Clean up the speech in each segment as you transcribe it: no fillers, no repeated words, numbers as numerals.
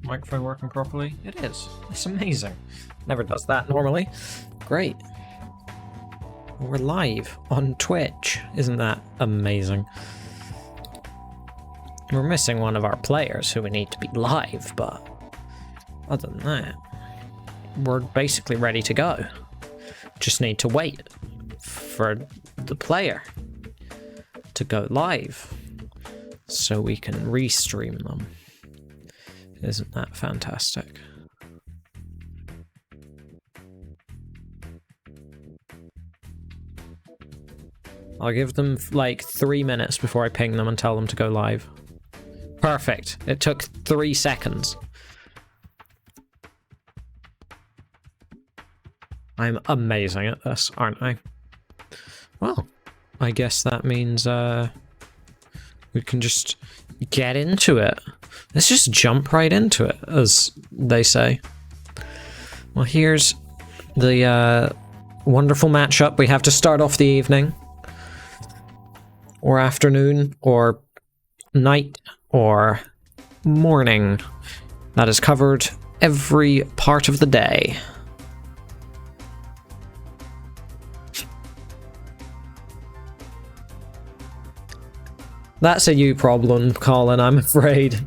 Microphone working properly? It is. It's amazing. Never does that normally. Great. We're live on Twitch. Isn't that amazing? We're missing one of our players who we need to be live, but other than that, we're basically ready to go. Just need to wait for the player to go live so we can restream them. Isn't that fantastic? I'll give them like 3 minutes before I ping them and tell them to go live. Perfect. It took 3 seconds. I'm amazing at this, aren't I? Well, I guess that means we can just get into it. Let's just jump right into it, as they say. Well, here's the wonderful matchup we have to start off the evening, or afternoon, or night, or morning. That is covered every part of the day. That's a you problem, Colin, I'm afraid.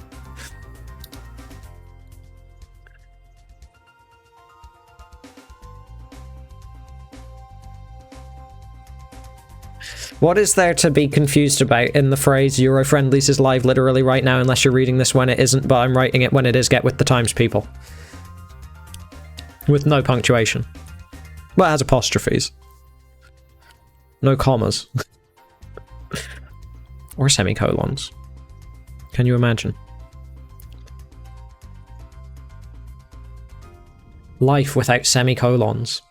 What is there to be confused about in the phrase Euro Friendlies is live literally right now, unless you're reading this when it isn't, but I'm writing it when it is. Get with the times, people. With no punctuation. Well, it has apostrophes. No commas. Or semicolons. Can you imagine? Life without semicolons.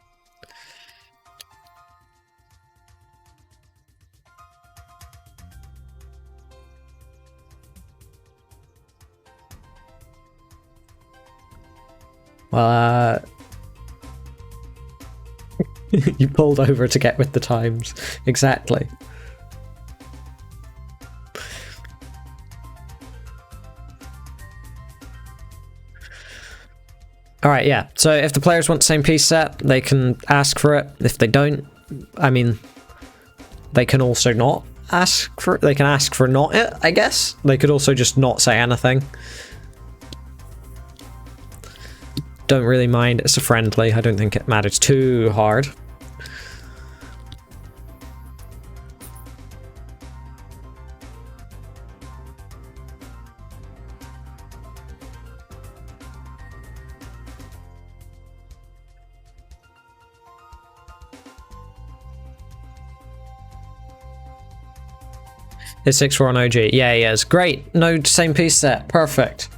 Well, you pulled over to get with the times. Exactly. Alright, yeah. So if the players want the same piece set, they can ask for it. If they don't, I mean, they can also not ask for it. They can ask for not it, I guess. They could also just not say anything. Don't really mind. It's a friendly. I don't think it matters too hard. It's 6-4 on OG. Yeah, he is. Great. No same piece set. Perfect.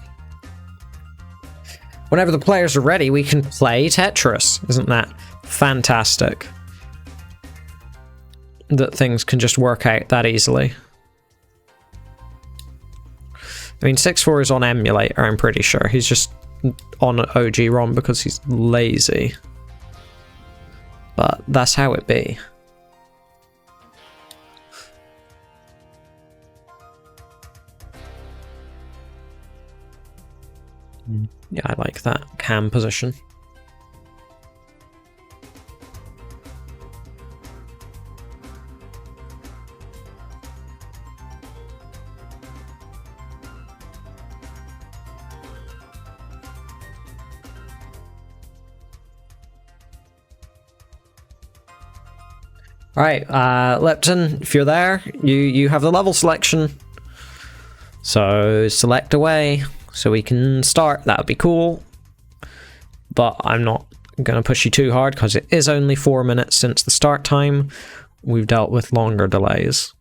Whenever the players are ready, we can play Tetris. Isn't that fantastic? That things can just work out that easily. I mean, 6-4 is on emulator, I'm pretty sure. He's just on OG ROM because he's lazy. But that's how it be. Yeah, I like that cam position. Alright, Lepton, if you're there, you have the level selection. So select away. So we can start. That would be cool. But I'm not going to push you too hard because it is only 4 minutes since the start time. We've dealt with longer delays.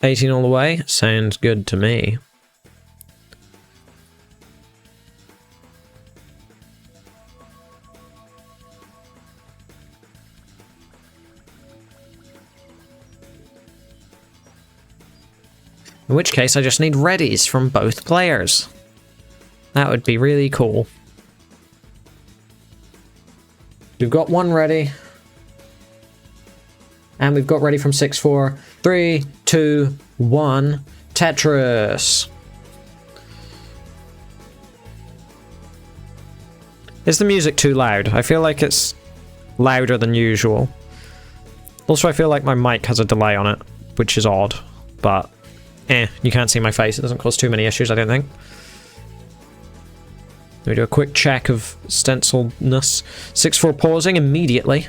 $18 all the way? Sounds good to me. In which case, I just need readies from both players. That would be really cool. We've got one ready. And we've got ready from 6-4. 3, 2, 1. Tetris. Is the music too loud? I feel like it's louder than usual. Also, I feel like my mic has a delay on it, which is odd. But, you can't see my face. It doesn't cause too many issues, I don't think. Let me do a quick check of stenciledness. 6-4 pausing immediately.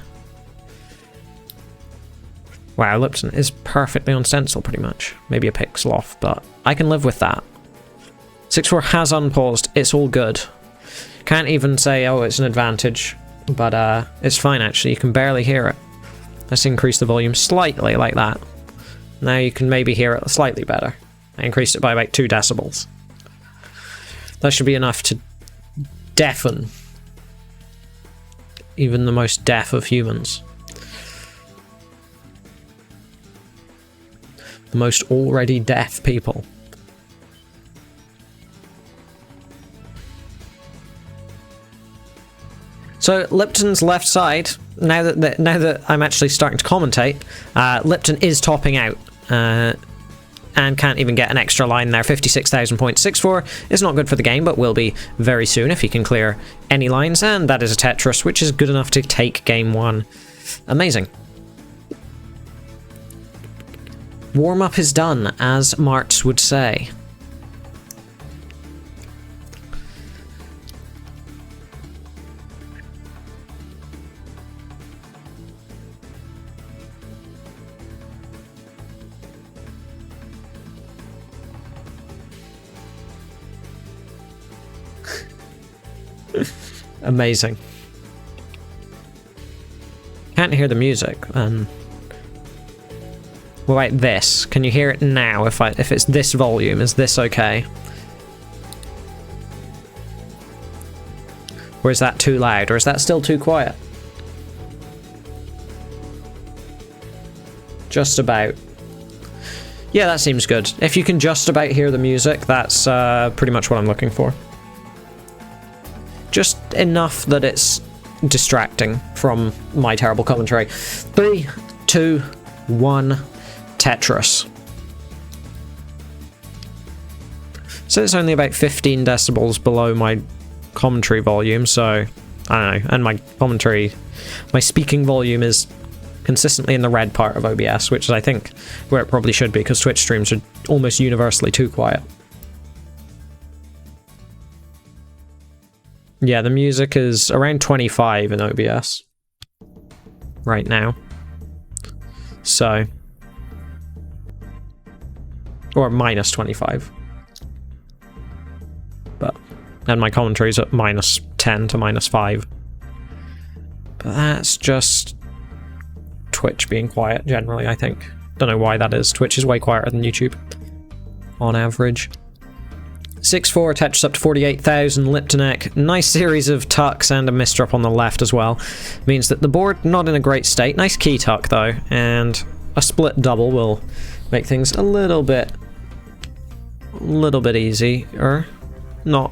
Wow, Lipton is perfectly on stencil, pretty much. Maybe a pixel off, but I can live with that. 6-4 has unpaused. It's all good. Can't even say, oh, it's an advantage, but it's fine, actually. You can barely hear it. Let's increase the volume slightly, like that. Now you can maybe hear it slightly better. I increased it by about 2 decibels. That should be enough to deafen even the most deaf of humans. The most already deaf people. So Lipton's left side, now that I'm actually starting to commentate, Lipton is topping out and can't even get an extra line there. 56,000 points. 6-4 is not good for the game, but will be very soon if he can clear any lines, and that is a Tetris, which is good enough to take game 1. Amazing. Warm-up is done, as Martz would say. Amazing. Can't hear the music, and what about this? Can you hear it now? If it's this volume, is this okay? Or is that too loud? Or is that still too quiet? Just about. Yeah, that seems good. If you can just about hear the music, that's pretty much what I'm looking for. Just enough that it's distracting from my terrible commentary. 3, 2, 1. Tetris. So it's only about 15 decibels below my commentary volume, so I don't know. And my speaking volume is consistently in the red part of OBS, which is, I think, where it probably should be, because Twitch streams are almost universally too quiet. Yeah, the music is around 25 in OBS right now. So, or minus 25. But, and my commentary's at minus 10 to minus 5. But that's just Twitch being quiet generally, I think. Don't know why that is. Twitch is way quieter than YouTube on average. 6-4, Tetris up to 48,000, Liptonek. Nice series of tucks and a misdrop on the left as well. Means that the board not in a great state. Nice key tuck though, and a split double will make things a little bit easier. Not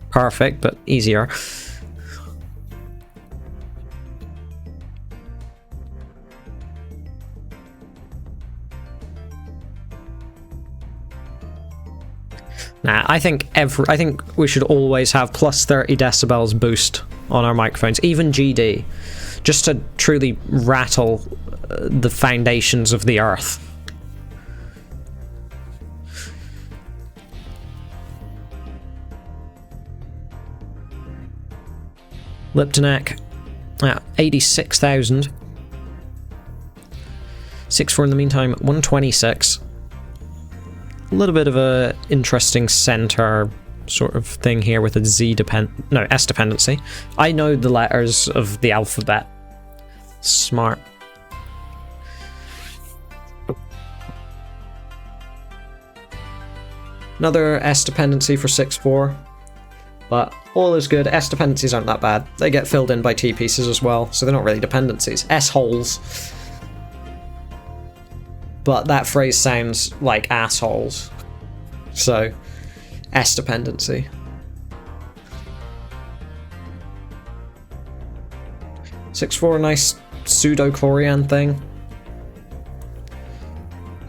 perfect, but easier. Nah, I think we should always have plus 30 decibels boost on our microphones, even GD, just to truly rattle the foundations of the earth. Liptonek, 86,000. 6-4 in the meantime, 126. A little bit of a interesting center sort of thing here with a S dependency. I know the letters of the alphabet. Smart. Another S dependency for 6-4. But all is good. S dependencies aren't that bad. They get filled in by T pieces as well, so they're not really dependencies. S holes. But that phrase sounds like assholes. So, S dependency. 6-4, nice pseudo-Chlorian thing.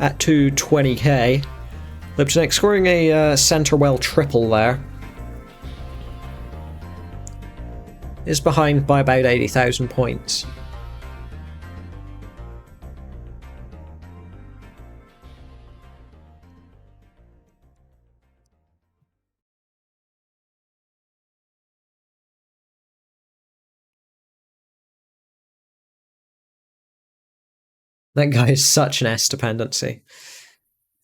At 220k. Liptonek scoring a center well triple there. Is behind by about 80,000 points. That guy is such an S dependency.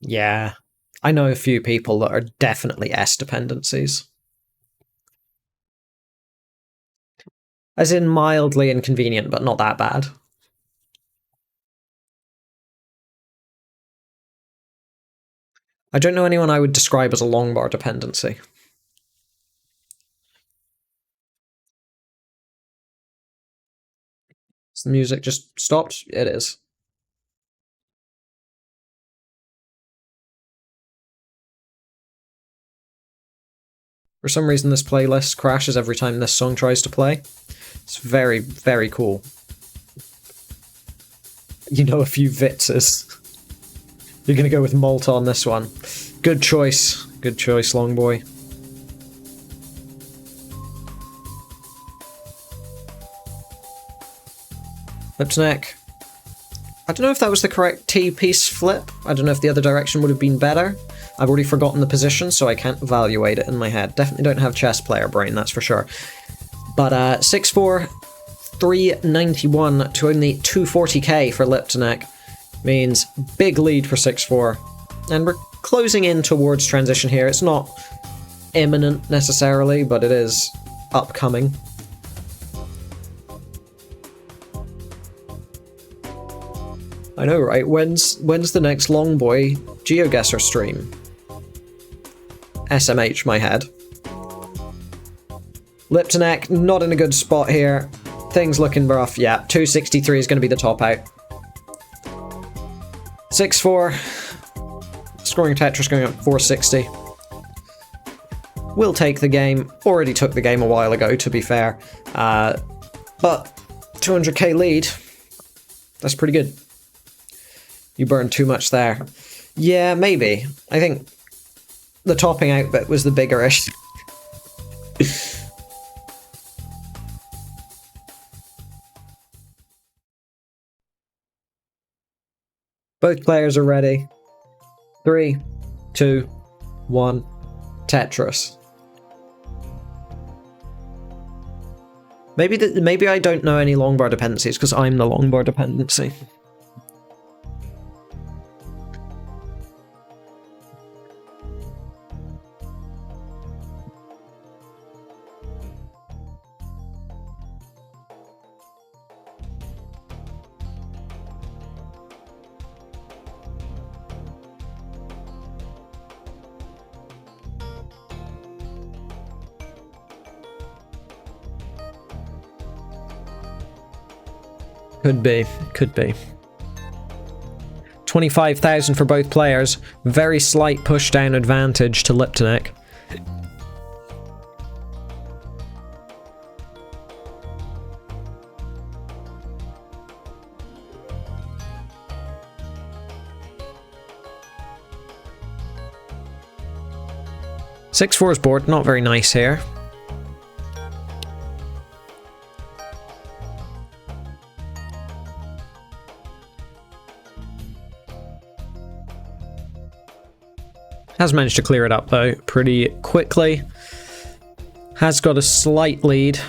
Yeah. I know a few people that are definitely S dependencies. As in mildly inconvenient, but not that bad. I don't know anyone I would describe as a long bar dependency. Is the music just stopped? It is. For some reason this playlist crashes every time this song tries to play. It's very, very cool. You know a few Vitzes. You're gonna go with Malta on this one. Good choice. Good choice, long boy. Liptonek. I don't know if that was the correct T-piece flip. I don't know if the other direction would have been better. I've already forgotten the position, so I can't evaluate it in my head. Definitely don't have chess player brain, that's for sure. But 6-4, 391 to only 240k for Liptonek means big lead for 6-4. And we're closing in towards transition here. It's not imminent necessarily, but it is upcoming. I know, right? When's the next Long Boy GeoGuessr stream? SMH my head. Liptonek, not in a good spot here. Things looking rough. Yeah, 263 is going to be the top out. 6-4. Scoring Tetris going up 460. Will take the game. Already took the game a while ago, to be fair. But 200k lead. That's pretty good. You burned too much there. Yeah, maybe. I think the topping out bit was the bigger issue. Both players are ready. 3, 2, 1. Tetris. Maybe I don't know any long bar dependencies because I'm the long bar dependency. Could be, could be. 25,000 for both players. Very slight push-down advantage to Liptonek. Six-4's board, not very nice here. Has managed to clear it up though pretty quickly. Has got a slight lead.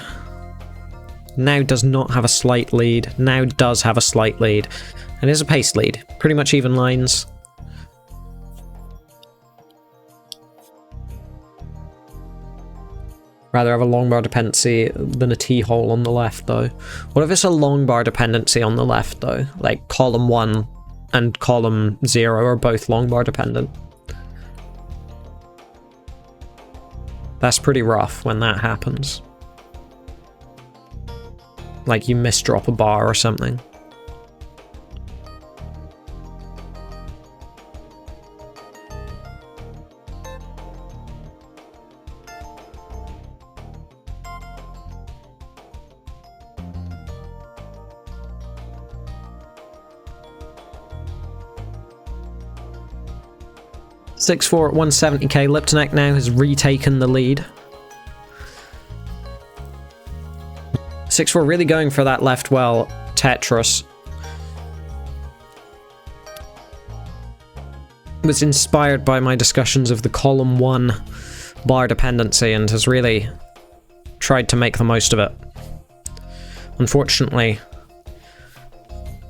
Now does not have a slight lead. Now does have a slight lead. And is a pace lead. Pretty much even lines. Rather have a long bar dependency than a T-hole on the left though. What if it's a long bar dependency on the left though? Like column 1 and column 0 are both long bar dependent. That's pretty rough when that happens. Like you misdrop a bar or something. 6-4 at 170k. Liptonek now has retaken the lead. 6-4 really going for that left well Tetris. Was inspired by my discussions of the column 1 bar dependency and has really tried to make the most of it. Unfortunately,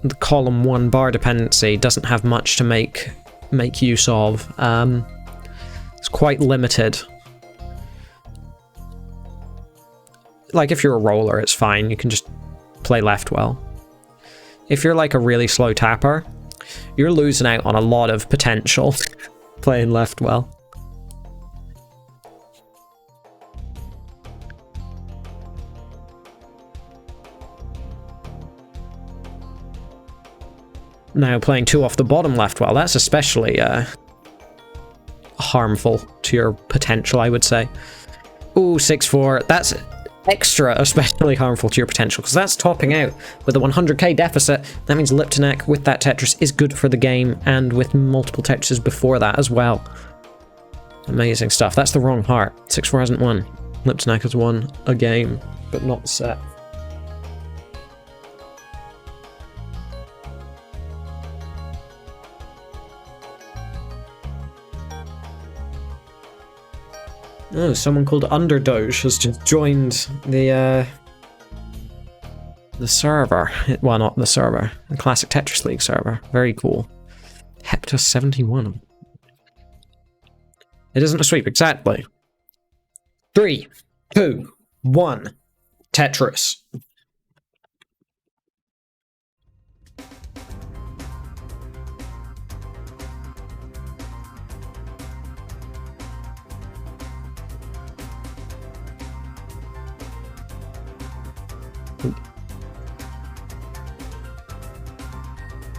the column 1 bar dependency doesn't have much to make use of. It's quite limited. Like, if you're a roller, it's fine. You can just play left well. If you're like a really slow tapper, you're losing out on a lot of potential playing left well. Now playing 2 off the bottom left well, that's especially harmful to your potential, I would say. Ooh, 6-4, that's extra especially harmful to your potential, because that's topping out with a 100k deficit. That means Liptonek with that Tetris is good for the game, and with multiple Tetrises before that as well. Amazing stuff. That's the wrong heart. 6-4 hasn't won. Liptonek has won a game, but not the set. Oh, someone called Underdoge has just joined the server. Well, not the server. The Classic Tetris League server. Very cool. Hepta71. It isn't a sweep, exactly. 3, 2, 1. Tetris.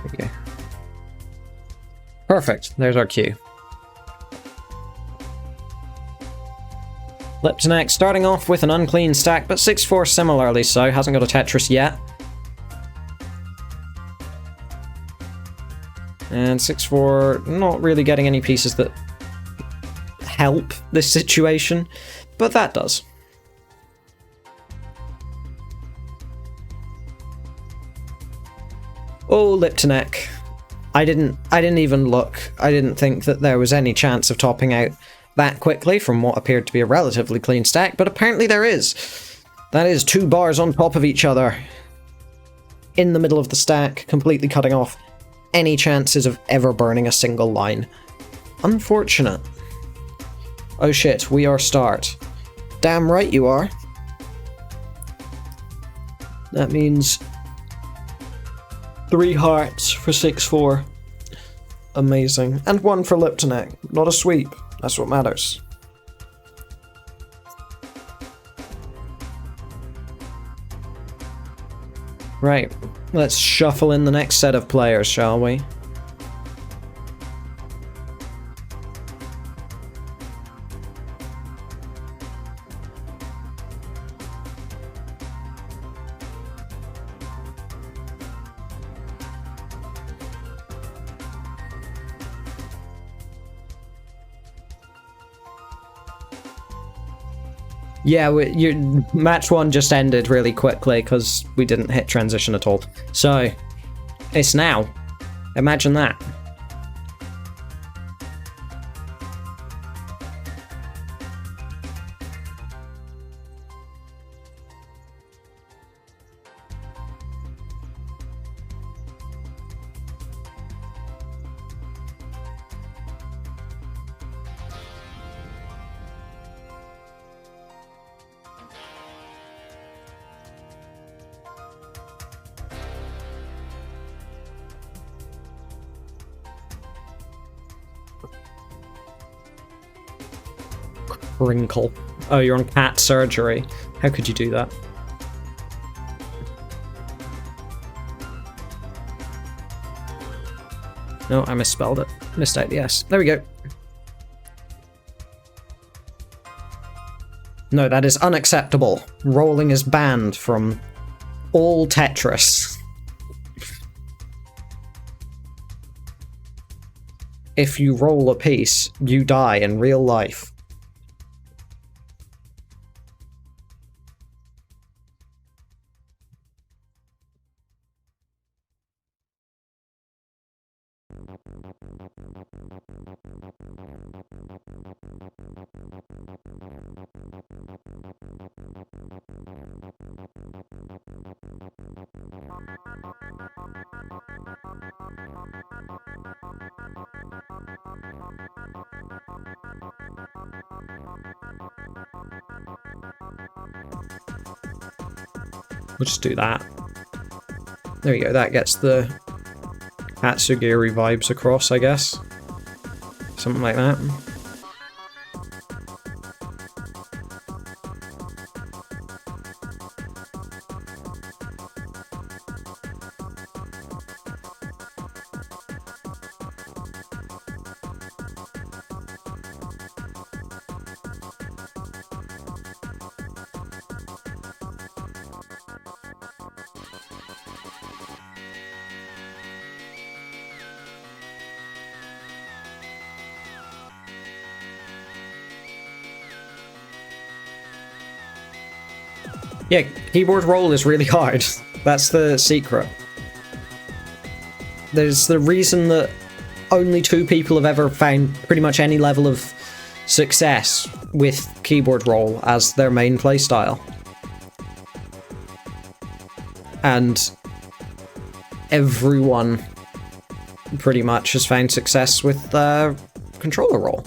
Okay. Perfect. There's our cue. Liptonek starting off with an unclean stack, but 6-4 similarly so. Hasn't got a Tetris yet. And 6-4 not really getting any pieces that help this situation, but that does. Oh, Liptonek. I didn't even look. I didn't think that there was any chance of topping out that quickly from what appeared to be a relatively clean stack, but apparently there is. That is 2 bars on top of each other in the middle of the stack, completely cutting off any chances of ever burning a single line. Unfortunate. Oh shit, we are start. Damn right you are. That means 3 hearts for 6-4. Amazing. And 1 for Liptonek. Not a sweep. That's what matters. Right. Let's shuffle in the next set of players, shall we? Yeah, your match 1 just ended really quickly because we didn't hit transition at all. So, it's now. Imagine that. Wrinkle. Oh, you're on cat surgery. How could you do that? No, I misspelled it. Missed out the S. There we go. No, that is unacceptable. Rolling is banned from all Tetris. if you roll a piece, you die in real life. We'll just do that. There we go, that gets the Atsugiri vibes across, I guess. Something like that. Yeah, keyboard roll is really hard. That's the secret. There's the reason that only 2 people have ever found pretty much any level of success with keyboard roll as their main playstyle. And everyone pretty much has found success with controller roll.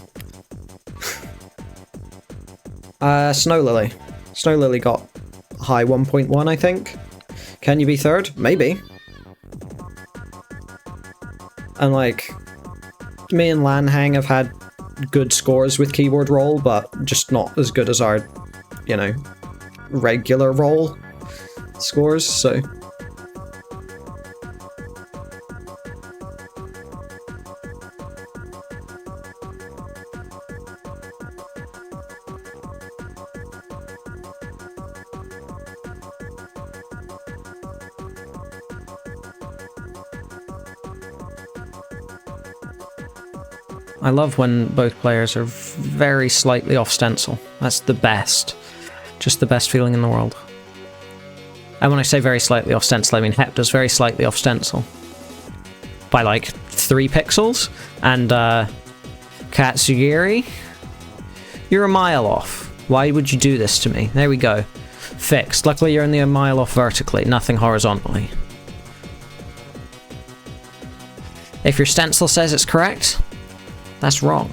Snow Lily. Snow Lily got high 1.1, I think. Can you be third? Maybe. And like, me and Lanhang have had good scores with keyboard roll, but just not as good as our, you know, regular roll scores, so... I love when both players are very slightly off stencil. That's the best. Just the best feeling in the world. And when I say very slightly off stencil, I mean Hepta's very slightly off stencil. By like 3 pixels. And Katsugiri, you're a mile off. Why would you do this to me? There we go. Fixed. Luckily you're only a mile off vertically, nothing horizontally. If your stencil says it's correct, that's wrong.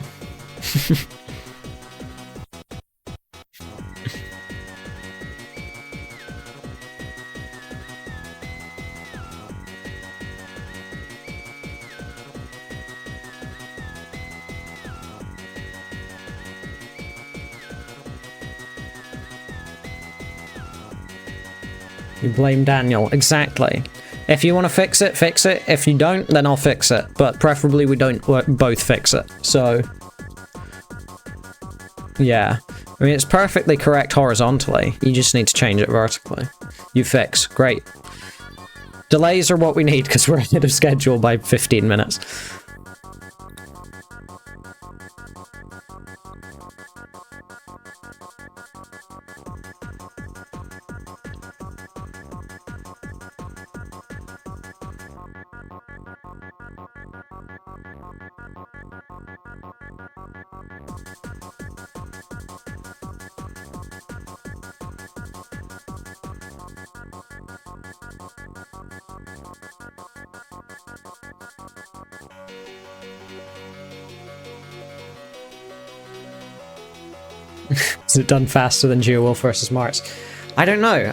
You blame Daniel, exactly. If you want to fix it, fix it. If you don't, then I'll fix it. But preferably we don't both fix it. So, yeah. I mean, it's perfectly correct horizontally. You just need to change it vertically. You fix. Great. Delays are what we need because we're ahead of schedule by 15 minutes. Is it done faster than GeoWolf versus Marts? I don't know.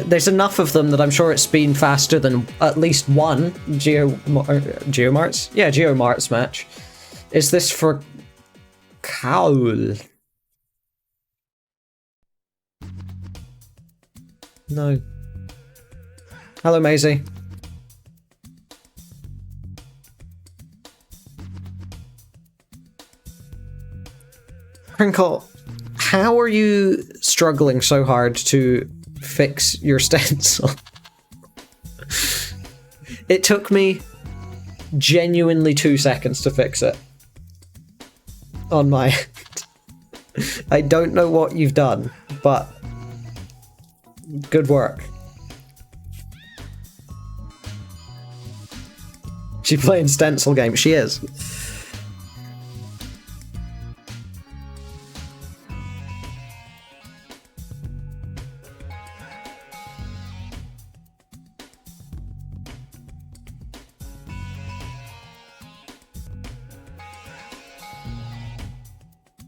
There's enough of them that I'm sure it's been faster than at least one GeoMarts? Yeah, GeoMarts match. Is this for Kaul? No. Hello, Maisie. Crinkle, how are you struggling so hard to fix your stencil? It took me genuinely 2 seconds to fix it. on my end. I don't know what you've done, but good work. She playing stencil game. She is.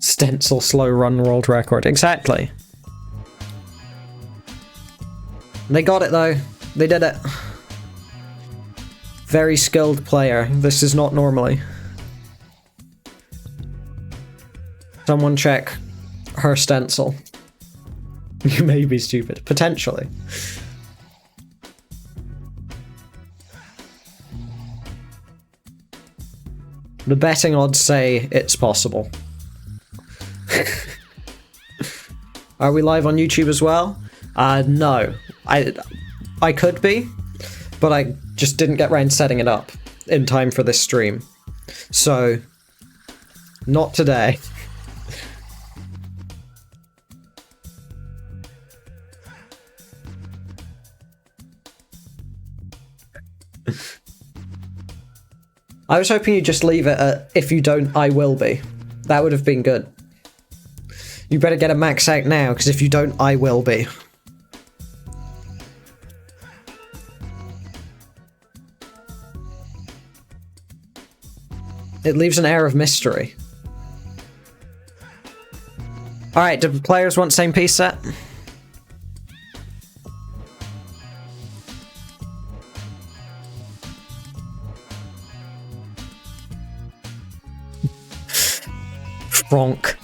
Stencil slow run world record. Exactly. They got it though. They did it. Very skilled player. This is not normally. Someone check her stencil. You may be stupid. Potentially. The betting odds say it's possible. Are we live on YouTube as well? No. I could be, but I just didn't get around setting it up in time for this stream. So, not today. I was hoping you'd just leave it at, if you don't, I will be. That would have been good. You better get a max out now, because if you don't, I will be. It leaves an air of mystery. Alright, do players want same piece set? Fronk.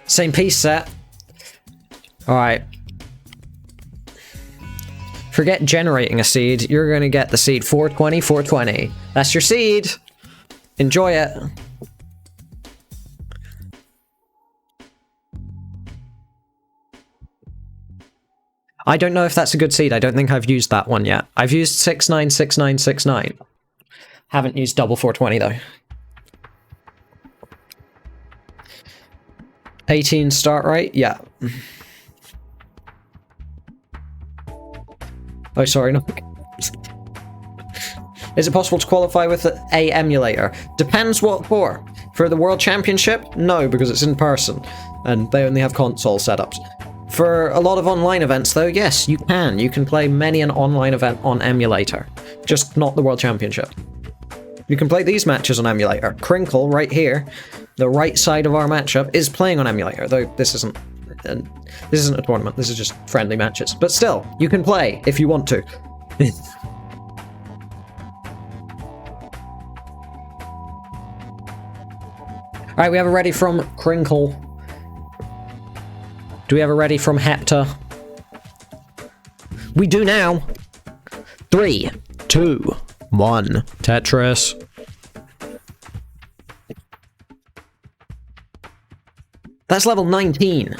Same piece set. Alright. Forget generating a seed. You're gonna get the seed 420, 420. That's your seed. Enjoy it. I don't know if that's a good seed. I don't think I've used that one yet. I've used 696969. Haven't used double 420 though. 18 start right? Yeah. Oh, sorry, no. Is it possible to qualify with a emulator? Depends what for. For the World Championship? No, because it's in person, and they only have console setups. For a lot of online events, though, yes, you can. You can play many an online event on emulator. Just not the World Championship. You can play these matches on emulator. Crinkle, right here, the right side of our matchup, is playing on emulator, though this isn't a tournament, this is just friendly matches. But still, you can play if you want to. Alright, we have a ready from Crinkle. Do we have a ready from Hepta? We do now! 3, 2, 1. Tetris. That's level 19.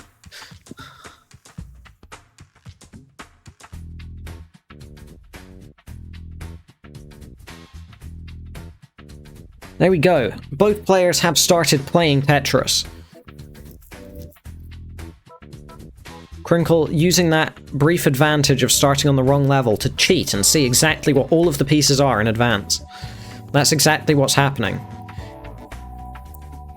There we go. Both players have started playing Tetris. Crinkle using that brief advantage of starting on the wrong level to cheat and see exactly what all of the pieces are in advance. That's exactly what's happening.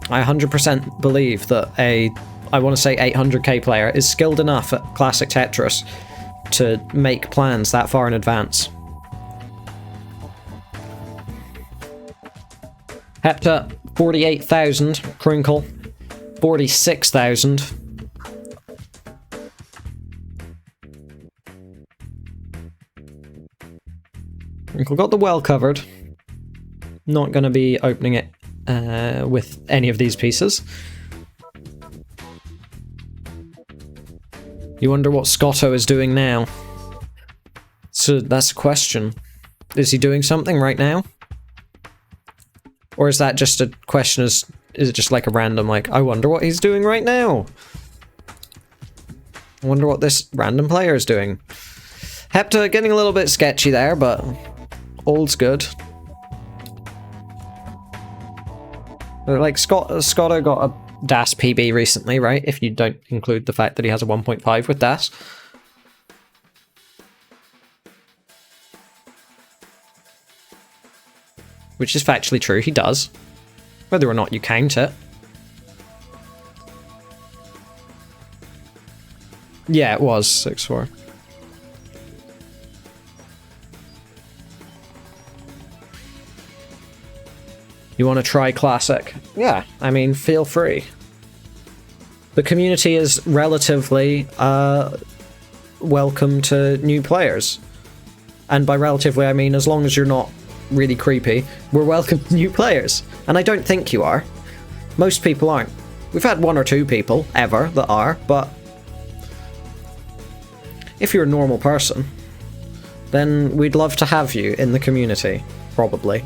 I 100% believe that I want to say 800k player is skilled enough at classic Tetris to make plans that far in advance. Hepta, 48,000. Crinkle, 46,000. Crinkle got the well covered. Not going to be opening it with any of these pieces. You wonder what Scotto is doing now. So that's a question. Is he doing something right now? Or is that just a question, is it just like a random, like, I wonder what he's doing right now? I wonder what this random player is doing. Hepta getting a little bit sketchy there, but all's good. Like, Scotto got a DAS PB recently, right? If you don't include the fact that he has a 1.5 with DAS. Which is factually true, he does. Whether or not you count it. Yeah, it was 6-4. You want to try Classic? Yeah, I mean, feel free. The community is relatively welcome to new players. And by relatively, I mean as long as you're not really creepy, we're welcome to new players. And I don't think you are. Most people aren't. We've had 1 or 2 people, ever, that are, but if you're a normal person, then we'd love to have you in the community, probably.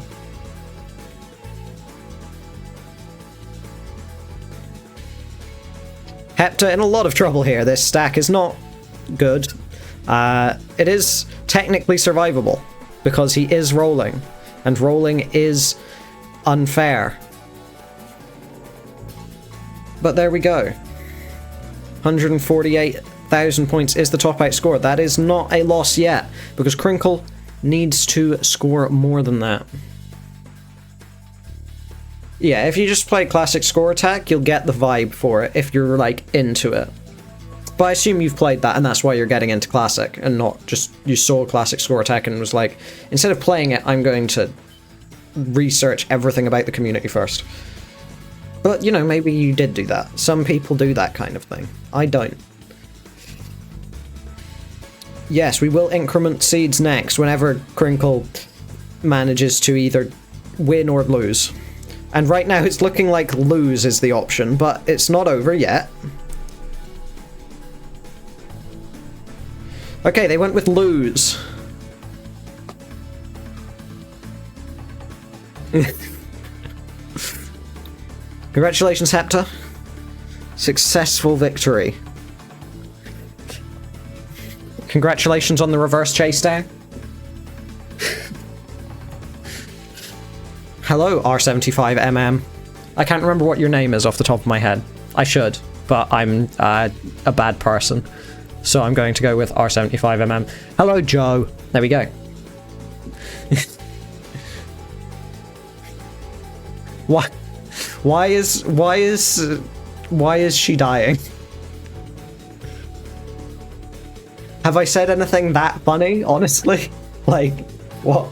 Hepta in a lot of trouble here. This stack is not good. It is technically survivable because he is rolling, and rolling is unfair. But there we go. 148,000 points is the top out score. That is not a loss yet, because Crinkle needs to score more than that. Yeah, if you just play Classic Score Attack, you'll get the vibe for it if you're, like, into it. But I assume you've played that, and that's why you're getting into Classic, and not just you saw Classic Score Attack and was like, instead of playing it, I'm going to research everything about the community first. But, you know, maybe you did do that. Some people do that kind of thing. I don't. Yes, we will increment seeds next, whenever Crinkle manages to either win or lose. And right now it's looking like lose is the option, but it's not over yet. Okay, they went with lose. Congratulations, Hepta. Successful victory. Congratulations on the reverse chase down. Hello, R75MM. I can't remember what your name is off the top of my head. I should, but I'm a bad person. So I'm going to go with R75MM. Hello, Joe. There we go. Why is she dying? Have I said anything that funny, honestly? Like, what?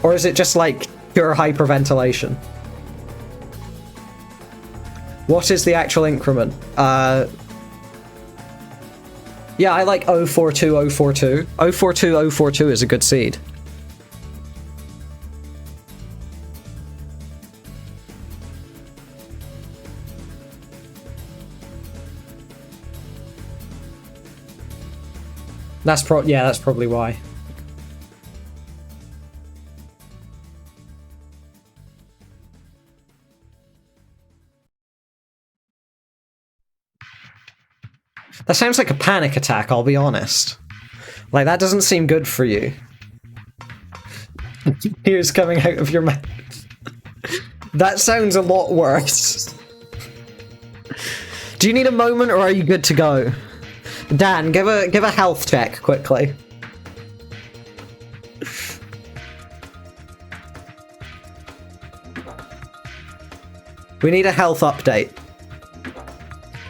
Or is it just like pure hyperventilation? What is the actual increment? Yeah, I like 042042. 042042 is a good seed. That's probably why. That sounds like a panic attack, I'll be honest. Like, that doesn't seem good for you. Tears coming out of your mouth. That sounds a lot worse. Do you need a moment, or are you good to go? Dan, give a health check quickly. We need a health update.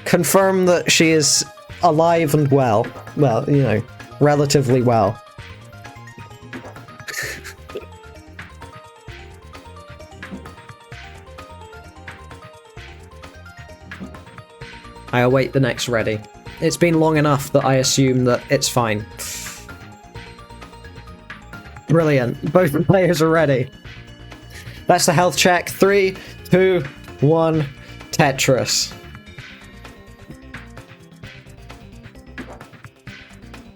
Confirm that she is alive and well. Well, you know, relatively well. I await the next ready. It's been long enough that I assume that it's fine. Brilliant. Both players are ready. That's the health check. 3, 2, 1, Tetris.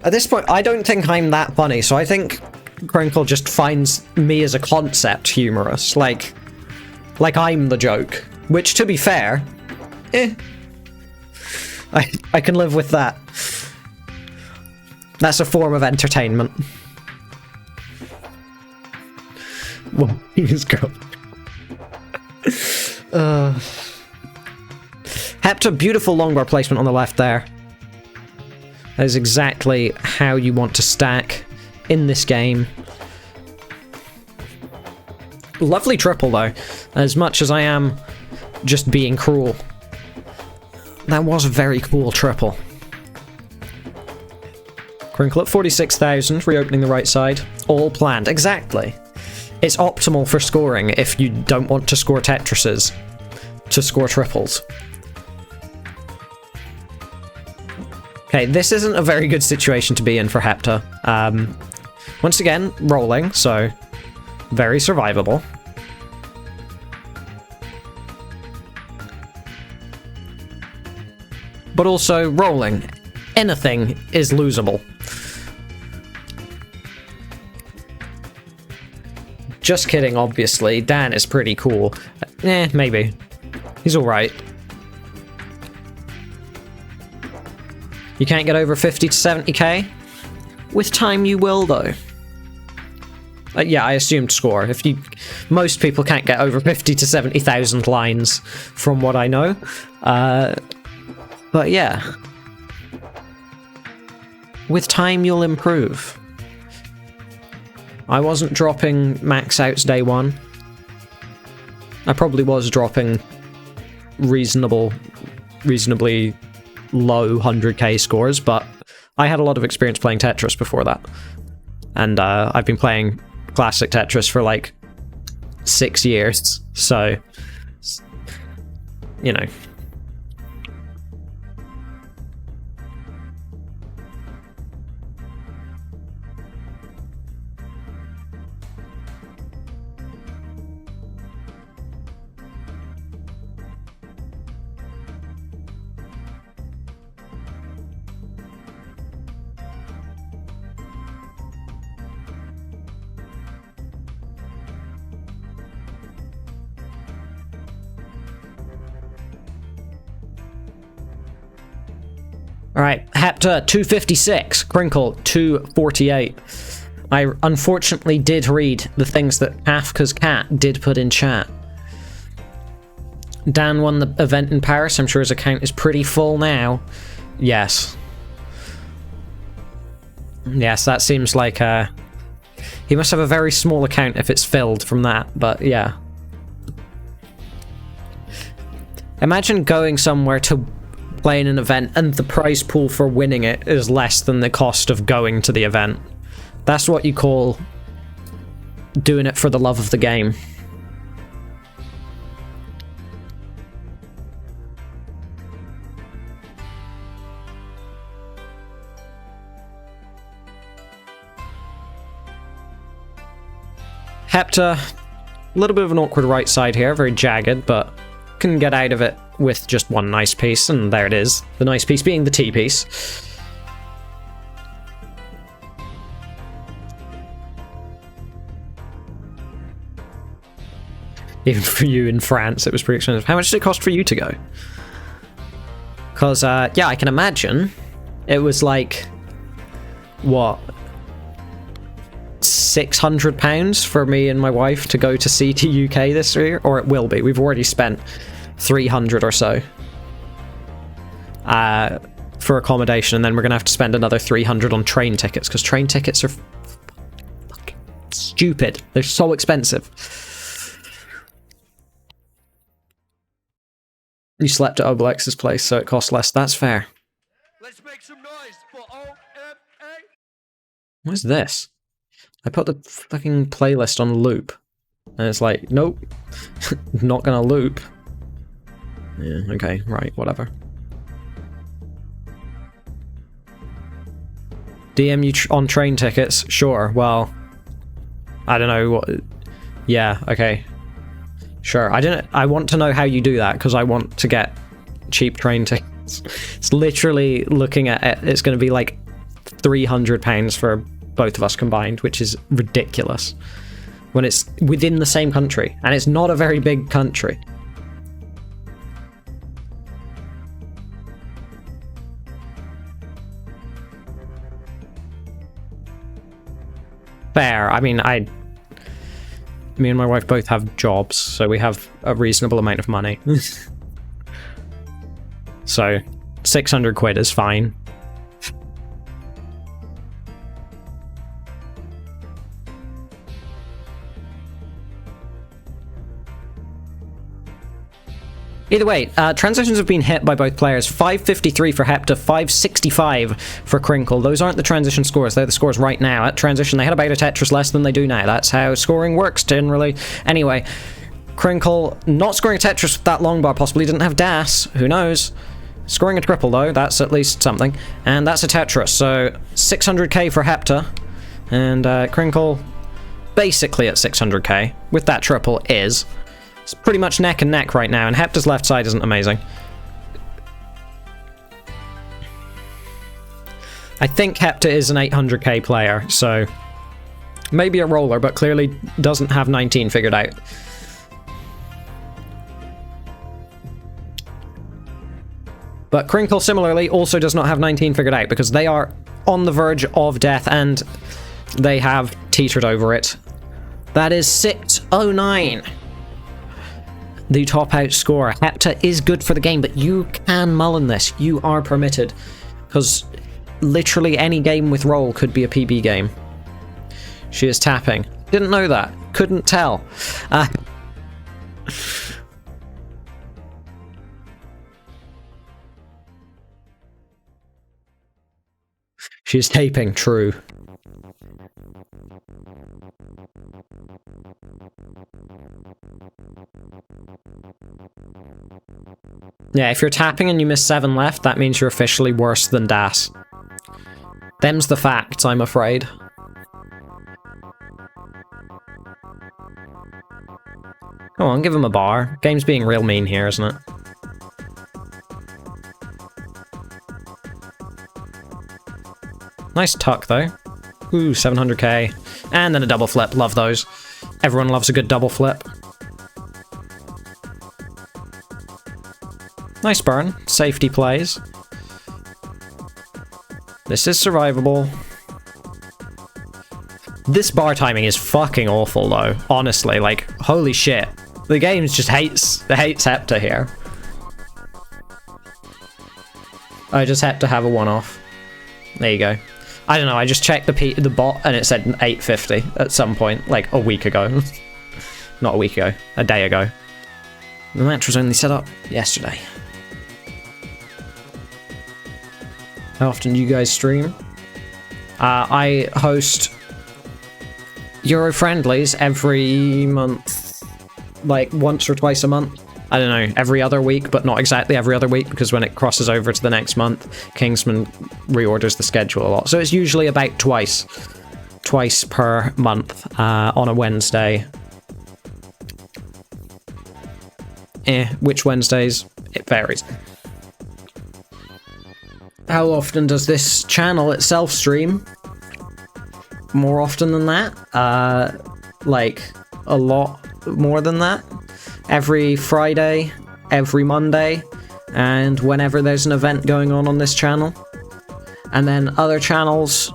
At this point, I don't think I'm that funny, so I think Crinkle just finds me as a concept humorous. Like I'm the joke. Which, to be fair, I can live with that. That's a form of entertainment. Well, his girl. Hector, beautiful longbar placement on the left there. That is exactly how you want to stack in this game. Lovely triple though, as much as I am just being cruel. That was a very cool triple. Crinkle at 46,000, reopening the right side. All planned, exactly. It's optimal for scoring if you don't want to score Tetrises, to score triples. Okay, this isn't a very good situation to be in for Hector. Once again, rolling, so very survivable. But also rolling. Anything is losable. Just kidding, obviously. Dan is pretty cool. Maybe. He's alright. You can't get over 50 to 70k? With time you will, though. Yeah, I assumed score. Most people can't get over 50 to 70,000 lines, from what I know. But yeah. With time you'll improve. I wasn't dropping max outs day one. I probably was dropping reasonably low 100k scores, but I had a lot of experience playing Tetris before that. And I've been playing classic Tetris for like 6 years, so, you know. Alright, Hector 256, Crinkle 248. I unfortunately did read the things that Kafka's cat did put in chat. Dan won the event in Paris. I'm sure his account is pretty full now. Yes. Yes, that seems like he must have a very small account if it's filled from that, but yeah. Imagine going somewhere to play in an event and the prize pool for winning it is less than the cost of going to the event. That's what you call doing it for the love of the game. Hector, a little bit of an awkward right side here, very jagged, but can get out of it with just one nice piece, and there it is. The nice piece being the T-piece. Even for you in France, it was pretty expensive. How much did it cost for you to go? Because, yeah, I can imagine it was like, what, £600 for me and my wife to go to CTWC this year, or it will be. We've already spent 300 or so for accommodation, and then we're gonna have to spend another 300 on train tickets, because train tickets are fucking stupid. They're so expensive. You slept at Obelix's place, so it costs less. That's fair. Let's make some noise for OMA. What is this? I put the fucking playlist on loop, and it's like, nope, not gonna loop. Yeah, okay, right, whatever. DM you on train tickets? Sure, well, I don't know what... Yeah, okay. Sure, I want to know how you do that, because I want to get cheap train tickets. It's literally, looking at it, it's going to be like £300 for both of us combined, which is ridiculous. When it's within the same country, and it's not a very big country. Fair, I mean, Me and my wife both have jobs, so we have a reasonable amount of money. So 600 quid is fine. Either way, transitions have been hit by both players. 553 for Hepta, 565 for Crinkle. Those aren't the transition scores, they're the scores right now. At transition, they had about a Tetris less than they do now. That's how scoring works, generally. Anyway, Crinkle not scoring a Tetris with that long bar, possibly didn't have DAS, who knows. Scoring a triple, though, that's at least something. And that's a Tetris, so 600k for Hepta. And Crinkle, basically at 600k, with that triple, is... It's pretty much neck and neck right now, and Hepta's left side isn't amazing. I think Hepta is an 800k player, so maybe a roller, but clearly doesn't have 19 figured out. But Crinkle, similarly, also does not have 19 figured out, because they are on the verge of death, and they have teetered over it. That is 609. The top out score. Hepta is good for the game, but you can mullen this. You are permitted. Because literally any game with roll could be a PB game. She is tapping. Didn't know that. Couldn't tell. She's taping. True. Yeah, if you're tapping and you miss 7 left, that means you're officially worse than DAS. Them's the facts, I'm afraid. Come on, give him a bar. Game's being real mean here, isn't it? Nice tuck, though. Ooh, 700k. And then a double flip. Love those. Everyone loves a good double flip. Nice burn. Safety plays. This is survivable. This bar timing is fucking awful, though. Honestly, like, holy shit. The game just hates Hepta here. I just had to have a one-off. There you go. I don't know, I just checked the bot and it said 850 at some point, like a week ago. Not a week ago, a day ago. The match was only set up yesterday. How often do you guys stream? I host Euro Friendlies every month, like once or twice a month. I don't know, every other week, but not exactly every other week, because when it crosses over to the next month, Kingsman reorders the schedule a lot. So it's usually about twice per month on a Wednesday. Which Wednesdays? It varies. How often does this channel itself stream? More often than that? Like, a lot more than that. Every Friday, every Monday, and whenever there's an event going on this channel. And then other channels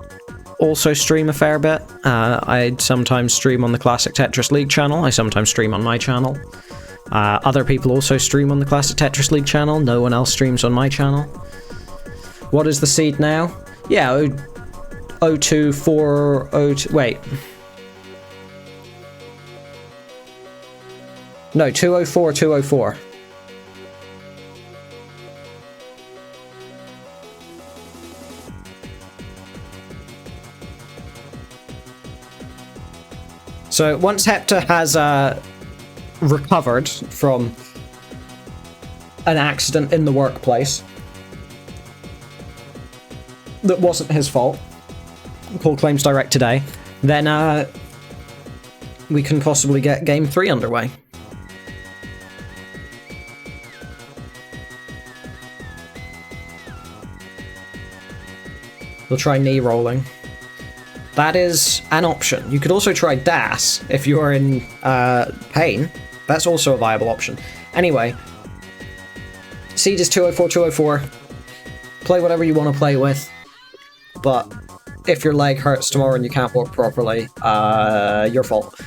also stream a fair bit. I sometimes stream on the Classic Tetris League channel. I sometimes stream on my channel. Other people also stream on the Classic Tetris League channel. No one else streams on my channel. What is the seed now? Yeah, 0240... Wait. No, 204, 204. So once Hepta has recovered from an accident in the workplace that wasn't his fault, call claims direct today, then we can possibly get game 3 underway. We'll try knee rolling. That is an option. You could also try DAS if you're in pain. That's also a viable option. Anyway, seed is 204, 204. Play whatever you want to play with. But if your leg hurts tomorrow and you can't walk properly, your fault.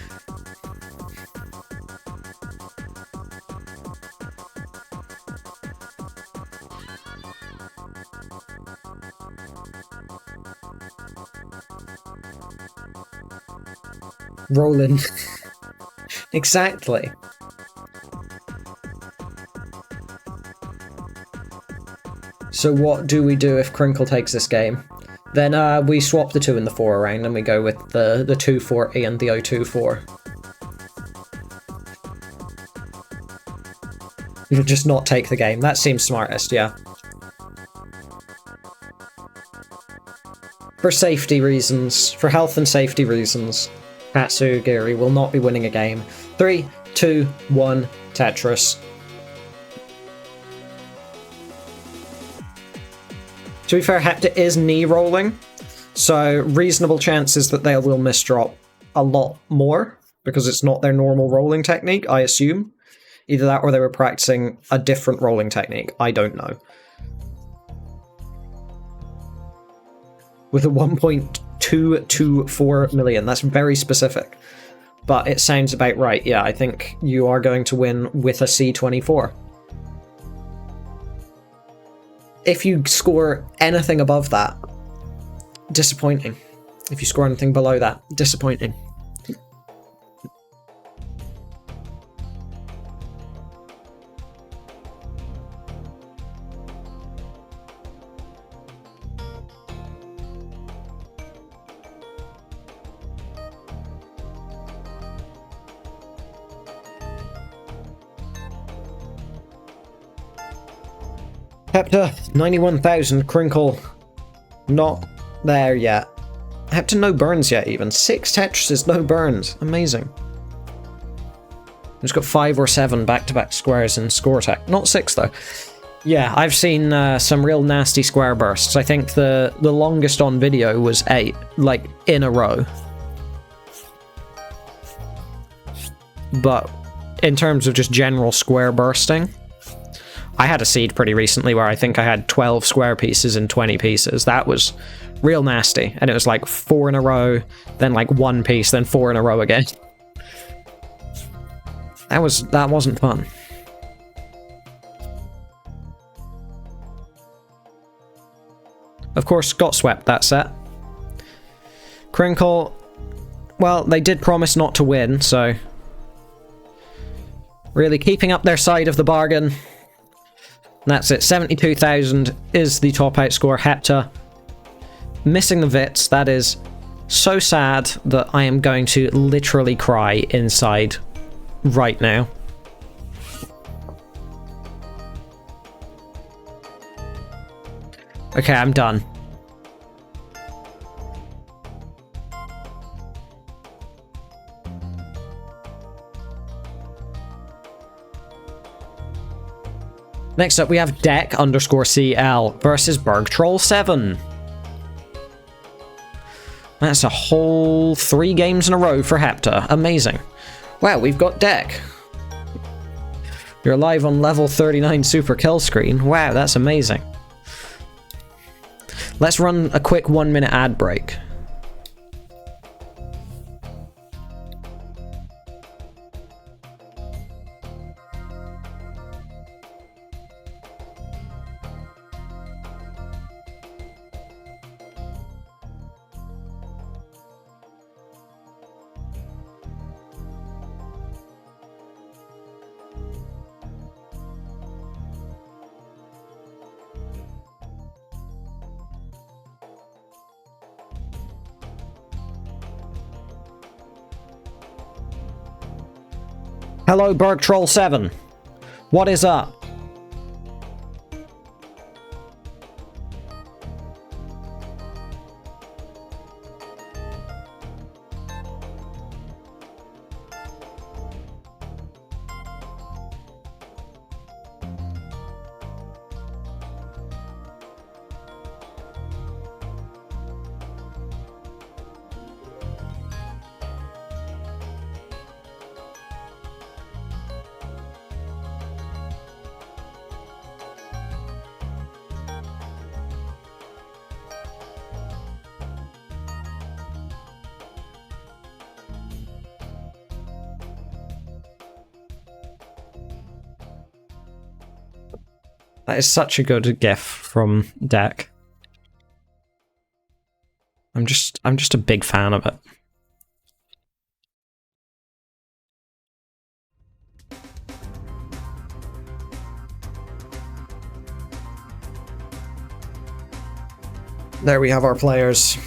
Rolling. Exactly. So what do we do if Crinkle takes this game? Then we swap the 2 and the 4 around and we go with the 240 and the 024. You'll just not take the game. That seems smartest, yeah. For safety reasons, for health and safety reasons, Tatsugiri will not be winning a game. 3, 2, 1, Tetris. To be fair, Hepta is knee rolling, so reasonable chances that they will misdrop a lot more, because it's not their normal rolling technique, I assume. Either that or they were practicing a different rolling technique, I don't know. With a 1.224 million, that's very specific. But it sounds about right, yeah, I think you are going to win with a C24. If you score anything above that, disappointing. If you score anything below that, disappointing. Hepta, 91,000, Crinkle, not there yet. Hepta, no burns yet even. 6 Tetrises, no burns. Amazing. He's got 5 or 7 back-to-back squares in score tech. Not 6 though. Yeah, I've seen some real nasty square bursts. I think the longest on video was 8, like, in a row. But in terms of just general square bursting, I had a seed pretty recently where I think I had 12 square pieces and 20 pieces. That was real nasty. And it was like 4 in a row, then like 1 piece, then 4 in a row again. That wasn't fun. Of course, got swept that set. Crinkle, well, they did promise not to win, so really keeping up their side of the bargain. That's it, 72,000 is the top outscore. Hepta missing the Vits. That is so sad that I am going to literally cry inside right now. Okay, I'm done. Next up, we have Deck_CL versus Bergtroll7. That's a whole 3 games in a row for Hepta. Amazing. Wow, we've got Deck. You're live on level 39 super kill screen. Wow, that's amazing. Let's run a quick 1-minute ad break. Hello, Bergtroll7. What is up? That is such a good gif from Deck. I'm just a big fan of it. There we have our players.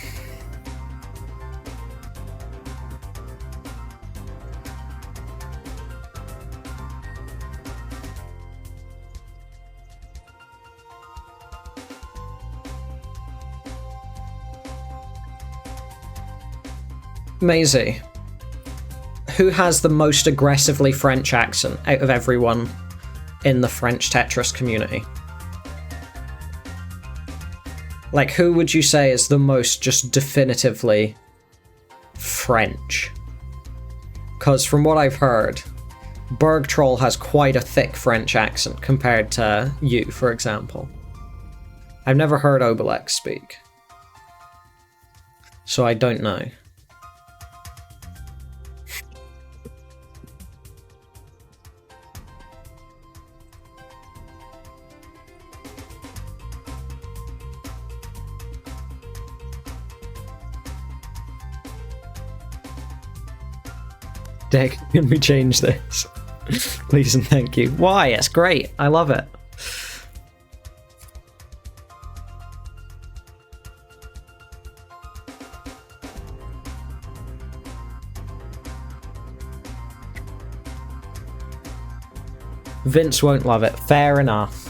Maisie, who has the most aggressively French accent out of everyone in the French Tetris community? Like, who would you say is the most just definitively French? Because from what I've heard, Berg Troll has quite a thick French accent compared to you, for example. I've never heard Obelix speak, so I don't know. Dick, can we change this? Please and thank you. Why? It's great. I love it. Vince won't love it. Fair enough.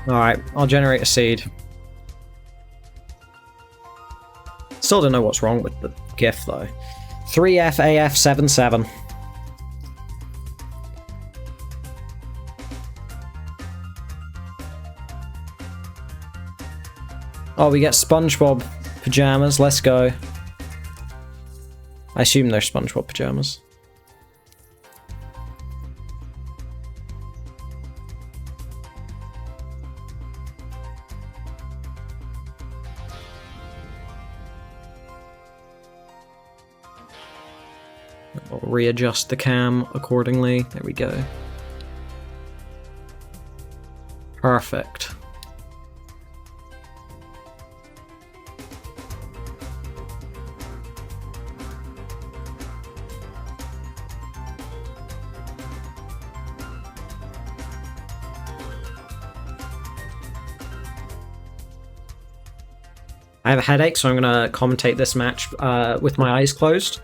Alright, I'll generate a seed. Still don't know what's wrong with the GIF though. 3FAF77. Oh, we get SpongeBob pajamas. Let's go. I assume they're SpongeBob pajamas. I'll readjust the cam accordingly. There we go. Perfect. I have a headache, so I'm going to commentate this match with my eyes closed.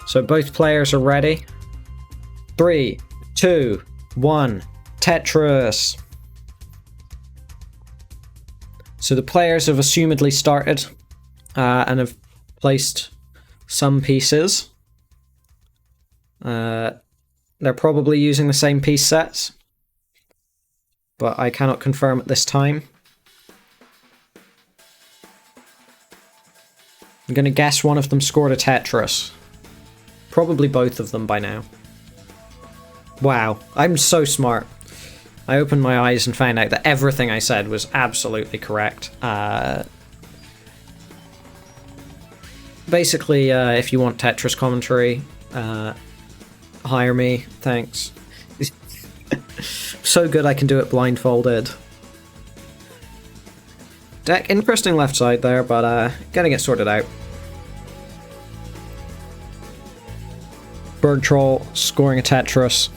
So both players are ready. 3, 2, 1, Tetris. So the players have assumedly started and have placed some pieces. They're probably using the same piece sets, but I cannot confirm at this time. I'm going to guess one of them scored a Tetris. Probably both of them by now. Wow, I'm so smart. I opened my eyes and found out that everything I said was absolutely correct. Basically, if you want Tetris commentary, hire me, thanks. So good I can do it blindfolded. Deck, interesting left side there, but gonna get sorted out. Berg Troll scoring a Tetris.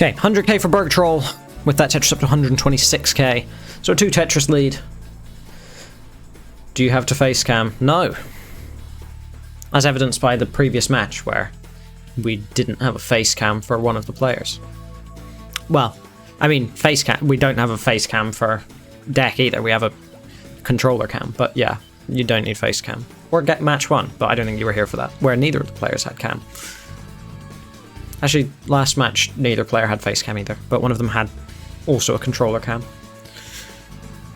Okay, 100k for Berg Troll, with that Tetris up to 126k. So a 2 Tetris lead. Do you have to face cam? No. As evidenced by the previous match, where we didn't have a face cam for one of the players. Well, I mean, face cam. We don't have a face cam for Deck either. We have a controller cam, but yeah, you don't need face cam. Or get match 1, but I don't think you were here for that, where neither of the players had cam. Actually, last match, neither player had face cam either, but one of them had also a controller cam.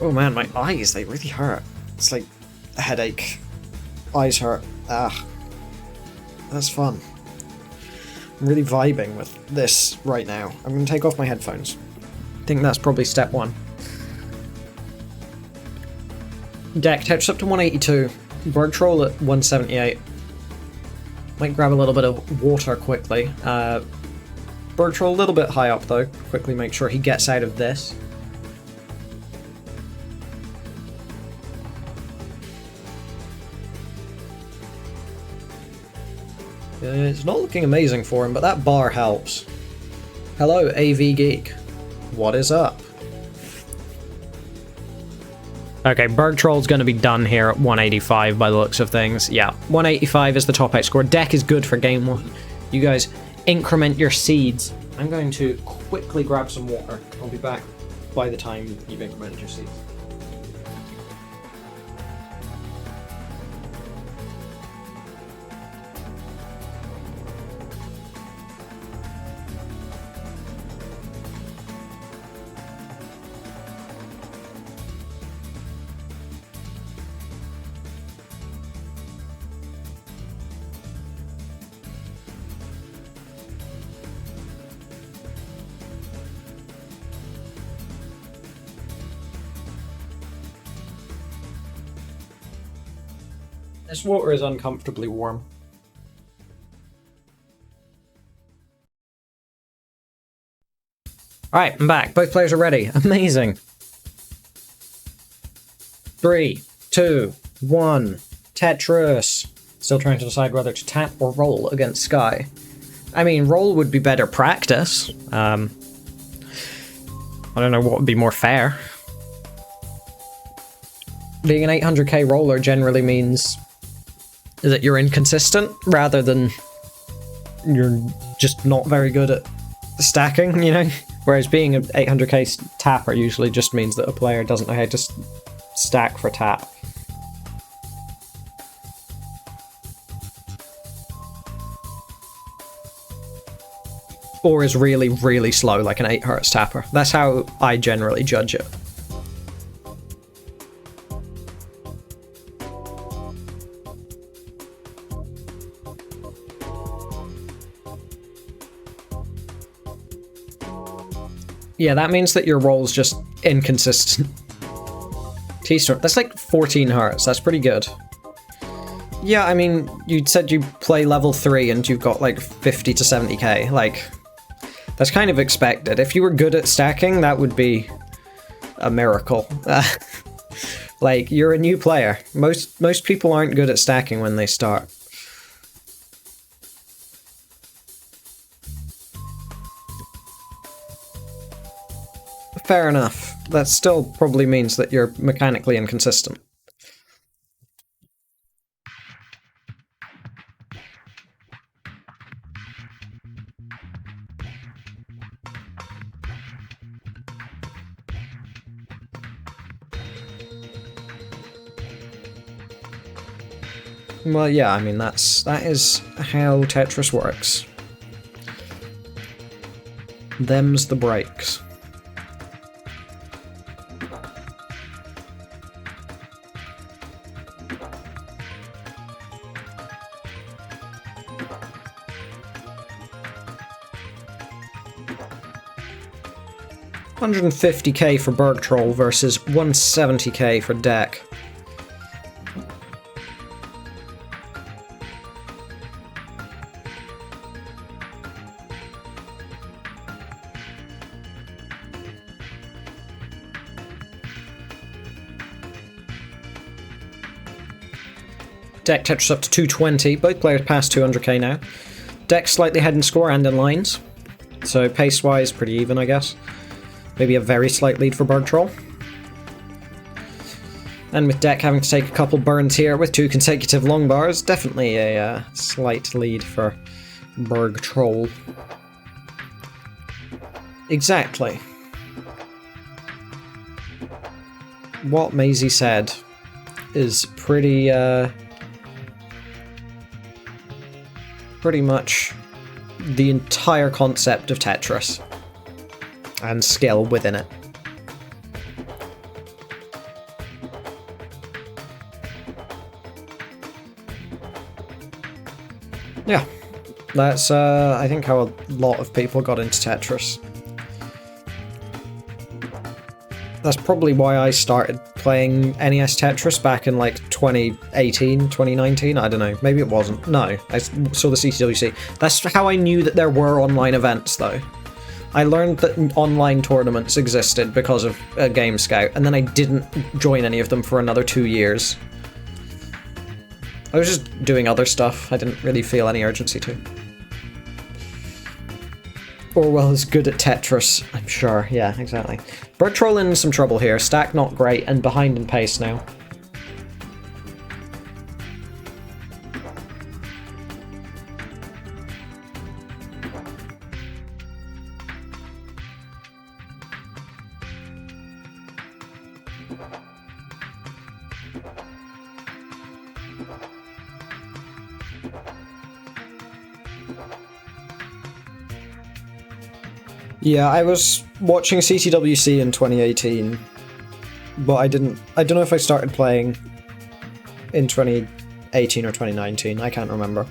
Oh man, my eyes, they really hurt. It's like a headache. Eyes hurt. Ah. That's fun. I'm really vibing with this right now. I'm going to take off my headphones. I think that's probably step one. Deck Tetris up to 182. Bird Troll at 178. Might grab a little bit of water quickly. Bird Troll a little bit high up though. Quickly make sure he gets out of this. It's not looking amazing for him, but that bar helps. Hello, AV Geek. What is up? Okay, Bird Troll's going to be done here at 185 by the looks of things. Yeah, 185 is the top out score. Deck is good for game one. You guys increment your seeds. I'm going to quickly grab some water. I'll be back by the time you've incremented your seeds. This water is uncomfortably warm. Alright, I'm back. Both players are ready. Amazing. 3, 2, 1. Tetris. Still trying to decide whether to tap or roll against Sky. I mean, roll would be better practice. I don't know what would be more fair. Being an 800k roller generally means that you're inconsistent rather than you're just not very good at stacking, you know? Whereas being an 800k tapper usually just means that a player doesn't know how to stack for tap. Or is really, really slow, like an 8 Hz tapper. That's how I generally judge it. Yeah, that means that your roll's just inconsistent. T-Storm, that's like 14 Hz, that's pretty good. Yeah, I mean, you said you play level 3 and you've got like 50 to 70k, like, that's kind of expected. If you were good at stacking, that would be a miracle. Like, you're a new player. Most people aren't good at stacking when they start. Fair enough. That still probably means that you're mechanically inconsistent. Well, yeah, I mean, that is how Tetris works. Them's the breaks. $150k for Berg Troll versus 170k for Deck. Deck Tetris up to 220. Both players past 200k now. Deck slightly ahead in score and in lines. So pace-wise, pretty even, I guess. Maybe a very slight lead for Berg Troll. And with Deck having to take a couple burns here with 2 consecutive long bars, definitely a slight lead for Berg Troll. Exactly. What Maisie said is pretty much the entire concept of Tetris and skill within it. Yeah, that's I think how a lot of people got into Tetris. That's probably why I started playing NES Tetris back in like 2018, 2019, I don't know, maybe it wasn't. No, I saw the CTWC. That's how I knew that there were online events though. I learned that online tournaments existed because of Game Scout, and then I didn't join any of them for another 2 years. I was just doing other stuff, I didn't really feel any urgency to. Orwell is good at Tetris, I'm sure. Yeah, exactly. Bird Troll in some trouble here. Stack not great, and behind in pace now. Yeah, I was watching CTWC in 2018, but I don't know if I started playing in 2018 or 2019, I can't remember.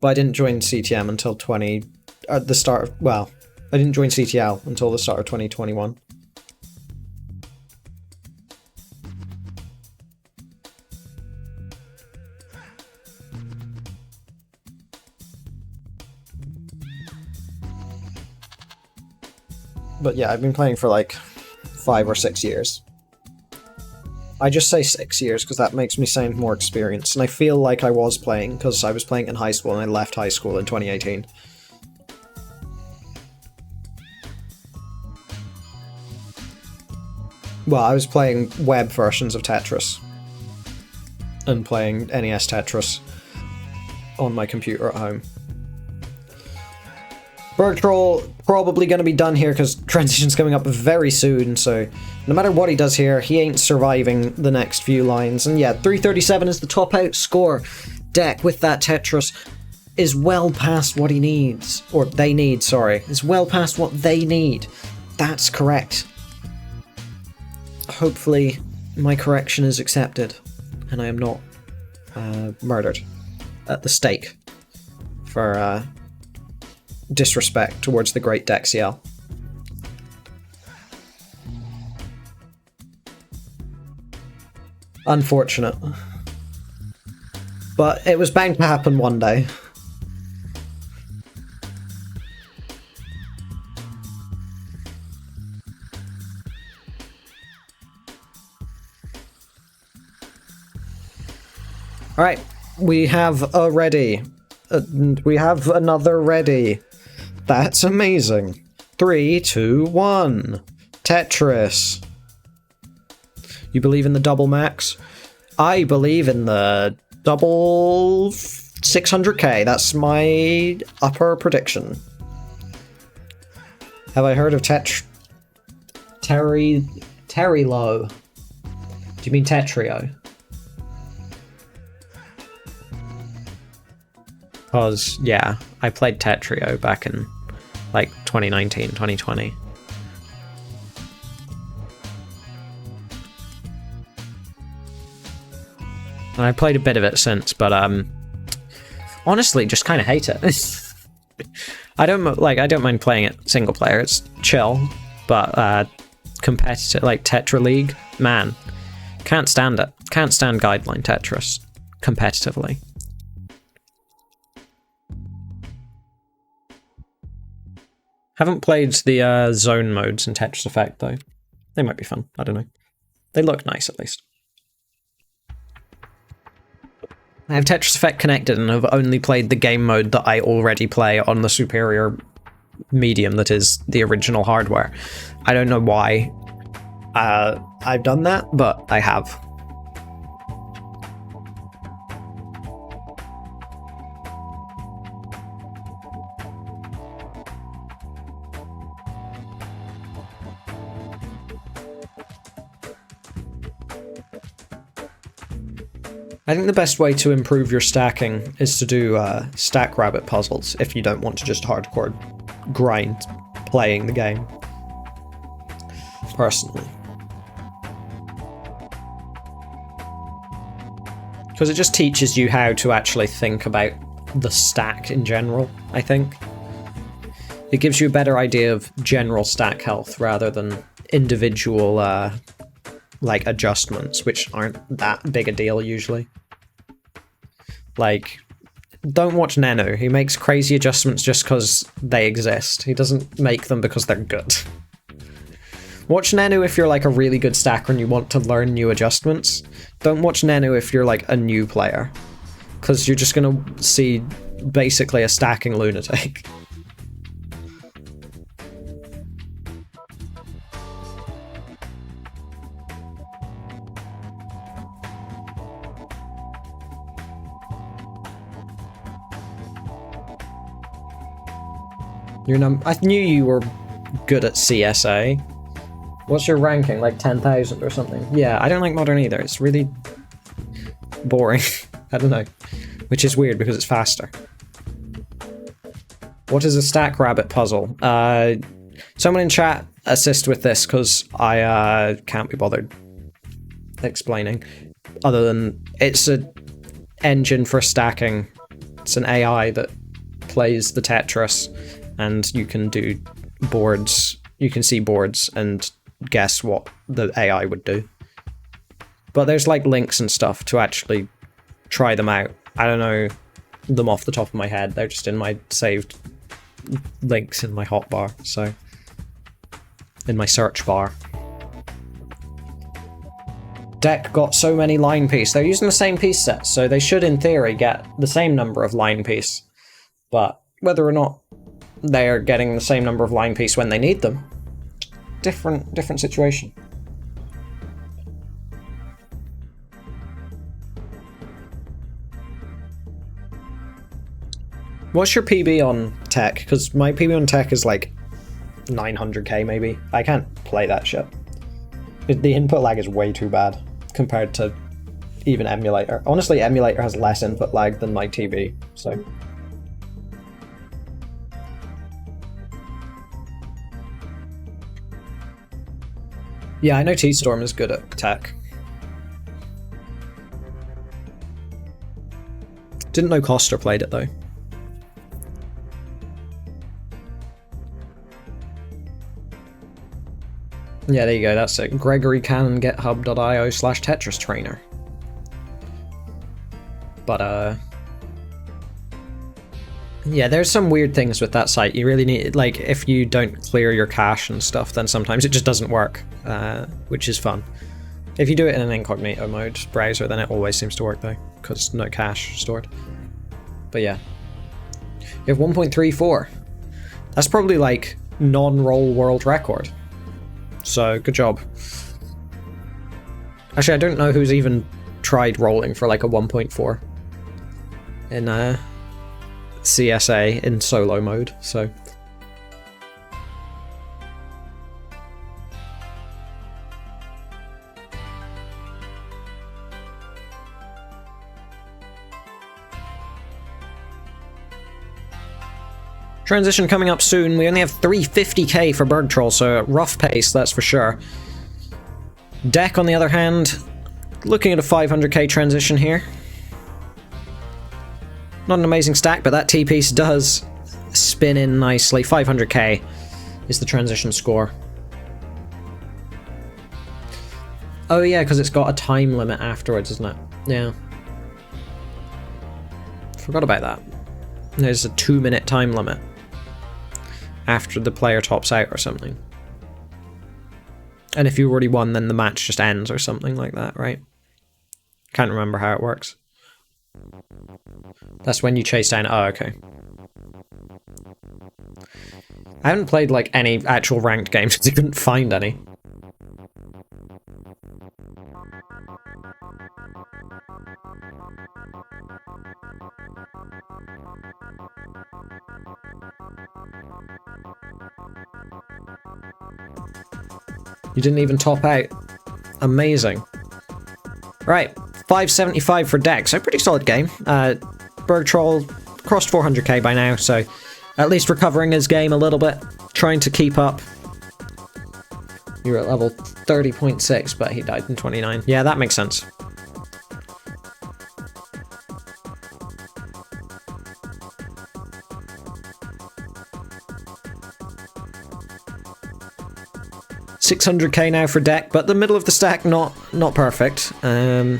But I didn't join CTM until I didn't join CTL until the start of 2021. But yeah, I've been playing for like 5 or 6 years. I just say 6 years because that makes me sound more experienced, and I feel like I was playing because I was playing in high school and I left high school in 2018. Well, I was playing web versions of Tetris and playing NES Tetris on my computer at home. Bird Troll probably going to be done here because transition's coming up very soon, so no matter what he does here, he ain't surviving the next few lines. And yeah, 337 is the top out score. Deck with that Tetris is well past what he needs, or they need, sorry. Is well past what they need. That's correct. Hopefully my correction is accepted and I am not murdered at the stake for disrespect towards the great Dexiel. Unfortunate. But it was bound to happen one day. Alright, we have a ready. We have another ready. That's amazing. 3, 2, 1. Tetris. You believe in the double max? I believe in the double 600k. That's my upper prediction. Have I heard of Terry-Lo? Do you mean Tetrio? Because, yeah, I played Tetrio back in, like, 2019, 2020. And I played a bit of it since, but, honestly, just kind of hate it. I don't mind playing it single player, it's chill, but, competitive, like Tetra League, man, can't stand it. Can't stand Guideline Tetris competitively. Haven't played the zone modes in Tetris Effect, though. They might be fun, I don't know. They look nice, at least. I have Tetris Effect connected and have only played the game mode that I already play on the superior medium that is the original hardware. I don't know why I've done that, but I have. I think the best way to improve your stacking is to do stack rabbit puzzles if you don't want to just hardcore grind playing the game. Personally. Because it just teaches you how to actually think about the stack in general, I think. It gives you a better idea of general stack health rather than individual, like, adjustments, which aren't that big a deal usually. Like, don't watch Nenu. He makes crazy adjustments just because they exist. He doesn't make them because they're good. Watch Nenu if you're like a really good stacker and you want to learn new adjustments. Don't watch Nenu if you're like a new player, because you're just gonna see basically a stacking lunatic. I knew you were good at CSA. What's your ranking? Like 10,000 or something? Yeah, I don't like Modern either. It's really boring. I don't know. Which is weird because it's faster. What is a stack rabbit puzzle? Someone in chat assist with this because I can't be bothered explaining. Other than it's an engine for stacking. It's an AI that plays the Tetris, and you can do boards. You can see boards and guess what the AI would do. But there's like links and stuff to actually try them out. I don't know them off the top of my head. They're just in my saved links in my hotbar, so in my search bar. Deck got so many line piece. They're using the same piece set, so they should in theory get the same number of line piece. But whether or not they're getting the same number of line piece when they need them, different situation. What's your PB on tech? Because my PB on tech is like 900k maybe. I can't play that shit. The input lag is way too bad compared to even emulator. Honestly, emulator has less input lag than my TV, so. Yeah, I know T-Storm is good at tech. Didn't know Coster played it though. Yeah, there you go, that's it. Gregory Cannon github.io/Tetris trainer. But yeah, there's some weird things with that site. You really need, like, if you don't clear your cache and stuff, then sometimes it just doesn't work, which is fun. If you do it in an incognito mode browser, then it always seems to work though, because no cache stored. But yeah. You have 1.34. That's probably like non-roll world record. So, good job. Actually, I don't know who's even tried rolling for like a 1.4 in CSA in solo mode, so. Transition coming up soon. We only have 350k for Berg Troll, so rough pace, that's for sure. Deck, on the other hand, looking at a 500k transition here. Not an amazing stack, but that T-piece does spin in nicely. 500k is the transition score. Oh yeah, because it's got a time limit afterwards, isn't it? Yeah. Forgot about that. There's a 2-minute time limit after the player tops out or something. And if you already won, then the match just ends or something like that, right? Can't remember how it works. That's when you chase down... Oh, okay. I haven't played, like, any actual ranked games because I couldn't find any. You didn't even top out. Amazing. Right, 575 for Deck, so pretty solid game. Berg Troll crossed 400k by now, so at least recovering his game a little bit, trying to keep up. You're at level 30.6, but he died in 29. Yeah, that makes sense. 600k now for deck, but the middle of the stack not perfect. Running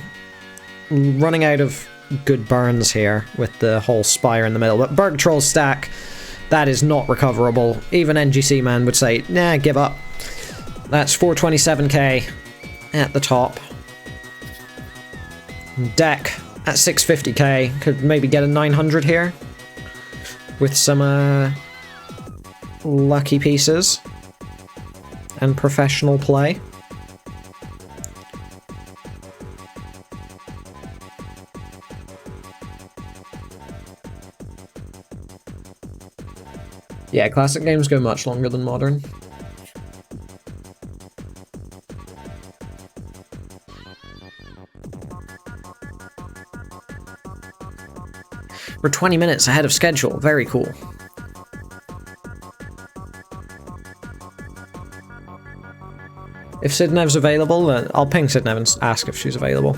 out of good burns here with the whole spire in the middle, but Berg Troll stack, that is not recoverable. Even NGC man would say, nah, give up. That's 427k at the top. Deck at 650k, could maybe get a 900 here with some lucky pieces and professional play. Yeah, classic games go much longer than modern. We're 20 minutes ahead of schedule. Very cool. If Sidnev's available, then I'll ping Sidnev and ask if she's available.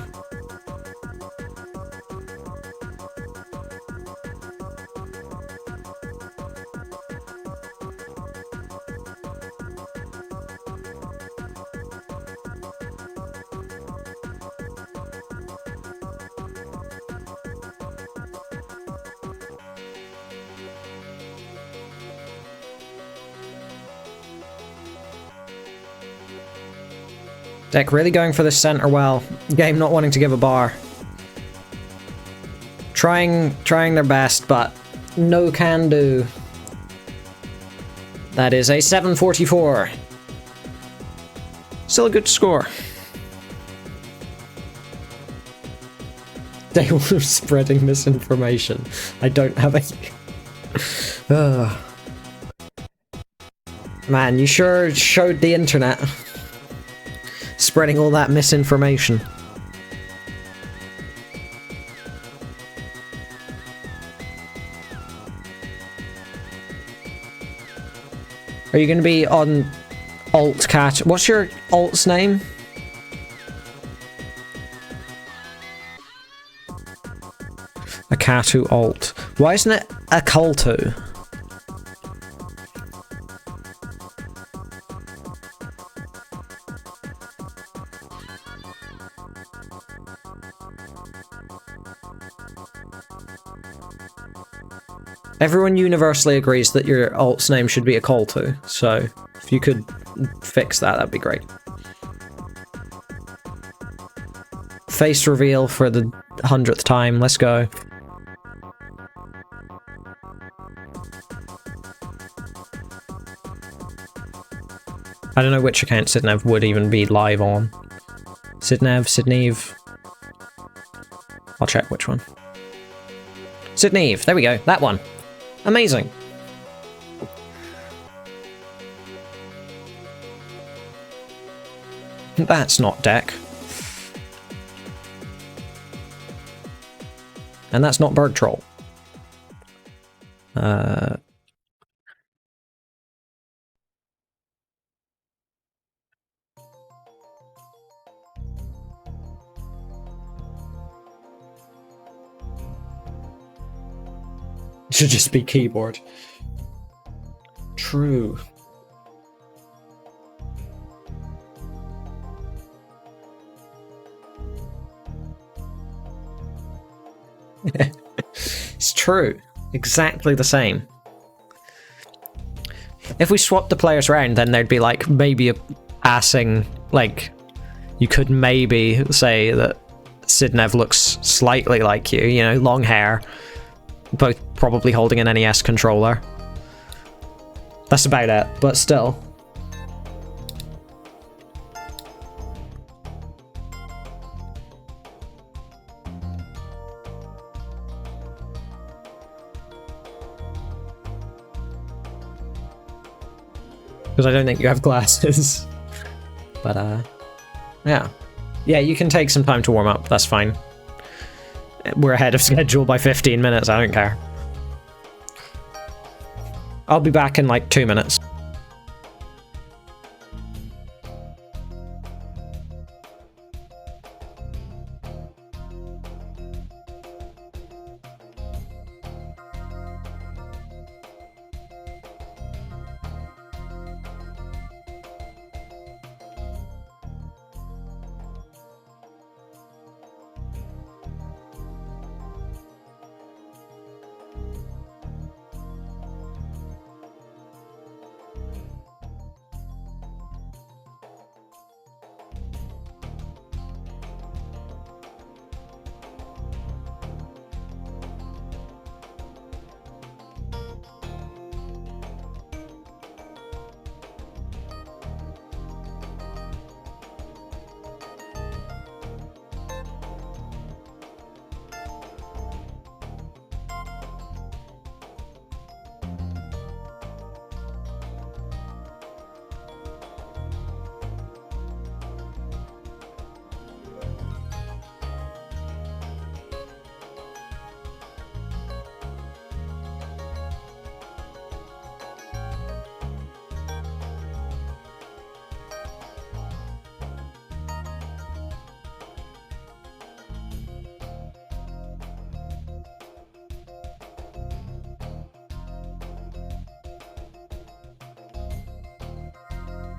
Deck really going for the center well. Game not wanting to give a bar. Trying their best, but no can do. That is a 744. Still a good score. They were spreading misinformation. I don't have any. Man, you sure showed the internet. Spreading all that misinformation. Are you going to be on alt cat? What's your alt's name? A Catu alt. Why isn't it a Cultu? Everyone universally agrees that your alt's name should be a Cultu, so if you could fix that, that'd be great. Face reveal for the 100th time, let's go. I don't know which account Sidnev would even be live on. Sidneve. I'll check which one. Sidneve, there we go, that one. Amazing. That's not deck. And that's not Berg Troll. Should just be keyboard. True. It's true. Exactly the same. If we swapped the players around, then there'd be like maybe a passing, like you could maybe say that Sidnev looks slightly like you know, long hair. Both probably holding an NES controller. That's about it, but still. Because I don't think you have glasses. But, yeah. Yeah, you can take some time to warm up, that's fine. We're ahead of schedule by 15 minutes, I don't care. I'll be back in like 2 minutes.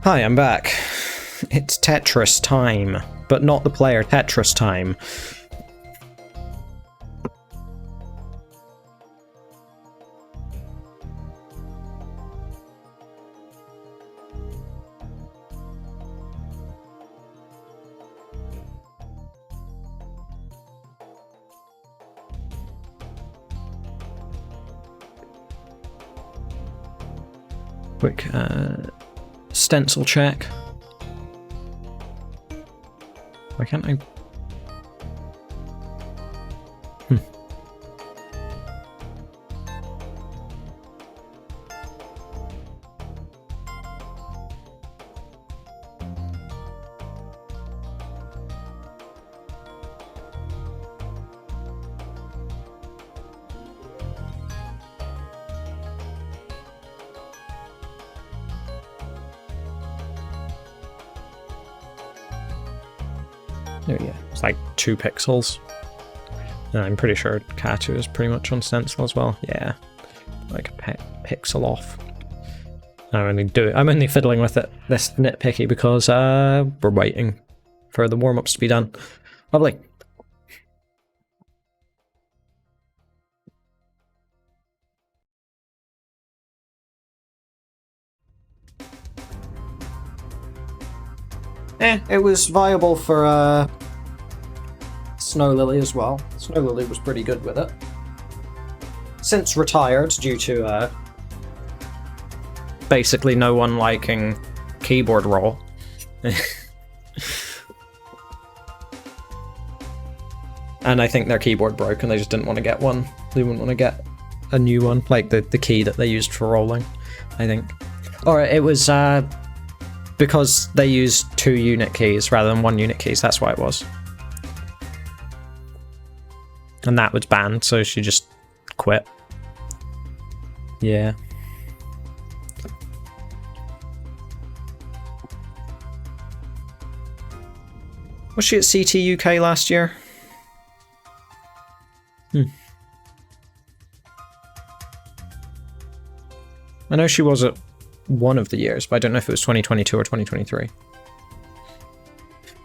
Hi, I'm back. It's Tetris time, but not the player Tetris time. Quick stencil check. Why can't I? There we go. It's like 2 pixels. And I'm pretty sure Katu is pretty much on stencil as well. Yeah, like a pixel off. I'm only fiddling with it this nitpicky because we're waiting for the warm-ups to be done. Lovely. It was viable for Snow Lily as well. Snow Lily was pretty good with it. Since retired due to basically no one liking keyboard roll. And I think their keyboard broke and they just didn't want to get one. They wouldn't want to get a new one, like the key that they used for rolling, I think. Or it was because they used 2 unit keys rather than 1 unit keys, that's why it was. And that was banned, so she just quit. Yeah. Was she at CTWC last year? I know she was at one of the years, but I don't know if it was 2022 or 2023.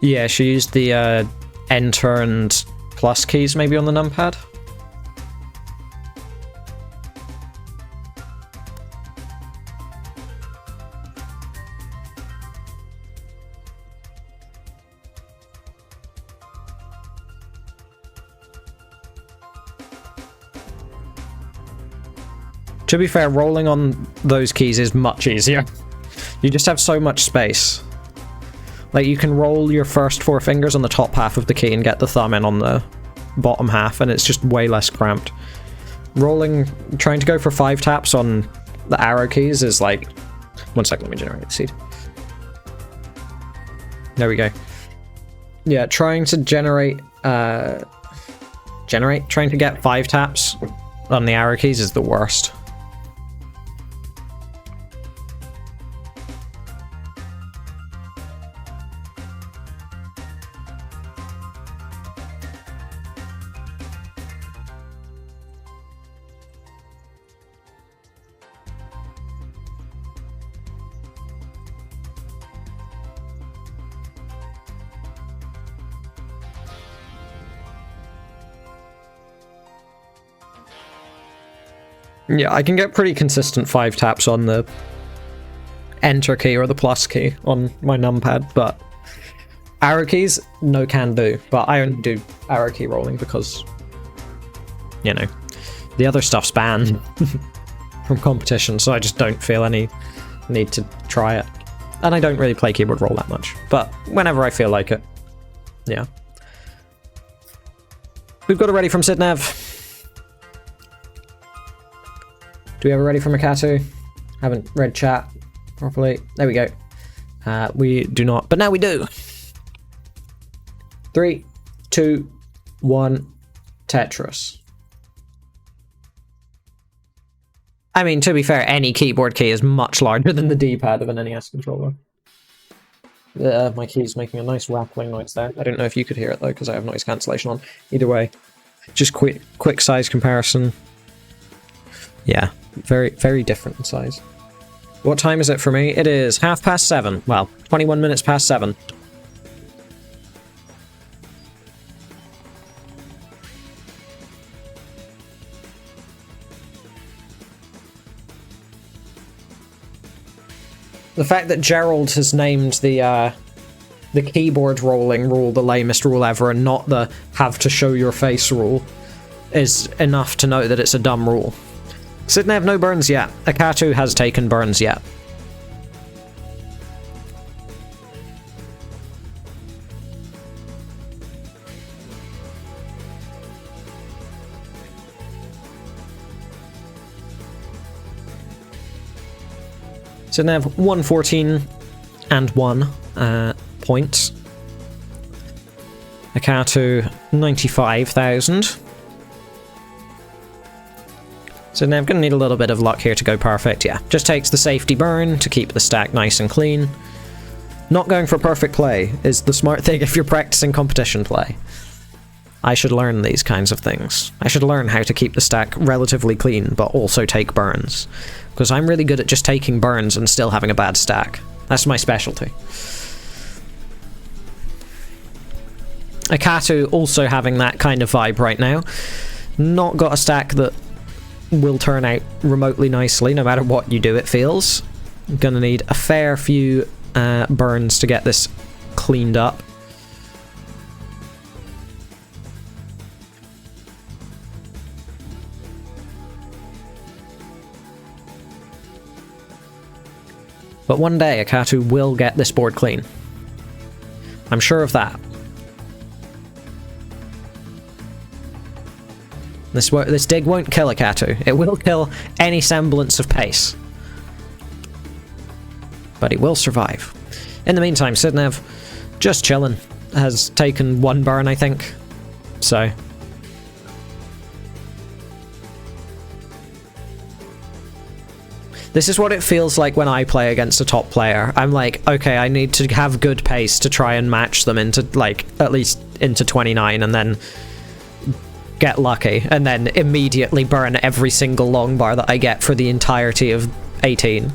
Yeah, she used the enter and plus keys maybe on the numpad. To be fair, rolling on those keys is much easier. You just have so much space. Like, you can roll your first 4 fingers on the top half of the key and get the thumb in on the bottom half, and it's just way less cramped. Trying to go for 5 taps on the arrow keys is like... One sec, let me generate the seed. There we go. Yeah, trying to trying to get 5 taps on the arrow keys is the worst. Yeah, I can get pretty consistent 5 taps on the enter key or the plus key on my numpad, but arrow keys, no can do. But I only do arrow key rolling because, you know, the other stuff's banned from competition, so I just don't feel any need to try it. And I don't really play keyboard roll that much, but whenever I feel like it, yeah. We've got a ready from Sidnev. Do we have a ready from Akatu? Haven't read chat properly. There we go. We do not, but now we do. 3, 2, 1, Tetris. I mean, to be fair, any keyboard key is much larger than the D-pad of an NES controller. My key's making a nice rattling noise there. I don't know if you could hear it though, because I have noise cancellation on. Either way, just quick size comparison. Yeah, very, very different in size. What time is it for me? It is 7:30. Well, 21 minutes past 7. The fact that Gerald has named the keyboard rolling rule the lamest rule ever and not the have to show your face rule is enough to know that it's a dumb rule. Sidnev, no burns yet. Akatu has taken burns yet. Sidnev, 114 and 1 points. Akatu, 95,000. So now I'm going to need a little bit of luck here to go perfect. Yeah, just takes the safety burn to keep the stack nice and clean. Not going for perfect play is the smart thing if you're practicing competition play. I should learn these kinds of things. I should learn how to keep the stack relatively clean, but also take burns. Because I'm really good at just taking burns and still having a bad stack. That's my specialty. Akatu also having that kind of vibe right now. Not got a stack that will turn out remotely nicely, no matter what you do, it feels. I'm gonna need a fair few burns to get this cleaned up. But one day Akatu will get this board clean. I'm sure of that. This dig won't kill Akatu. It will kill any semblance of pace. But he will survive. In the meantime, Sidnev, just chilling, has taken one burn, I think. So. This is what it feels like when I play against a top player. I'm like, okay, I need to have good pace to try and match them into, like, at least into 29, and then get lucky, and then immediately burn every single long bar that I get for the entirety of 18.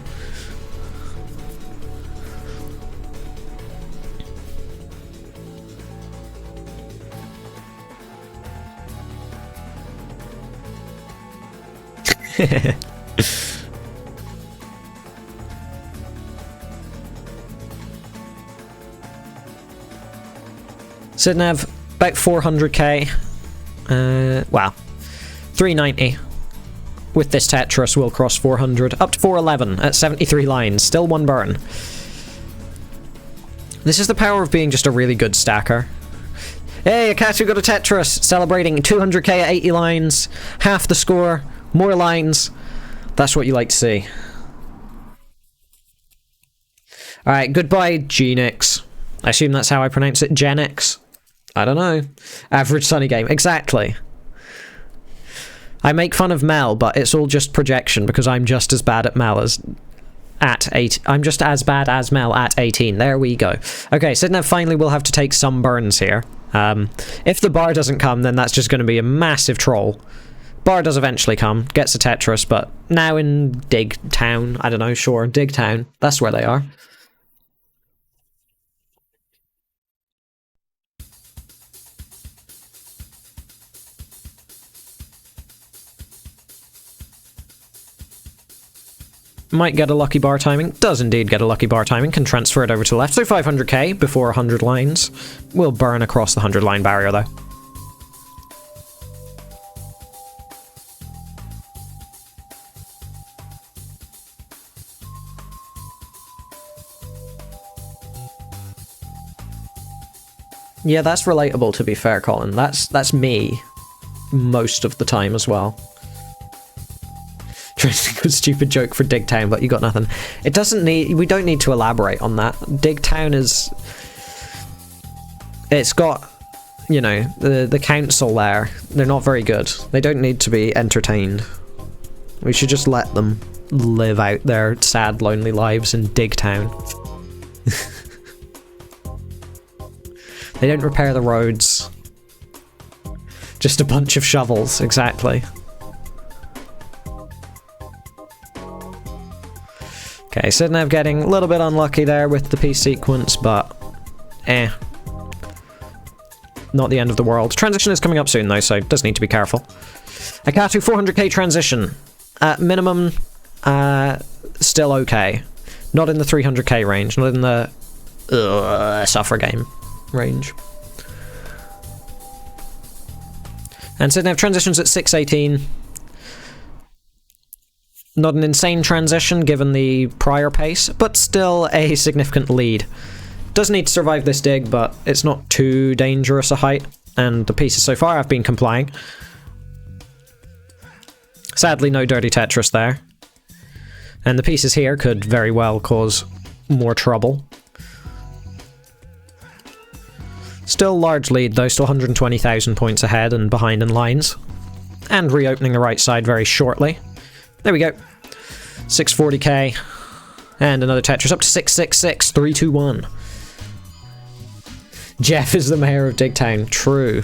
Sidnev, about 400k. Wow. 390. With this Tetris, we'll cross 400. Up to 411 at 73 lines. Still one burn. This is the power of being just a really good stacker. Hey, Akatu got a Tetris! Celebrating 200k at 80 lines. Half the score. More lines. That's what you like to see. Alright, goodbye, Genix. I assume that's how I pronounce it. Genix? I don't know. Average Sunny game. Exactly. I make fun of Mel, but it's all just projection because I'm just as bad at Mel as at 8. I'm just as bad as Mel at 18. There we go. Okay, Sidnev finally will have to take some burns here. If the bar doesn't come, then that's just going to be a massive troll. Bar does eventually come, gets a Tetris, but now in Dig Town, I don't know, sure, Dig Town, that's where they are. Might get a lucky bar timing. Does indeed get a lucky bar timing. Can transfer it over to left. So 500k before 100 lines. Will burn across the 100 line barrier though. Yeah, that's relatable to be fair, Colin. That's me most of the time as well. Trying to think of a stupid joke for Digtown, but you got nothing. It doesn't need... We don't need to elaborate on that. Digtown is... It's got, you know, the council there. They're not very good. They don't need to be entertained. We should just let them live out their sad, lonely lives in Digtown. They don't repair the roads. Just a bunch of shovels, exactly. Okay, Sidnev getting a little bit unlucky there with the piece sequence, but not the end of the world. Transition is coming up soon though, so does need to be careful. Akatu 400k transition. At minimum, still okay. Not in the 300k range, not in the suffer game range. And Sidnev transitions at 618. Not an insane transition given the prior pace, but still a significant lead. Does need to survive this dig, but it's not too dangerous a height, and the pieces so far have been complying. Sadly, no dirty Tetris there. And the pieces here could very well cause more trouble. Still large lead though, still 120,000 points ahead and behind in lines. And reopening the right side very shortly. There we go. 640k. And another Tetris up to 666. 321. Jeff is the mayor of Digtown. True.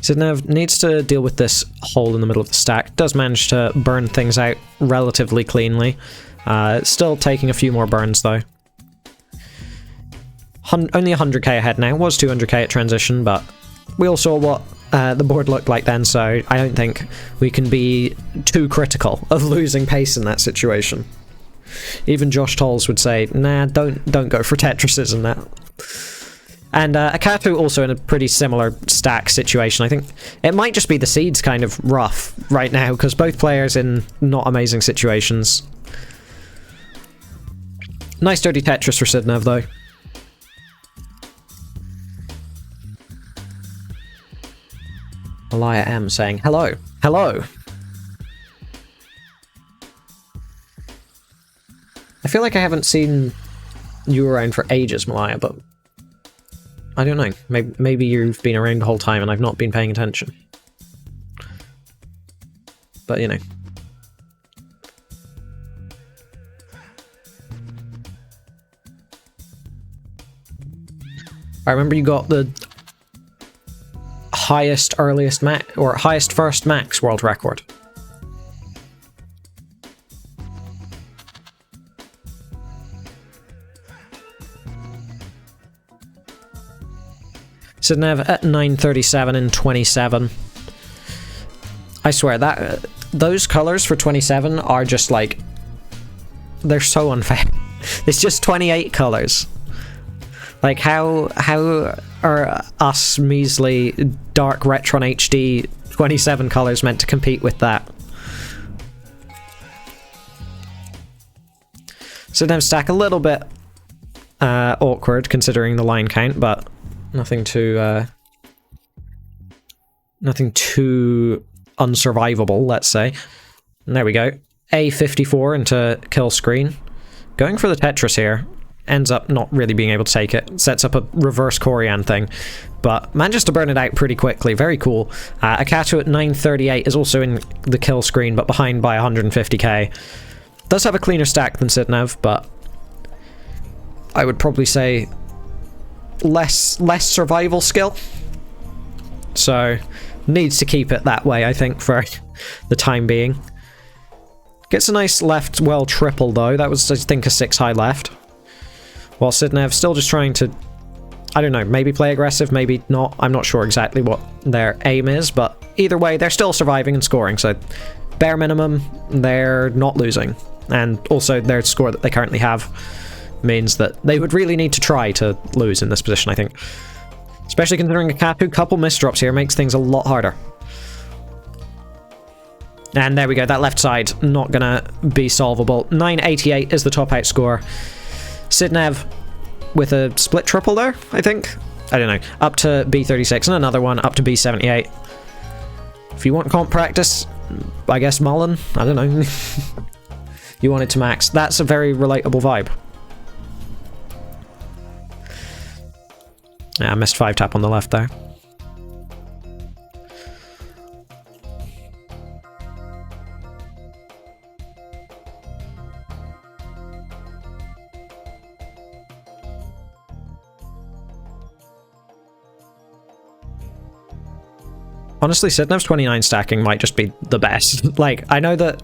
Sidnev needs to deal with this hole in the middle of the stack. Does manage to burn things out relatively cleanly. Still taking a few more burns though. Only 100k ahead now. Was 200k at transition, but we all saw what the board looked like then, so I don't think we can be too critical of losing pace in that situation. Even Josh Tolles would say, nah, don't go for Tetrises and that. And Akatu also in a pretty similar stack situation. I think it might just be the seeds kind of rough right now, because both players in not amazing situations. Nice dirty Tetris for Sidnev though. Malaya M saying, hello. Hello. I feel like I haven't seen you around for ages, Malaya, but I don't know. Maybe you've been around the whole time and I've not been paying attention. But, you know. I remember you got the highest earliest max, or highest first max world record. Sidnev at 937 in 27. I swear that those colors for 27 are just like, they're so unfair. It's just 28 colors. Like how are us measly dark Retron HD 27 colors meant to compete with that? Sidnev stack a little bit awkward considering the line count, but nothing too unsurvivable, let's say. And there we go. A54 into kill screen. Going for the Tetris here. Ends up not really being able to take it. Sets up a reverse Corian thing. But manages to burn it out pretty quickly. Very cool. Akatu at 938 is also in the kill screen, but behind by 150k. Does have a cleaner stack than Sidnev, but I would probably say less survival skill. So needs to keep it that way, I think, for the time being. Gets a nice left well triple though. That was, I think, a 6 high left. While Sidnev still just trying to, I don't know, maybe play aggressive, maybe not. I'm not sure exactly what their aim is, but either way, they're still surviving and scoring. So bare minimum, they're not losing. And also their score that they currently have means that they would really need to try to lose in this position, I think. Especially considering a couple misdrops here makes things a lot harder. And there we go, that left side not gonna be solvable. 988 is the top out score. Sidnev with a split triple there, I think. I don't know. Up to B36 and another one up to B78. If you want comp practice, I guess Mullen. I don't know. You want it to max. That's a very relatable vibe. Yeah, I missed 5 tap on the left there. Honestly, Sidnev's 29 stacking might just be the best. Like, I know that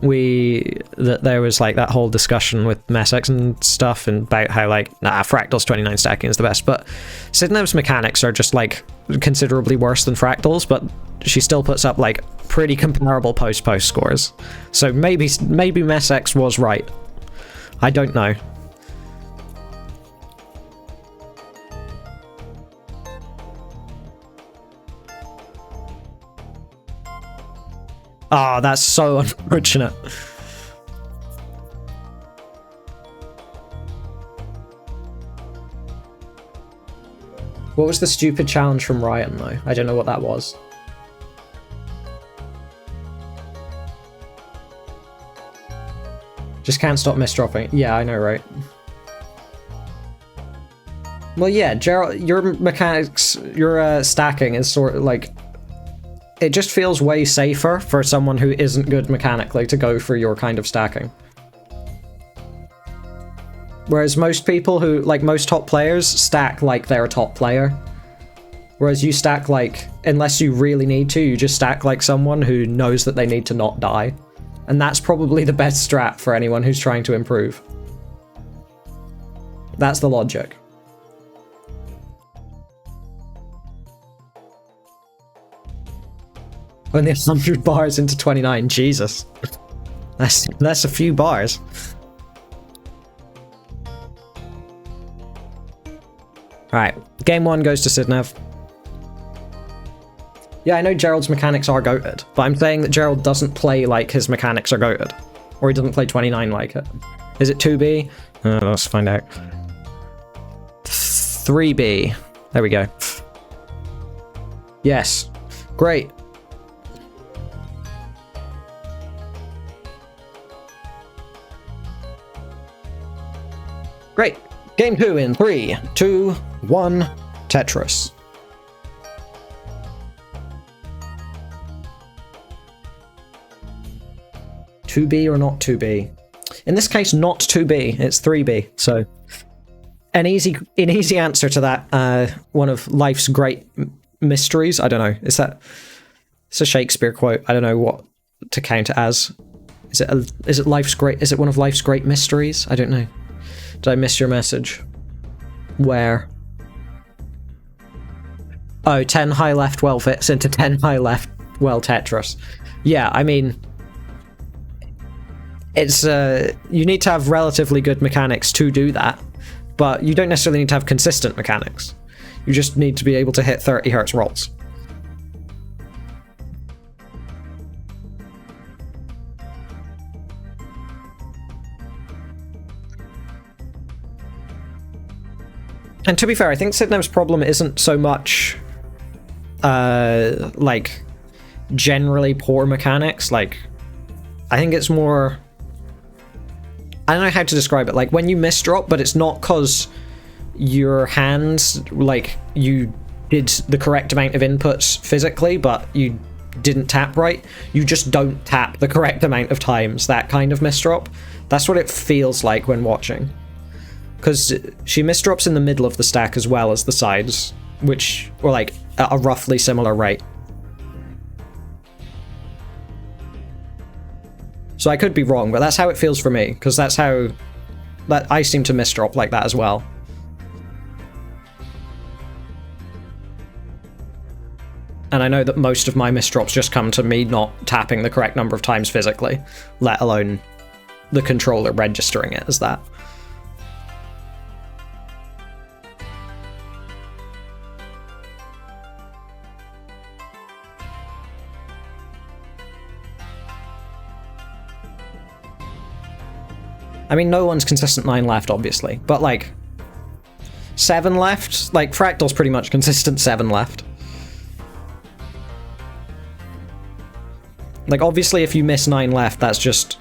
there was like that whole discussion with Messex and stuff and about how like, nah, Fractal's 29 stacking is the best, but Sidnev's mechanics are just like considerably worse than Fractal's, but she still puts up like pretty comparable post-post scores. So maybe Messex was right. I don't know. Oh, that's so unfortunate. What was the stupid challenge from Ryan, though? I don't know what that was. Just can't stop misdropping. Yeah, I know, right? Well, yeah, Gerald, your mechanics, your stacking is sort of like... It just feels way safer for someone who isn't good mechanically to go for your kind of stacking. Whereas most people who, like most top players, stack like they're a top player. Whereas you stack like, unless you really need to, you just stack like someone who knows that they need to not die. And that's probably the best strat for anyone who's trying to improve. That's the logic. Only 100 bars into 29, Jesus. That's a few bars. Alright, game 1 goes to Sidnev. Yeah, I know Gerald's mechanics are goated, but I'm saying that Gerald doesn't play like his mechanics are goated. Or he doesn't play 29 like it. Is it 2B? Let's find out. 3B. There we go. Yes. Great. Great. Game 2 in 3, 2, 1, Tetris. Two B or not 2B? In this case, not 2B, it's 3B, so... An easy answer to that, one of life's great mysteries, I don't know, it's a Shakespeare quote, I don't know what to count it as. Is it one of life's great mysteries? I don't know. Did I miss your message? Where? Oh, 10 high left well fits into 10 high left well Tetris. Yeah, I mean... It's, you need to have relatively good mechanics to do that, but you don't necessarily need to have consistent mechanics. You just need to be able to hit 30 Hz rolls. And to be fair, I think Sidnev's problem isn't so much, like, generally poor mechanics. Like, I think it's more... I don't know how to describe it. Like, when you misdrop, but it's not because your hands, like, you did the correct amount of inputs physically, but you didn't tap right. You just don't tap the correct amount of times, that kind of misdrop. That's what it feels like when watching. Because she misdrops in the middle of the stack as well as the sides, which were like at a roughly similar rate. So I could be wrong, but that's how it feels for me, because that's how I seem to misdrop like that as well. And I know that most of my misdrops just come to me not tapping the correct number of times physically, let alone the controller registering it as that. I mean, no one's consistent 9 left, obviously, but like 7 left, like Fractal's pretty much consistent 7 left. Like, obviously, if you miss 9 left, that's just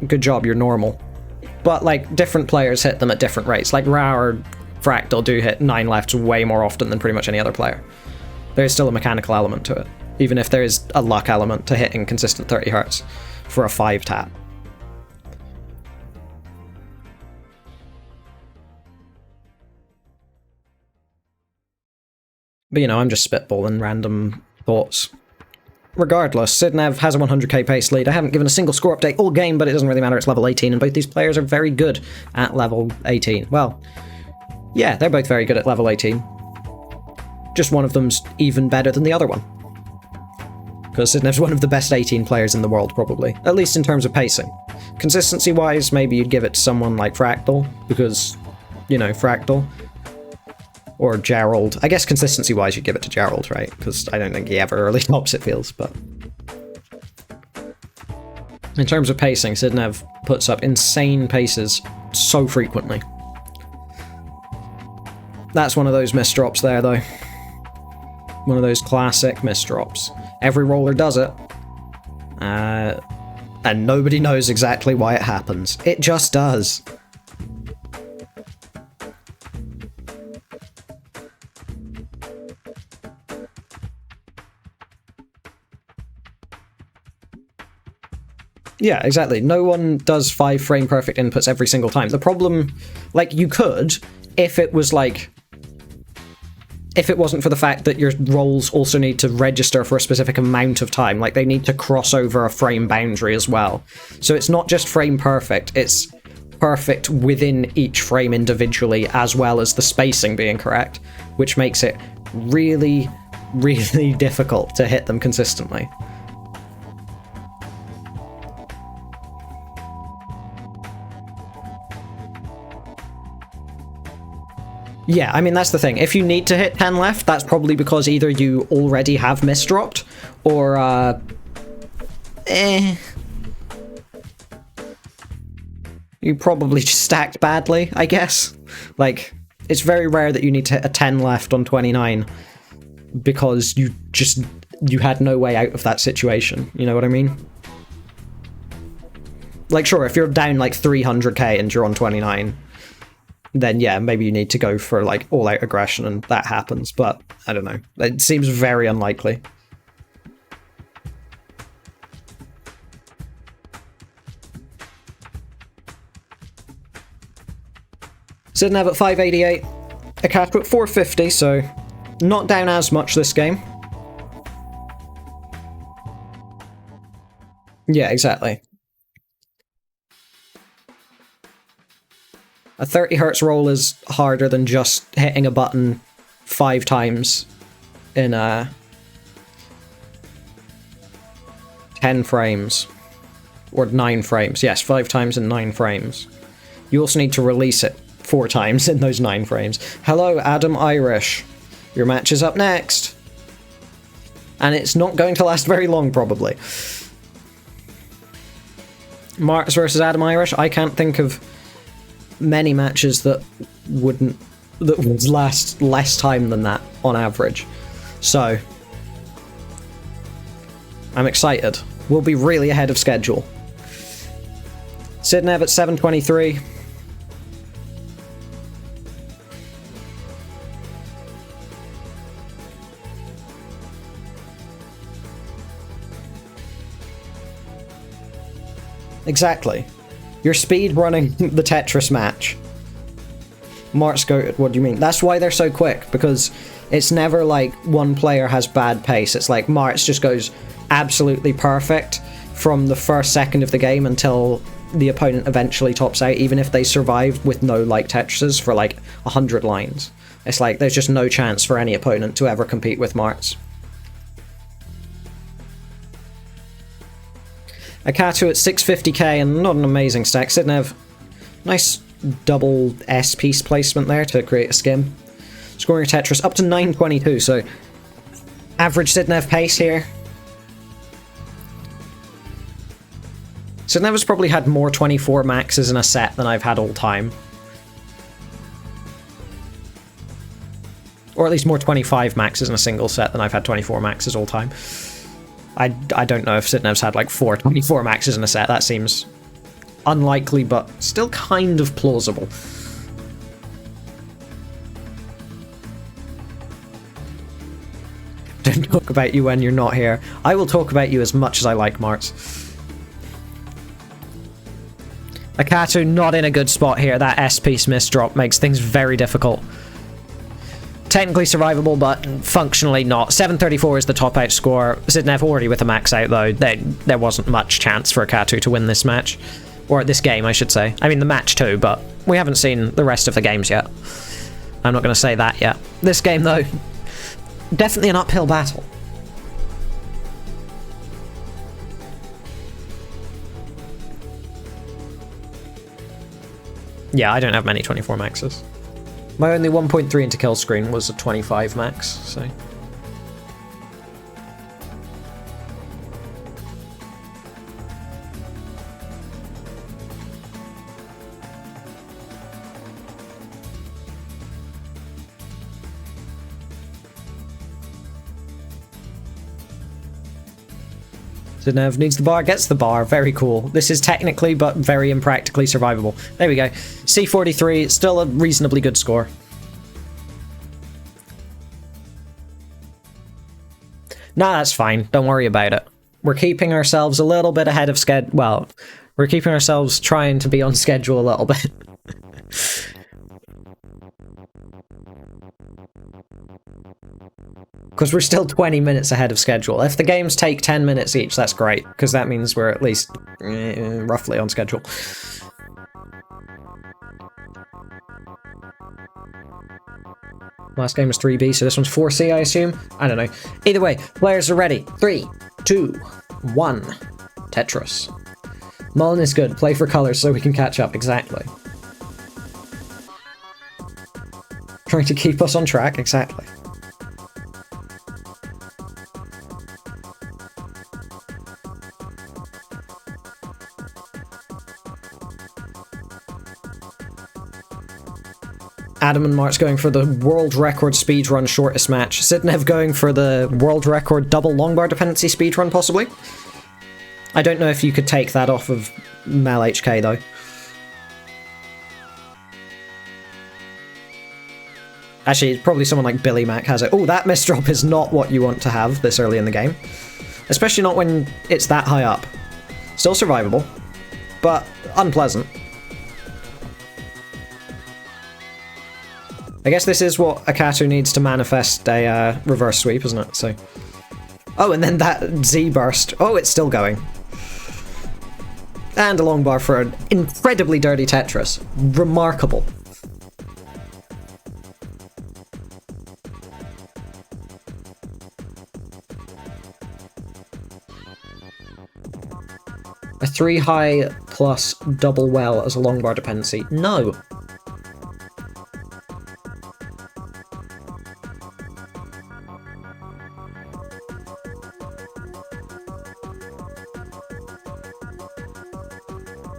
good job, you're normal. But like, different players hit them at different rates. Like Ra or Fractal do hit 9 lefts way more often than pretty much any other player. There's still a mechanical element to it, even if there is a luck element to hitting consistent 30 Hz for a 5 tap. But, you know, I'm just spitballing random thoughts. Regardless, Sidnev has a 100k pace lead. I haven't given a single score update all game, but it doesn't really matter. It's level 18, and both these players are very good at level 18. Well, yeah, they're both very good at level 18. Just one of them's even better than the other one. Because Sidnev's one of the best 18 players in the world, probably. At least in terms of pacing. Consistency-wise, maybe you'd give it to someone like Fractal, because, you know, Fractal. Or Gerald. I guess consistency-wise you'd give it to Gerald, right? Because I don't think he ever really tops, it feels, but... In terms of pacing, Sidnev puts up insane paces so frequently. That's one of those misdrops there, though. One of those classic misdrops. Every roller does it. And nobody knows exactly why it happens. It just does. Yeah, exactly. No one does 5 frame perfect inputs every single time. The problem, like, you could, if it was like... If it wasn't for the fact that your rolls also need to register for a specific amount of time, like they need to cross over a frame boundary as well. So it's not just frame perfect, it's perfect within each frame individually as well as the spacing being correct, which makes it really, really difficult to hit them consistently. Yeah, I mean, that's the thing. If you need to hit 10 left, that's probably because either you already have misdropped, or, you probably just stacked badly, I guess. Like, it's very rare that you need to hit a 10 left on 29, because you had no way out of that situation, you know what I mean? Like, sure, if you're down, like, 300k and you're on 29... then yeah, maybe you need to go for like all-out aggression and that happens, but I don't know. It seems very unlikely. Sidnev at 588, Akato at 450, so not down as much this game. Yeah, exactly. A 30Hz roll is harder than just hitting a button 5 times in 10 frames. Or 9 frames. Yes, 5 times in 9 frames. You also need to release it 4 times in those 9 frames. Hello, Adam Irish. Your match is up next. And it's not going to last very long, probably. Marks versus Adam Irish. I can't think of many matches that would last less time than that on average. So I'm excited. We'll be really ahead of schedule. Sidnev at 723. Exactly. You're speed running the Tetris match. Mart's goated, what do you mean? That's why they're so quick, because it's never like one player has bad pace. It's like Mart's just goes absolutely perfect from the first second of the game until the opponent eventually tops out, even if they survived with no like Tetrises for like 100 lines. It's like there's just no chance for any opponent to ever compete with Mart's. Akato at 650k and not an amazing stack. Sidnev, nice double S piece placement there to create a skim. Scoring a Tetris up to 922, so average Sidnev pace here. Sidnev has probably had more 24 maxes in a set than I've had all time. Or at least more 25 maxes in a single set than I've had 24 maxes all time. I don't know if Sidnev's had like 4 24 maxes in a set. That seems unlikely, but still kind of plausible. Don't talk about you when you're not here. I will talk about you as much as I like, Marts. Akato not in a good spot here. That S-piece misdrop makes things very difficult. technically survivable, but functionally not. 734 is the top out score. Sidnev already with a max out, though. There wasn't much chance for Akatu to win this match. Or this game, I should say. I mean, the match too, but we haven't seen the rest of the games yet. I'm not going to say that yet. This game, though, definitely an uphill battle. Yeah, I don't have many 24 maxes. My only 1.3 into kill screen was a 25 max, so... Sidnev needs the bar, gets the bar, very cool. This is technically, but very impractically survivable. There we go. C43, still a reasonably good score. Nah, that's fine. Don't worry about it. We're keeping ourselves a little bit ahead of schedule. Well, we're keeping ourselves trying to be on schedule a little bit. Because we're still 20 minutes ahead of schedule. If the games take 10 minutes each, that's great, because that means we're at least roughly on schedule. Last game was 3B, so this one's 4C, I assume? I don't know. Either way, players are ready. 3, 2, 1. Tetris. Mullen is good. Play for colors so we can catch up. Exactly. Trying to keep us on track. Exactly. Adam and Mart's going for the world record speedrun shortest match. Sidnev going for the world record double longbar dependency speedrun, possibly. I don't know if you could take that off of Mel HK, though. Actually, probably someone like Billy Mac has it. Oh, that misdrop is not what you want to have this early in the game. Especially not when it's that high up. Still survivable, but unpleasant. I guess this is what Akatu needs to manifest a reverse sweep, isn't it? So, oh, and then that Z burst. Oh, it's still going. And a long bar for an incredibly dirty Tetris. Remarkable. A 3 high plus double well as a long bar dependency. No.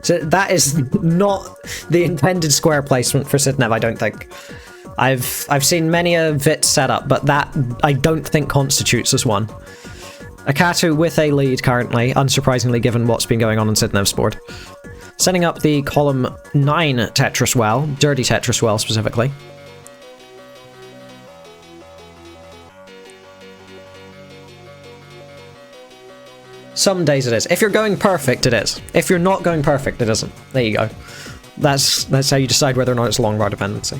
So that is not the intended square placement for Sidnev, I don't think. I've seen many a VIT setup, but that I don't think constitutes as one. Akatu with a lead currently, unsurprisingly given what's been going on Sidnev's board. Setting up the column 9 Tetris well, dirty Tetris well specifically. Some days it is. If you're going perfect, it is. If you're not going perfect, it isn't. There you go. That's how you decide whether or not it's a long bar dependency.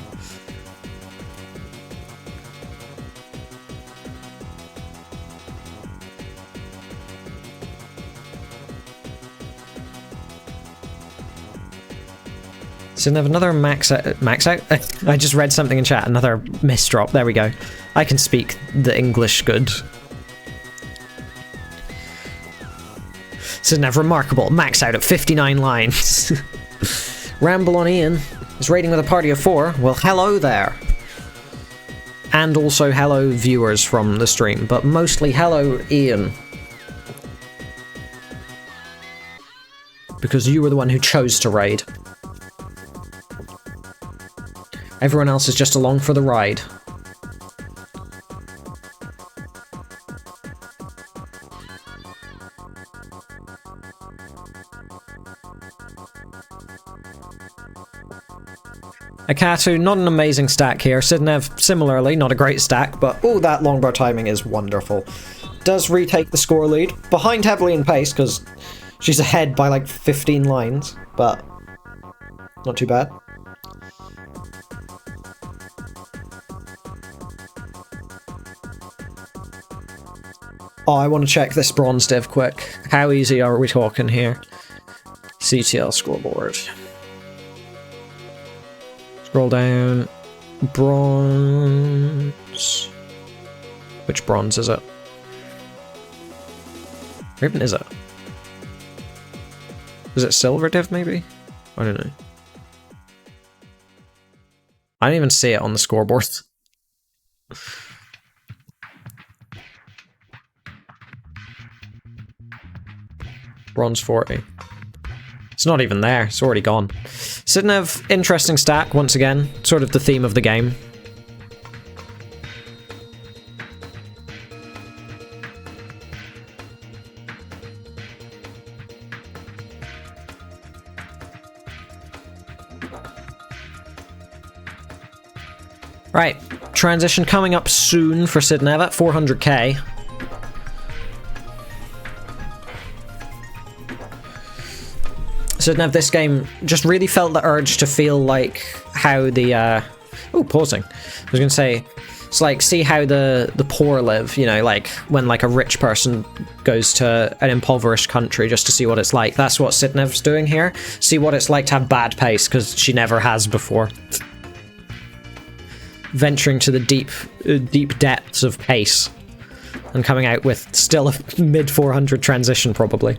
So they have another max out. I just read something in chat. Another misdrop. There we go. I can speak the English good. So now remarkable. Max out at 59 lines. Ramble on Ian is raiding with a party of 4. Well, hello there. And also hello viewers from the stream, but mostly hello Ian. Because you were the one who chose to raid. Everyone else is just along for the ride. Akatu, not an amazing stack here. Sidnev, similarly, not a great stack, but oh, that longbar timing is wonderful. Does retake the score lead, behind heavily in pace, because she's ahead by like 15 lines, but not too bad. Oh, I want to check this bronze div quick. How easy are we talking here? CTL scoreboard. Scroll down. Bronze. Which bronze is it? Where even is it? Is it silver div maybe? I don't know. I don't even see it on the scoreboard. Bronze 40. It's not even there. It's already gone. Sidnev, interesting stack once again. Sort of the theme of the game. Right, transition coming up soon for Sidnev at 400k. Sidnev, this game just really felt the urge to feel like how the, oh, pausing. I was gonna say, it's like, see how the poor live, you know, like when like a rich person goes to an impoverished country just to see what it's like. That's what Sidnev's doing here. See what it's like to have bad pace, because she never has before. Venturing to the deep depths of pace and coming out with still a mid 400 transition probably.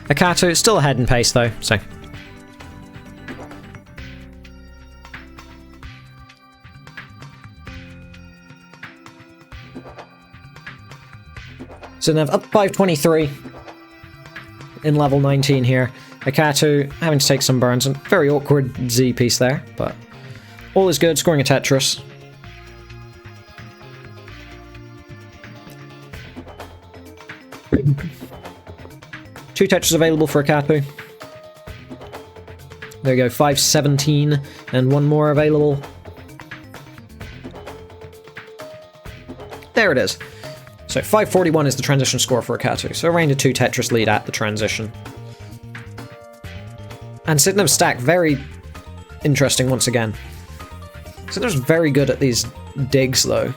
Akato still ahead in pace though, so. Sidnev up 523 in level 19 here. Akato having to take some burns, and very awkward Z piece there, but all is good, scoring a Tetris. Two Tetris available for Akato. There you go, 517, and one more available. There it is. So 541 is the transition score for Akato, so around a 2 Tetris lead at the transition. And Sidnev's stack, very interesting once again. Sidnev's very good at these digs, though.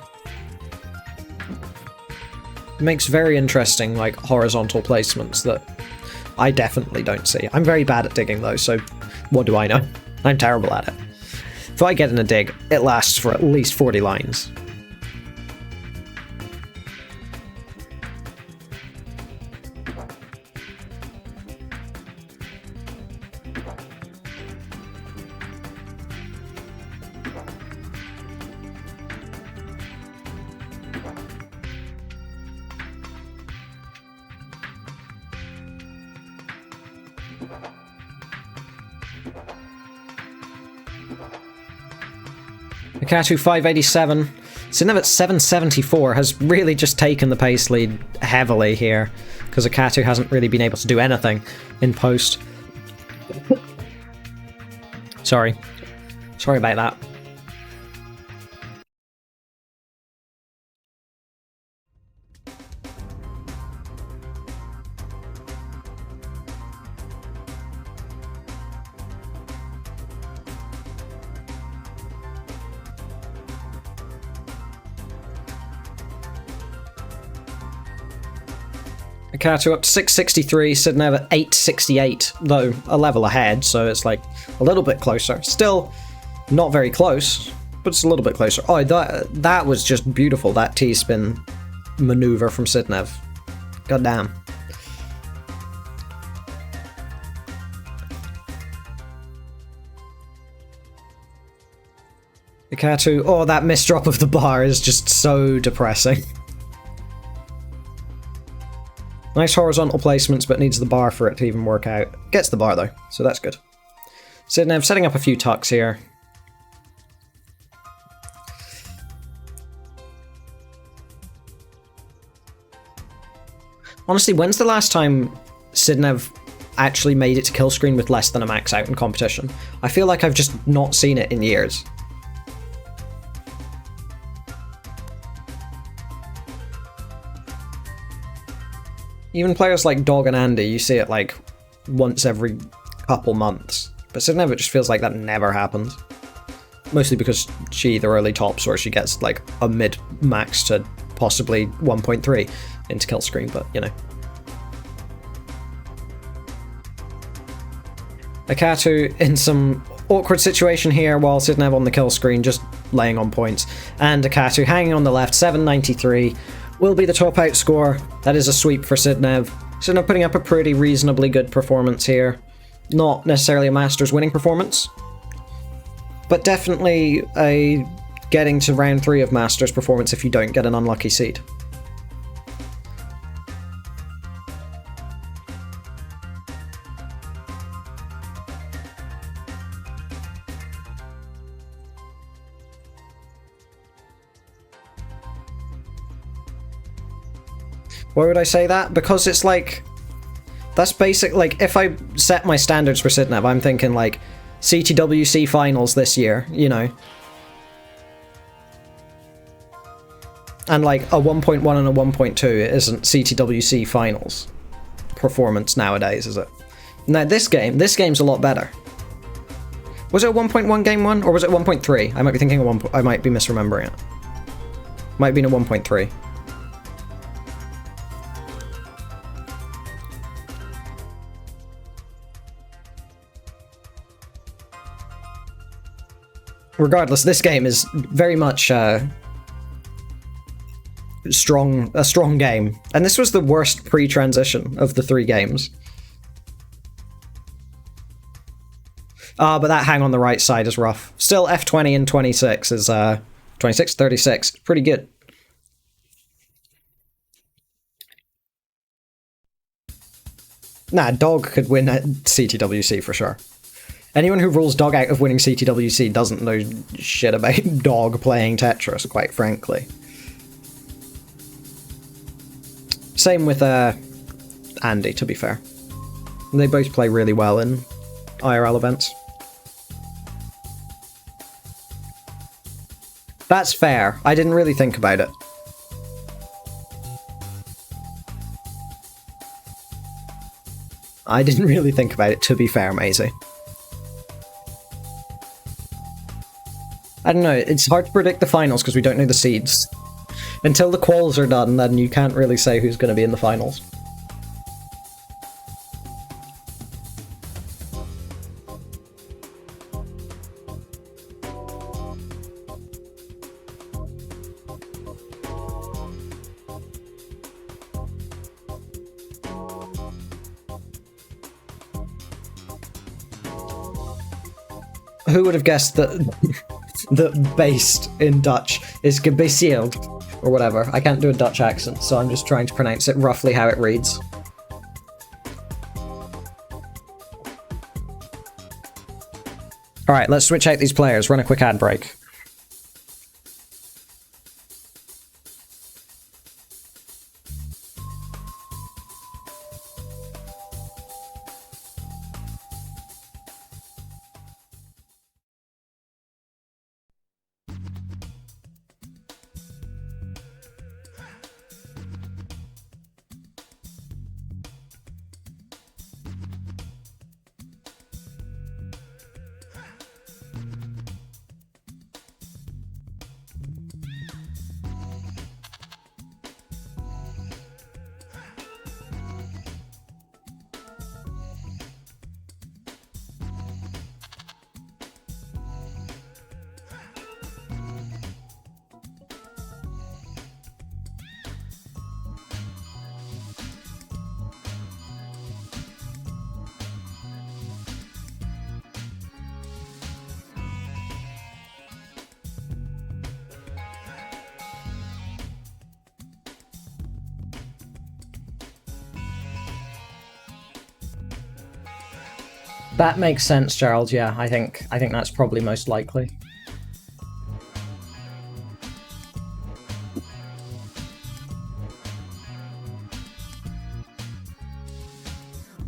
Makes very interesting, like, horizontal placements that I definitely don't see. I'm very bad at digging, though, so what do I know? I'm terrible at it. If I get in a dig, it lasts for at least 40 lines. Akato 587. Sidnev at 774 has really just taken the pace lead heavily here, because Akato hasn't really been able to do anything in post. Sorry about that. Akato up to 663, Sidnev at 868, though a level ahead, so it's like a little bit closer. Still not very close, but it's a little bit closer. Oh, that was just beautiful, that T-spin maneuver from Sidnev. God damn. Akato, oh, that misdrop of the bar is just so depressing. Nice horizontal placements, but needs the bar for it to even work out. Gets the bar though, so that's good. Sidnev setting up a few tucks here. Honestly, when's the last time Sidnev actually made it to kill screen with less than a max out in competition? I feel like I've just not seen it in years. Even players like Dog and Andy, you see it like once every couple months. But Sidnev, it just feels like that never happened. Mostly because she either early tops or she gets like a mid max to possibly 1.3 into kill screen, but you know. Akatu in some awkward situation here while Sidnev on the kill screen, just laying on points. And Akatu hanging on the left, 793, will be the top outscore. That is a sweep for Sidnev. Sidnev putting up a pretty reasonably good performance here. Not necessarily a Masters winning performance, but definitely a getting to round 3 of Masters performance if you don't get an unlucky seed. Why would I say that? Because it's like, that's basic, like, if I set my standards for Sidnev, I'm thinking like CTWC finals this year, you know. And like a 1.1 and a 1.2 isn't CTWC finals performance nowadays, is it? Now this game's a lot better. Was it a 1.1 game 1, or was it 1.3? I might be thinking of 1, I might be misremembering it. Might be in a 1.3. Regardless, this game is very much a strong game. And this was the worst pre-transition of the 3 games. But that hang on the right side is rough. Still, F20 and 26 is 26, 36. Pretty good. Nah, Dog could win at CTWC for sure. Anyone who rules Dog out of winning CTWC doesn't know shit about Dog playing Tetris, quite frankly. Same with Andy, to be fair. They both play really well in IRL events. That's fair. I didn't really think about it. I didn't really think about it, to be fair, Maisie. I don't know, it's hard to predict the finals because we don't know the seeds. Until the quals are done, then you can't really say who's going to be in the finals. Who would have guessed that that based in Dutch is gebaseerd, or whatever. I can't do a Dutch accent, so I'm just trying to pronounce it roughly how it reads. Alright, let's switch out these players, run a quick ad break. That makes sense, Gerald. Yeah, I think that's probably most likely.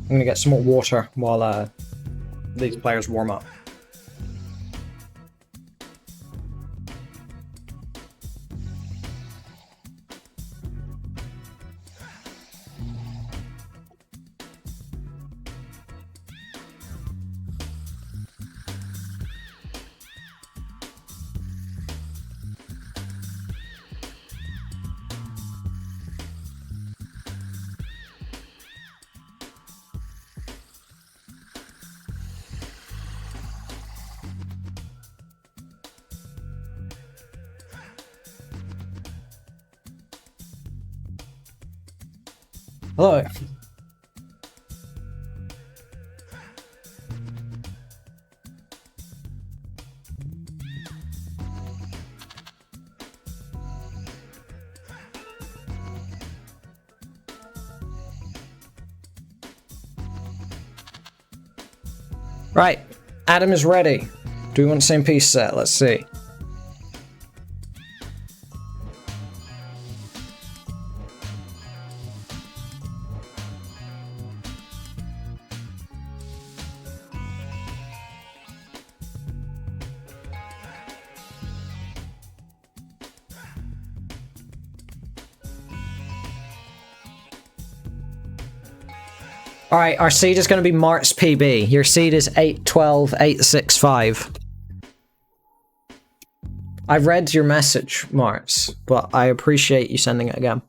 I'm gonna get some more water while these players warm up. Hello. Right, Adam is ready. Do we want the same piece set? Let's see. Alright, our seed is going to be Mart's PB. Your seed is 812865. I've read your message, Marts, but I appreciate you sending it again.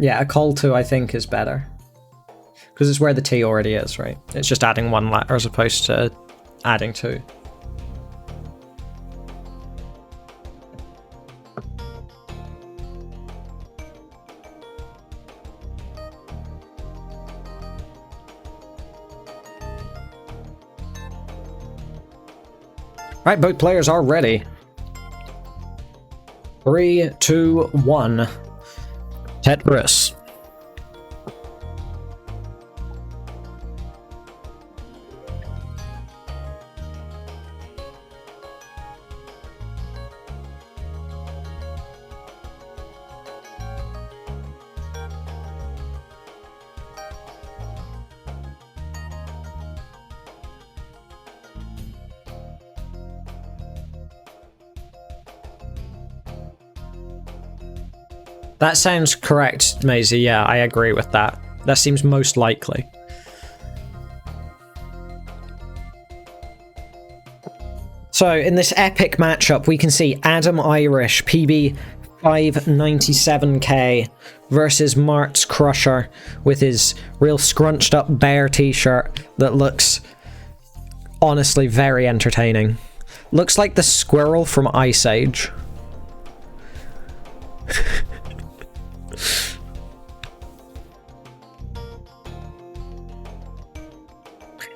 Yeah, a call to I think is better. Because it's where the T already is, right? It's just adding one letter as opposed to adding two. Right, both players are ready. 3, 2, 1. Tetris. That sounds correct, Maisie. Yeah, I agree with that. That seems most likely. So, in this epic matchup, we can see Adam Irish, PB 597k, versus Mart's Crusher with his real scrunched up bear t-shirt that looks honestly very entertaining. Looks like the squirrel from Ice Age.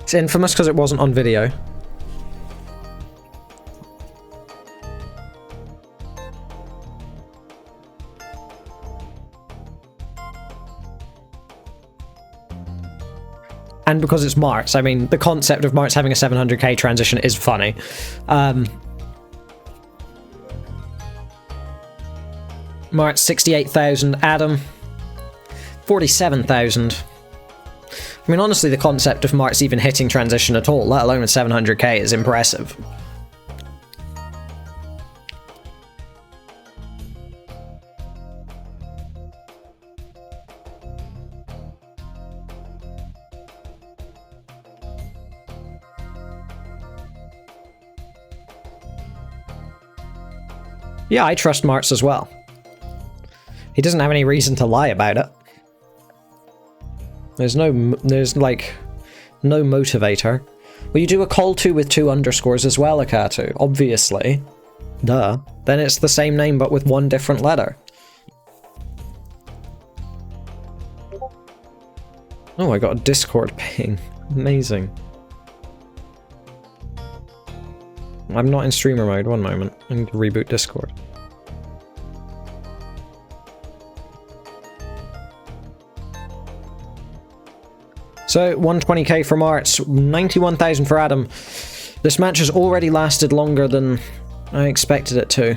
It's infamous because it wasn't on video. And because it's Mart's. I mean, the concept of Mart's having a 700k transition is funny. Mart's 68,000, Adam 47,000. I mean, honestly, the concept of Mart's even hitting transition at all, let alone with 700k, is impressive. Yeah, I trust Mart's as well. He doesn't have any reason to lie about it. There's like no motivator. Well, you do a call to with 2 underscores as well, Akatu, obviously. Duh. Then it's the same name but with 1 different letter. Oh, I got a Discord ping. Amazing. I'm not in streamer mode, one moment. I need to reboot Discord. So, 120k for Mart's, 91,000 for Adam. This match has already lasted longer than I expected it to.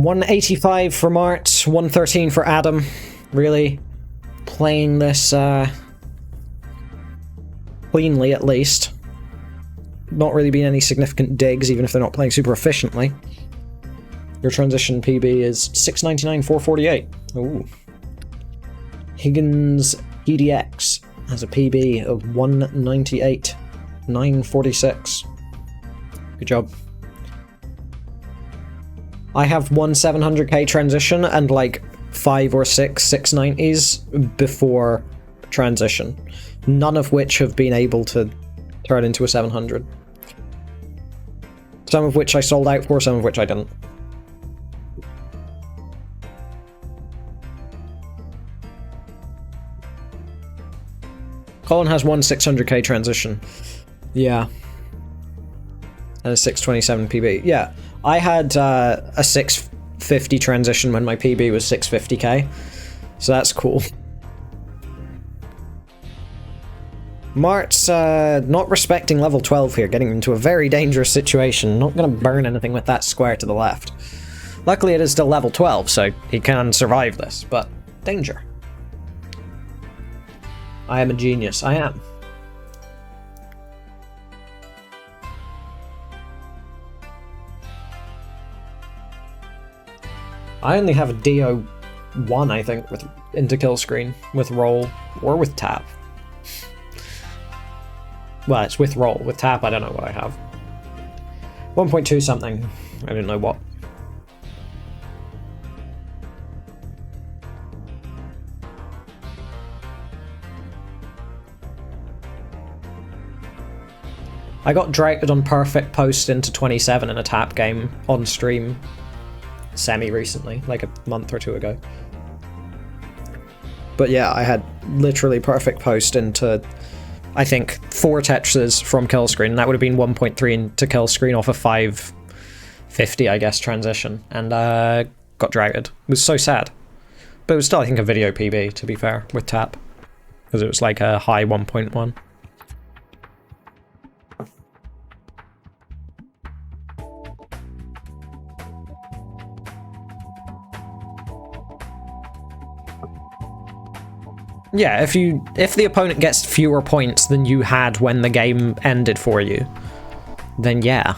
185 for Mart, 113 for Adam. Really playing this cleanly, at least. Not really been any significant digs, even if they're not playing super efficiently. Your transition PB is 699, 448. Ooh. Higgins EDX has a PB of 198, 946. Good job. I have one 700k transition and like 5 or 6 690s before transition, none of which have been able to turn into a 700. Some of which I sold out for, some of which I didn't. Colin has one 600k transition. Yeah. And a 627 PB. Yeah. I had a 650 transition when my PB was 650k. So that's cool. Mart's not respecting level 12 here, getting into a very dangerous situation. Not gonna burn anything with that square to the left. Luckily it is still level 12, so he can survive this, but danger. I am a genius. I am. I only have a DO1, I think, with into kill screen, with roll, or with tap. Well, it's with roll. With tap, I don't know what I have. 1.2 something. I don't know what. I got dragged on perfect post into 27 in a tap game on stream semi-recently, like a month or two ago. But yeah, I had literally perfect post into, I think, 4 Tetras from kill screen. That would have been 1.3 into kill screen off a 550, I guess, transition. And got dragged. It was so sad. But it was still, I think, a video PB, to be fair, with tap. Because it was like a high 1.1. Yeah, if the opponent gets fewer points than you had when the game ended for you, then yeah.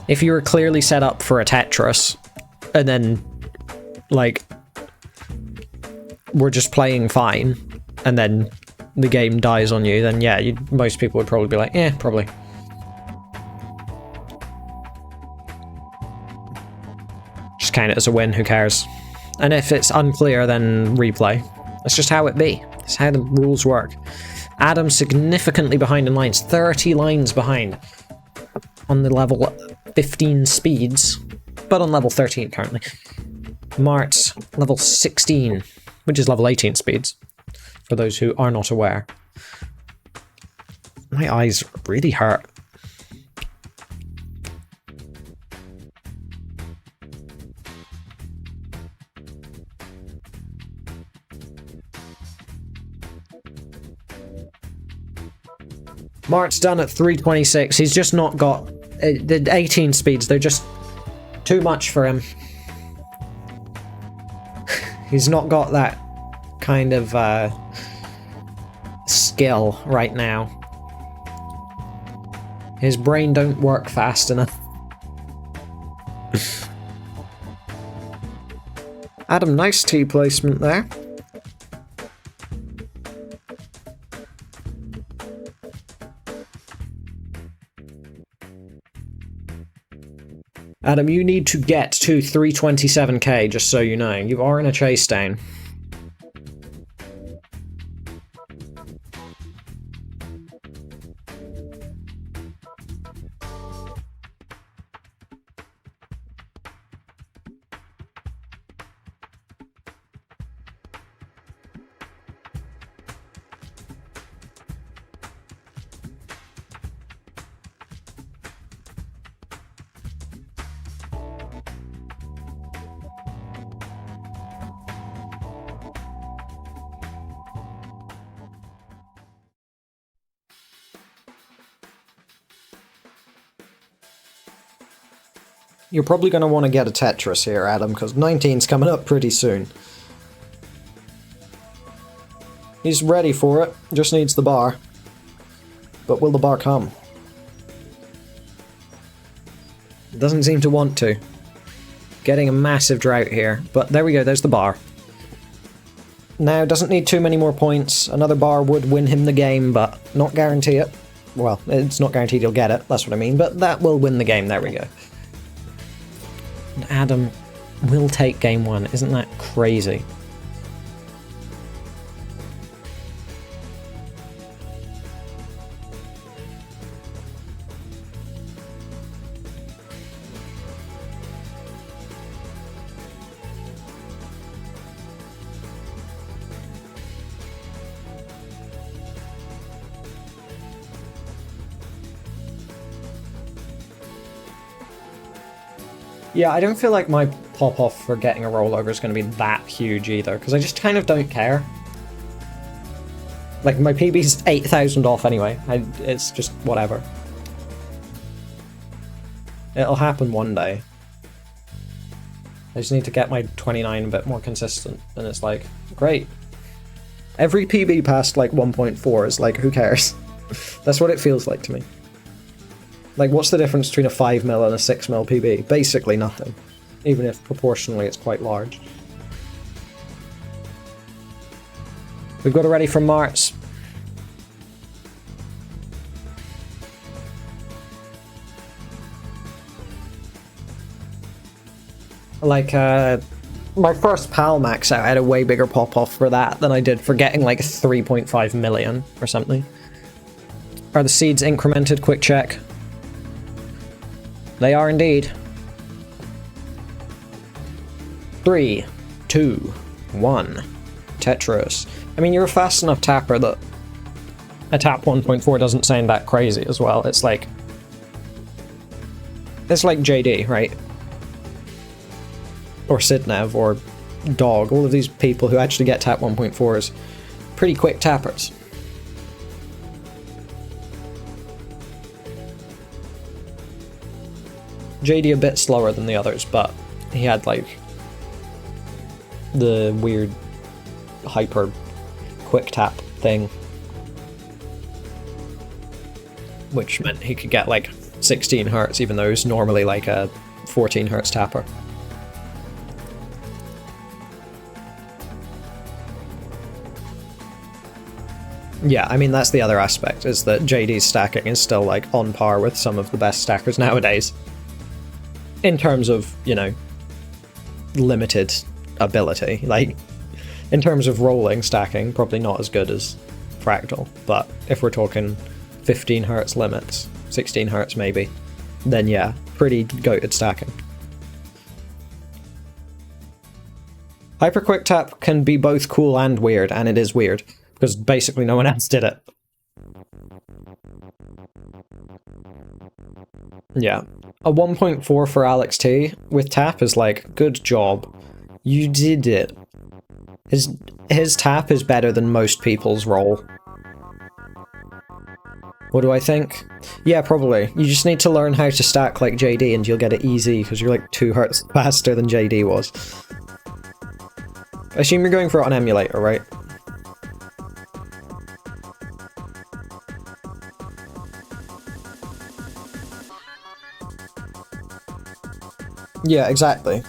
If you were clearly set up for a Tetris, and then, like, we're just playing fine, and then the game dies on you, then yeah, most people would probably be like, eh, probably. Just count it as a win, who cares? And if it's unclear, then replay. That's just how it be. That's how the rules work. Adam significantly behind in lines. 30 lines behind. On the level 15 speeds. But on level 13 currently. Mart, level 16. Which is level 18 speeds. For those who are not aware. My eyes really hurt. Mart's done at 326. He's just not got the 18 speeds. They're just too much for him. He's not got that kind of skill right now. His brain don't work fast enough. Adam, nice T placement there. Adam, you need to get to 327k, just so you know. You are in a chase down. You're probably going to want to get a Tetris here, Adam, because 19's coming up pretty soon. He's ready for it, just needs the bar. But will the bar come? Doesn't seem to want to. Getting a massive drought here, but there we go, there's the bar. Now, doesn't need too many more points. Another bar would win him the game, but not guarantee it. Well, it's not guaranteed he'll get it, that's what I mean, but that will win the game, there we go. And Adam will take game one, isn't that crazy? Yeah, I don't feel like my pop-off for getting a rollover is going to be that huge either, because I just kind of don't care. Like, my PB's 8,000 off anyway, it's just whatever. It'll happen one day. I just need to get my 29 a bit more consistent, and it's like, great. Every PB past, like, 1.4 is like, who cares? That's what it feels like to me. Like, what's the difference between a 5mm and a 6mm PB? Basically nothing. Even if proportionally it's quite large. We've got it ready for Marts. Like, my first PAL max out, I had a way bigger pop-off for that than I did for getting like 3.5 million or something. Are the seeds incremented? Quick check. They are indeed. 3, 2, 1. Tetris. I mean, you're a fast enough tapper that a tap 1.4 doesn't sound that crazy as well. It's like JD, right? Or Sidnev, or Dog. All of these people who actually get tap 1.4s. Pretty quick tappers. JD a bit slower than the others, but he had like the weird hyper quick tap thing, which meant he could get like 16 Hz even though he's normally like a 14 Hz tapper. Yeah, I mean that's the other aspect, is that JD's stacking is still like on par with some of the best stackers nowadays. In terms of, you know, limited ability. Like, in terms of rolling stacking, probably not as good as Fractal. But if we're talking 15 Hz limits, 16 Hz maybe, then yeah, pretty goated stacking. Hyper Quick Tap can be both cool and weird, and it is weird, because basically no one else did it. Yeah. A 1.4 for Alex T with tap is like, good job. You did it. His tap is better than most people's roll. What do I think? Yeah, probably. You just need to learn how to stack like JD and you'll get it easy, because you're like 2 Hz faster than JD was. I assume you're going for it on emulator, right? Yeah, exactly.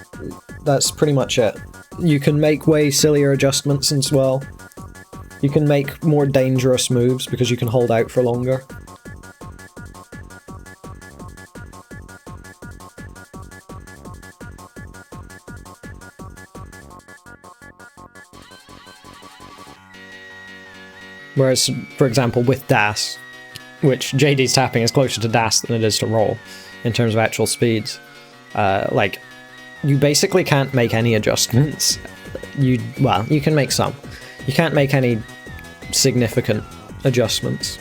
That's pretty much it. You can make way sillier adjustments as well. You can make more dangerous moves because you can hold out for longer. Whereas, for example, with DAS, which JD's tapping is closer to DAS than it is to roll in terms of actual speeds. Like, you basically can't make any adjustments. Well, you can make some. You can't make any significant adjustments.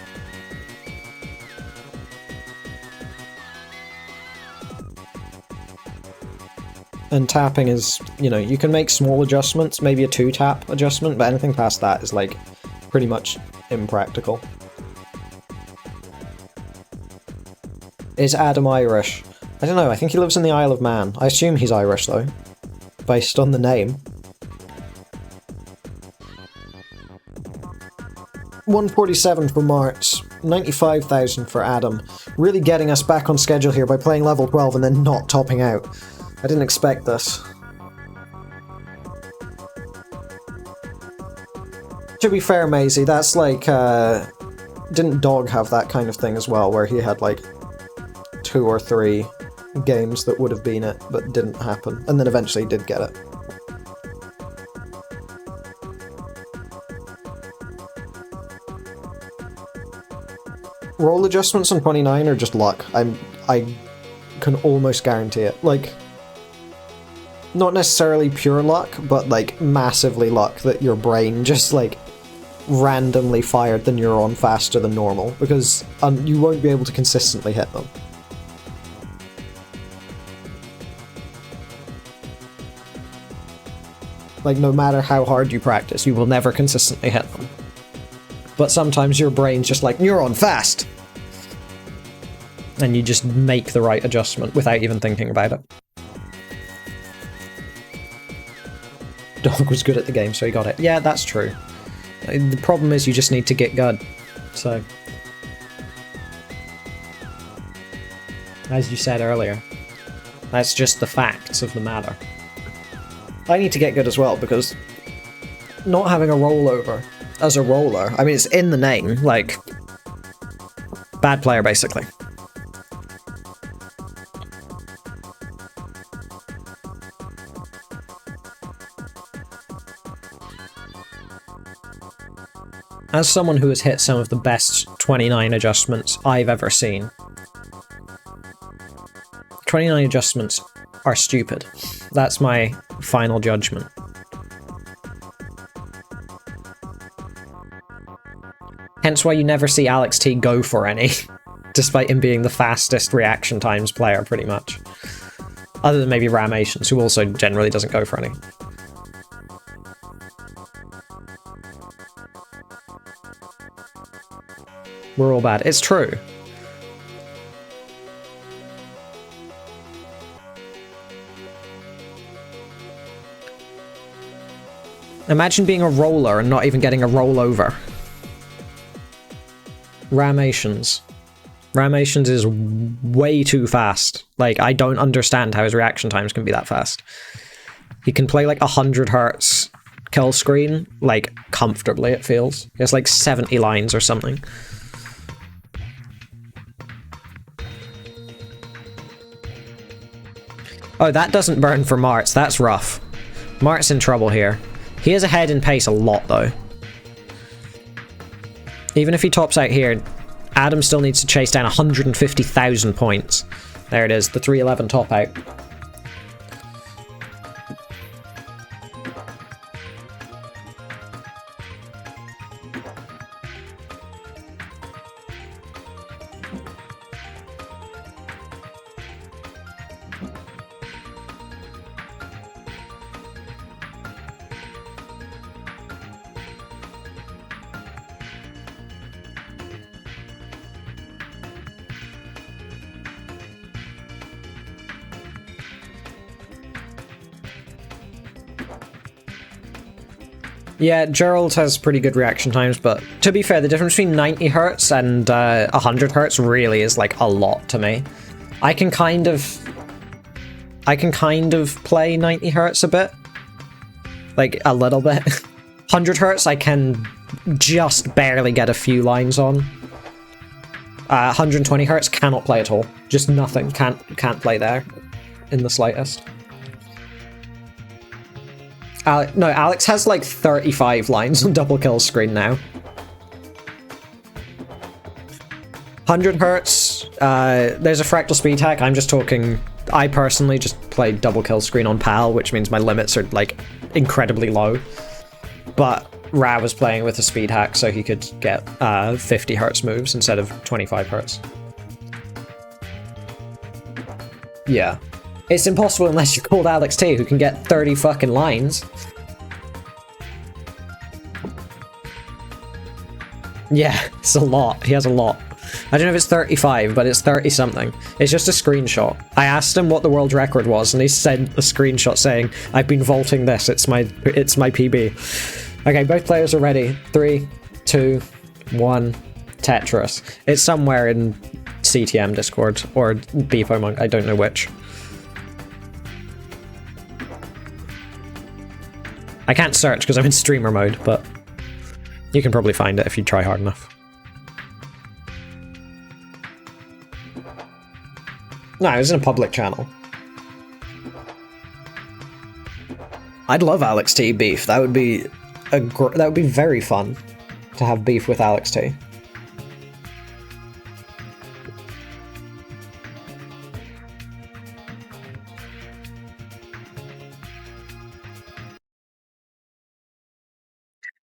And tapping is, you know, you can make small adjustments, maybe a 2-tap adjustment, but anything past that is, like, pretty much impractical. Is Adam Irish? I don't know, I think he lives in the Isle of Man. I assume he's Irish, though, based on the name. 147 for Marts, 95,000 for Adam. Really getting us back on schedule here by playing level 12 and then not topping out. I didn't expect this. To be fair, Maisie, that's like, didn't Dog have that kind of thing as well, where he had like 2 or 3 games that would have been it, but didn't happen, and then eventually did get it. Roll adjustments on 29 are just luck. I can almost guarantee it. Like, not necessarily pure luck, but like massively luck that your brain just like randomly fired the neuron faster than normal, because you won't be able to consistently hit them. Like, no matter how hard you practice, you will never consistently hit them. But sometimes your brain's just like, neuron, fast! And you just make the right adjustment without even thinking about it. Dog was good at the game, so he got it. Yeah, that's true. The problem is you just need to get good. So, as you said earlier, that's just the facts of the matter. I need to get good as well, because not having a rollover as a roller, I mean, it's in the name, like, bad player, basically. As someone who has hit some of the best 29 adjustments I've ever seen, 29 adjustments are stupid. That's my final judgment. Hence why you never see Alex T go for any, despite him being the fastest reaction times player, pretty much. Other than maybe Ramations, who also generally doesn't go for any. We're all bad. It's true. Imagine being a roller and not even getting a rollover. Ramations. Ramations is way too fast. Like, I don't understand how his reaction times can be that fast. He can play like 100 hertz kill screen, like, comfortably, it feels. He has like 70 lines or something. Oh, that doesn't burn for Martz. That's rough. Mart's in trouble here. He is ahead in pace a lot, though. Even if he tops out here, Adam still needs to chase down 150,000 points. There it is, the 311 top out. Yeah, Gerald has pretty good reaction times, but to be fair, the difference between 90 hertz and 100 hertz really is like a lot to me. I can kind of play 90 hertz a bit. Like, a little bit. 100 hertz I can just barely get a few lines on. 120 hertz cannot play at all. Just nothing. Can't play there in the slightest. No, Alex has like 35 lines on double kill screen now. 100 hertz, there's a fractal speed hack. I'm just talking, I personally just play double kill screen on PAL, which means my limits are like incredibly low. But Ra was playing with a speed hack, so he could get 50 hertz moves instead of 25 hertz. Yeah. It's impossible unless you're called Alex T, who can get 30 fucking lines. Yeah, it's a lot. He has a lot. I don't know if it's 35, but it's 30 something. It's just a screenshot. I asked him what the world record was, and he sent a screenshot saying, "I've been vaulting this. It's my PB." Okay, both players are ready. 3, 2, 1. Tetris. It's somewhere in CTM Discord or Beefo Monk. I don't know which. I can't search because I'm in streamer mode, but you can probably find it if you try hard enough. No, it was in a public channel. I'd love Alex T beef. That would be very fun to have beef with Alex T.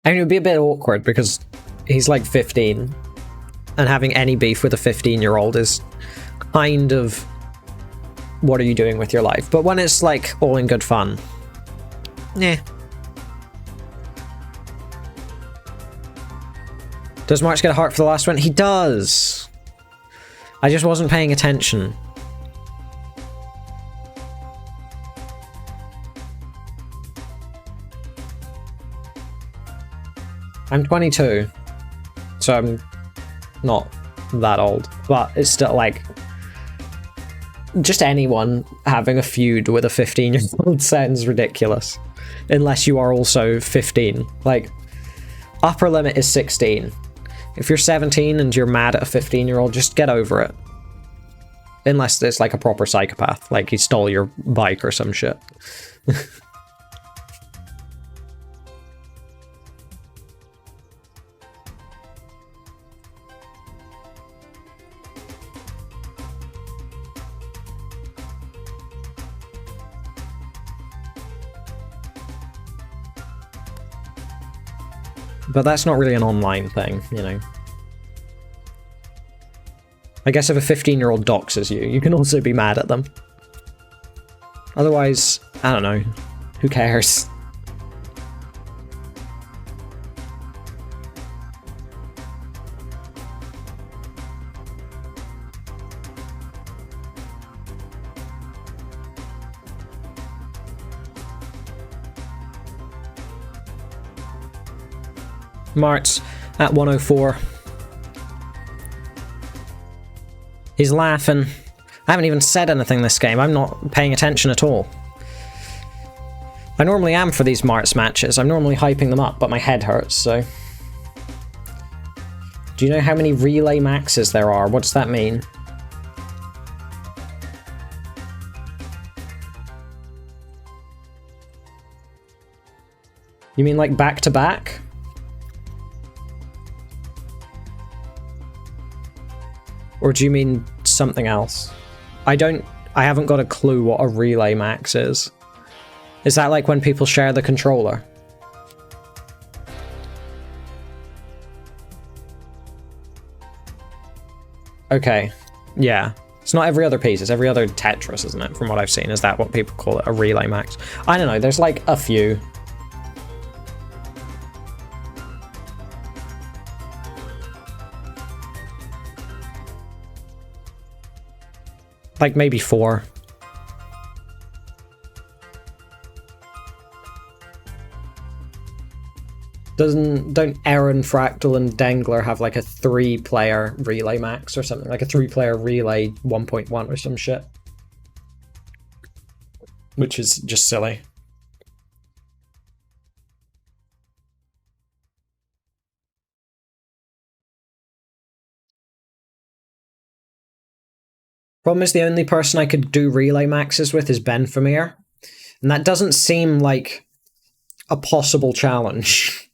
I mean, it would be a bit awkward because he's like 15, and having any beef with a 15-year-old is kind of, what are you doing with your life? But when it's like all in good fun, yeah. Does March get a heart for the last one? He does. I just wasn't paying attention. I'm 22, so I'm not that old, but it's still like, just anyone having a feud with a 15-year-old sounds ridiculous, unless you are also 15. Like, upper limit is 16. If you're 17 and you're mad at a 15-year-old, just get over it. Unless it's like a proper psychopath, like he stole your bike or some shit. But that's not really an online thing, you know. I guess if a 15-year-old doxes you, you can also be mad at them. Otherwise, I don't know. Who cares? Mart's at 104. He's laughing. I haven't even said anything this game. I'm not paying attention at all. I normally am for these Mart's matches. I'm normally hyping them up, but my head hurts, so... Do you know how many relay maxes there are? What does that mean? You mean like back-to-back? Or do you mean something else? I haven't got a clue what a relay max is. Is that like when people share the controller? Okay, yeah. It's not every other piece, it's every other Tetris, isn't it? From what I've seen, is that what people call it, a relay max? I don't know, there's like a few. Like maybe 4. Don't Aaron, Fractal, and Dengler have like a 3-player relay max or something? Like a 3-player relay 1.1 or some shit? Which is just silly. Problem is the only person I could do relay maxes with is Ben Vermeer. And that doesn't seem like a possible challenge.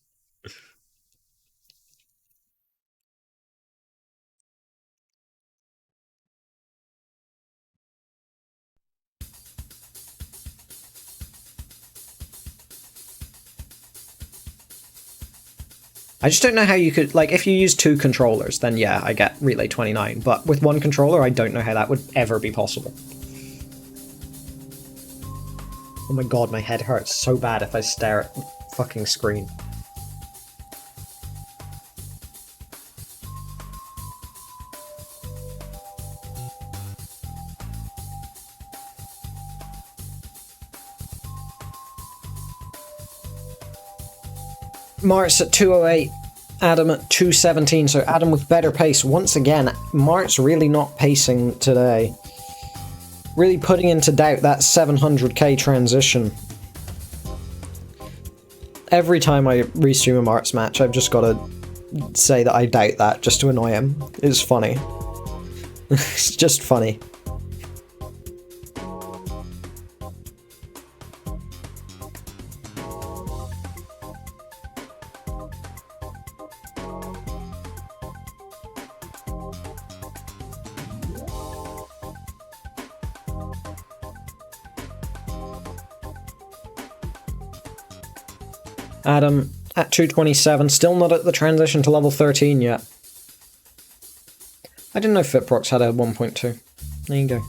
I just don't know how you could, like, if you use 2 controllers, then yeah, I get Relay 29, but with 1 controller, I don't know how that would ever be possible. Oh my god, my head hurts so bad if I stare at the fucking screen. Mart's at 208, Adam at 217, so Adam with better pace. Once again, Mart's really not pacing today. Really putting into doubt that 700k transition. Every time I restream a Mart's match, I've just got to say that I doubt that just to annoy him. It's funny. It's just funny. Adam at 227, still not at the transition to level 13 yet. I didn't know Fitprox had a 1.2. There you go.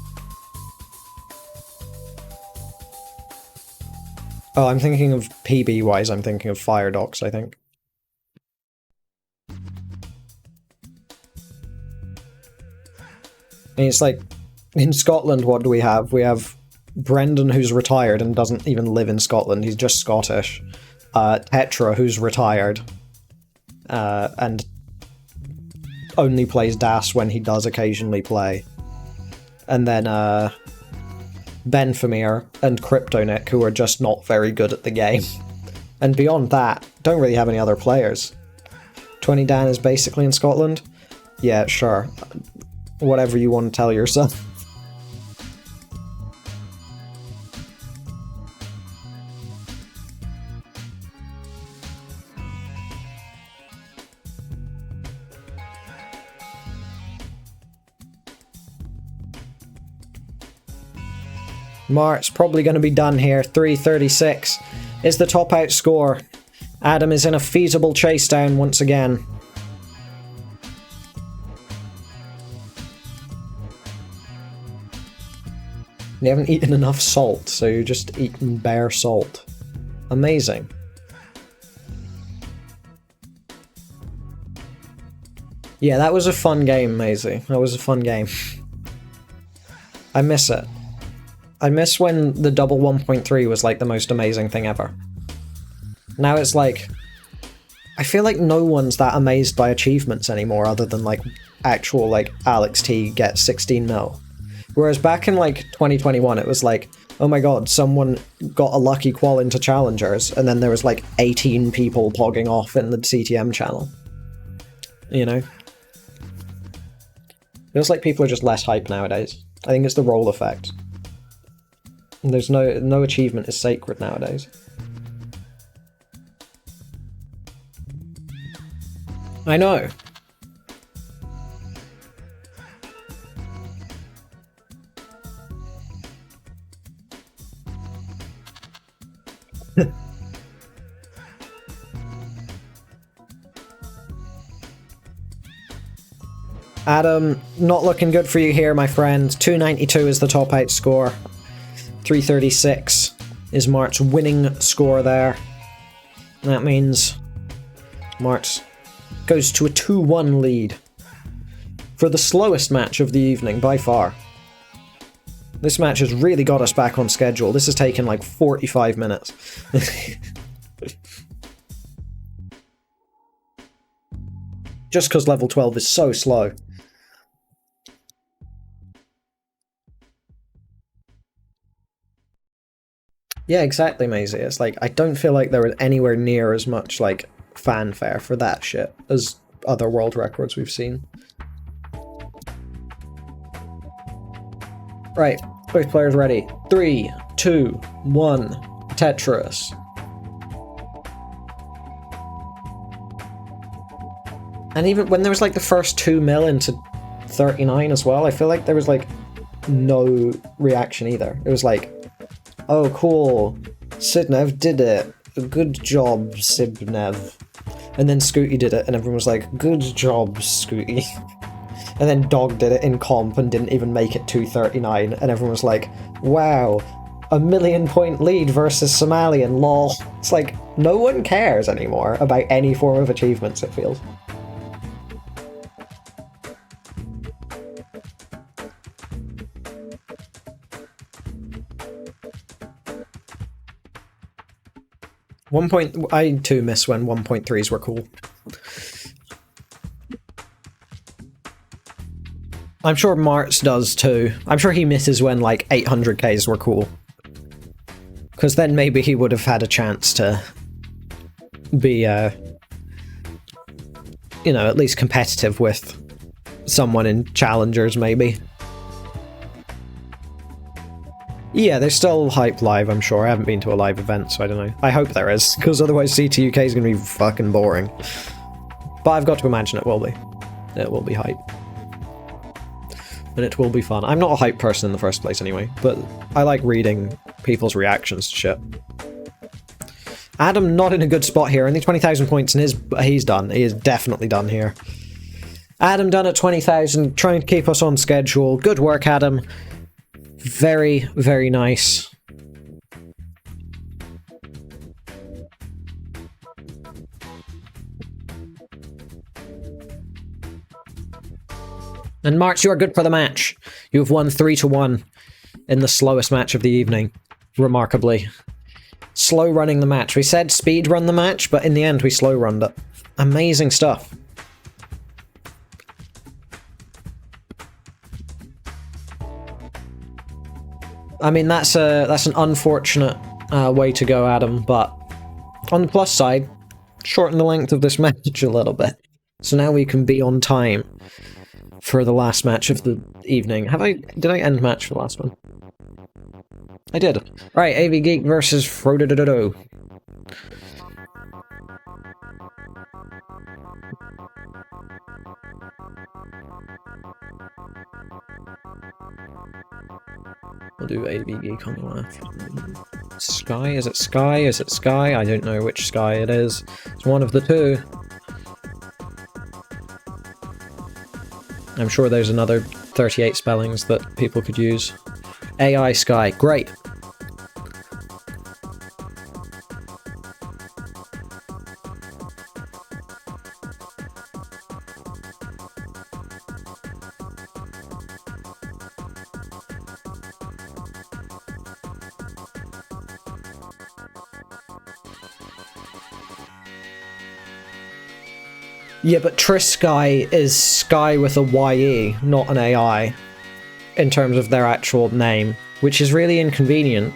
Oh, I'm thinking of PB-wise, I'm thinking of Firedox, I think. I mean, it's like, in Scotland, what do we have? We have Brendan, who's retired and doesn't even live in Scotland, he's just Scottish. Tetra, who's retired, and only plays DAS when he does occasionally play. And then Benfamir and Cryptonic, who are just not very good at the game. And beyond that, don't really have any other players. 20 Dan is basically in Scotland? Yeah, sure. Whatever you want to tell yourself. Mart's probably going to be done here. 336 is the top out score. Adam is in a feasible chase down once again. You haven't eaten enough salt, so you're just eating bare salt. Amazing. Yeah, that was a fun game, Maisie. That was a fun game. I miss it. I miss when the double 1.3 was like the most amazing thing ever. Now it's like, I feel like no one's that amazed by achievements anymore other than like actual like Alex T gets 16 mil. Whereas back in like 2021 it was like, oh my god, someone got a lucky qual into challengers, and then there was like 18 people pogging off in the CTM channel. You know? Feels like people are just less hype nowadays. I think it's the role effect. There's no achievement is sacred nowadays. I know. Adam, not looking good for you here, my friend. 292 is the top 8 score. 336 is Mart's winning score there. That means Mart goes to a 2-1 lead for the slowest match of the evening by far. This match has really got us back on schedule. This has taken like 45 minutes. Just because level 12 is so slow. Yeah, exactly, Maisie. It's like, I don't feel like there was anywhere near as much, like, fanfare for that shit as other world records we've seen. Right, both players ready. 3, 2, 1, Tetris. And even when there was, like, the first 2 mil into 39 as well, I feel like there was, like, no reaction either. It was like, oh, cool. Sidnev did it. Good job, Sidnev. And then Scooty did it, and everyone was like, good job, Scooty. And then Dog did it in comp and didn't even make it 239, and everyone was like, wow, a 1,000,000-point lead versus Somalian, lol. It's like, no one cares anymore about any form of achievements, it feels. I too miss when 1.3s were cool. I'm sure Martz does too. I'm sure he misses when like 800Ks were cool. Because then maybe he would have had a chance to be, you know, at least competitive with someone in Challengers, maybe. Yeah, there's still Hype Live, I'm sure. I haven't been to a live event, so I don't know. I hope there is, because otherwise CTUK is going to be fucking boring. But I've got to imagine it will be. It will be hype. And it will be fun. I'm not a hype person in the first place anyway, but I like reading people's reactions to shit. Adam not in a good spot here. Only 20,000 points and he's done. He is definitely done here. Adam done at 20,000, trying to keep us on schedule. Good work, Adam. Very, very nice. And March, you are good for the match. You have won 3-1 in the slowest match of the evening. Remarkably. Slow running the match. We said speed run the match, but in the end we slow runned it. Amazing stuff. I mean, that's an unfortunate way to go, Adam, but on the plus side, shorten the length of this match a little bit. So now we can be on time for the last match of the evening. Did I end match for the last one? I did. Right, AV Geek versus Frodo. We'll do AV Geek on the left. Sky? Is it Sky? Is it Sky? I don't know which Sky it is. It's one of the two. I'm sure there's another 38 spellings that people could use. AI Sky. Great. Yeah, but Trisky is Sky with a YE, not an AI, in terms of their actual name, which is really inconvenient.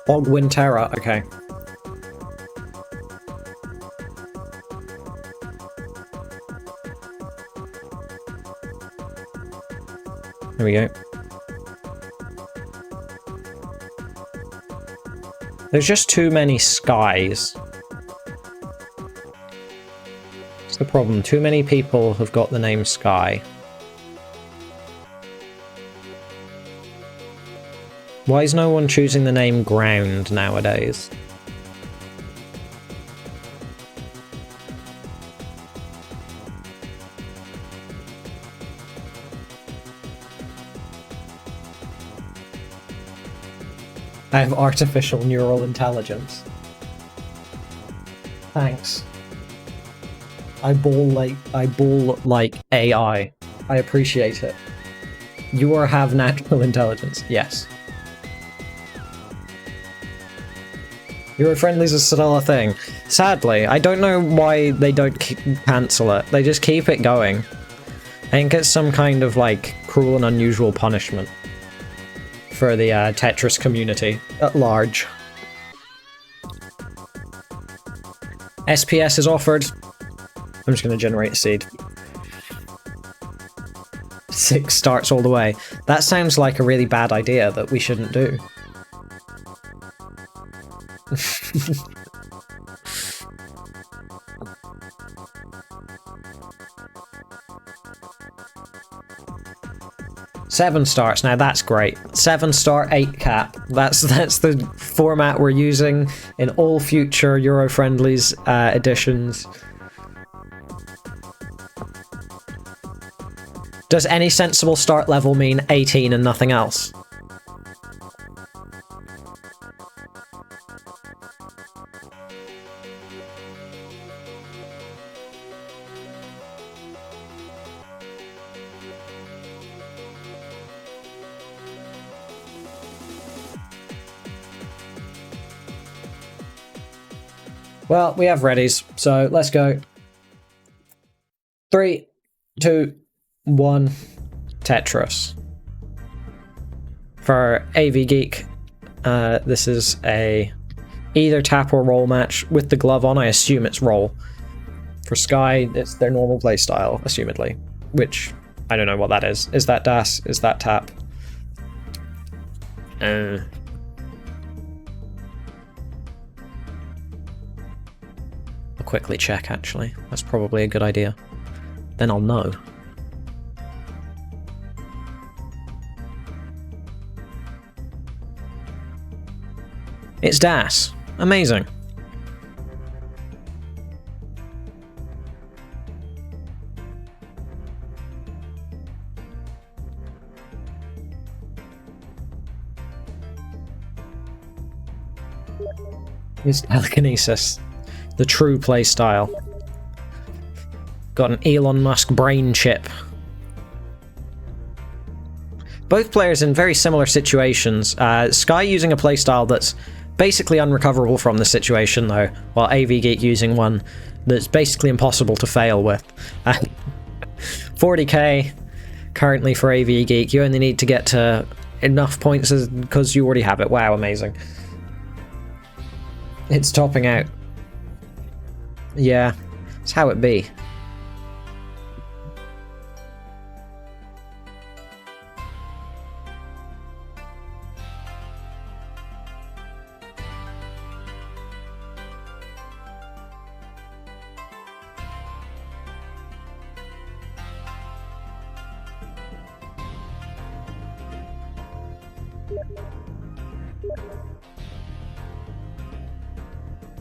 Wintera, okay. There we go. There's just too many skies. That's the problem. Too many people have got the name Sky. Why is no one choosing the name Ground nowadays? I have artificial neural intelligence. Thanks. I bawl like AI. I appreciate it. You have natural intelligence. Yes. Your Friendlies is still a thing. Sadly, I don't know why they don't cancel it. They just keep it going. I think it's some kind of, like, cruel and unusual punishment for the Tetris community at large. SPS is offered. I'm just going to generate a seed. 6 starts all the way. That sounds like a really bad idea that we shouldn't do. Seven starts, now that's great. 7 start, 8 cap. That's the format we're using in all future Euro Friendlies editions. Does any sensible start level mean 18 and nothing else? Well, we have readies, so let's go. 3, 2, 1, Tetris. For AV Geek, this is a either tap or roll match with the glove on. I assume it's roll. For Sky, it's their normal playstyle, assumedly, which I don't know what that is. Is that DAS? Is that tap? I'll quickly check, actually. That's probably a good idea. Then I'll know. It's DAS. Amazing. It's telekinesis. The true playstyle. Got an Elon Musk brain chip. Both players in very similar situations. Sky using a playstyle that's basically unrecoverable from the situation, though, while AV Geek using one that's basically impossible to fail with. 40k currently for AV Geek. You only need to get to enough points because you already have it. Wow, amazing. It's topping out. Yeah, it's how it be.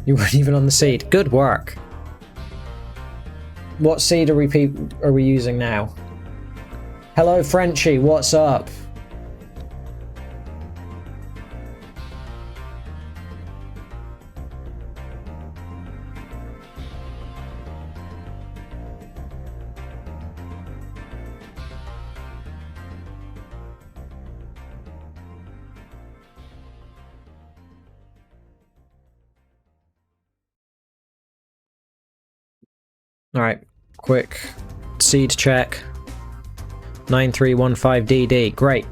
You weren't even on the seed. Good work. What seed are we using now? Hello, Frenchie. What's up? Alright, quick seed check. 9315DD, great.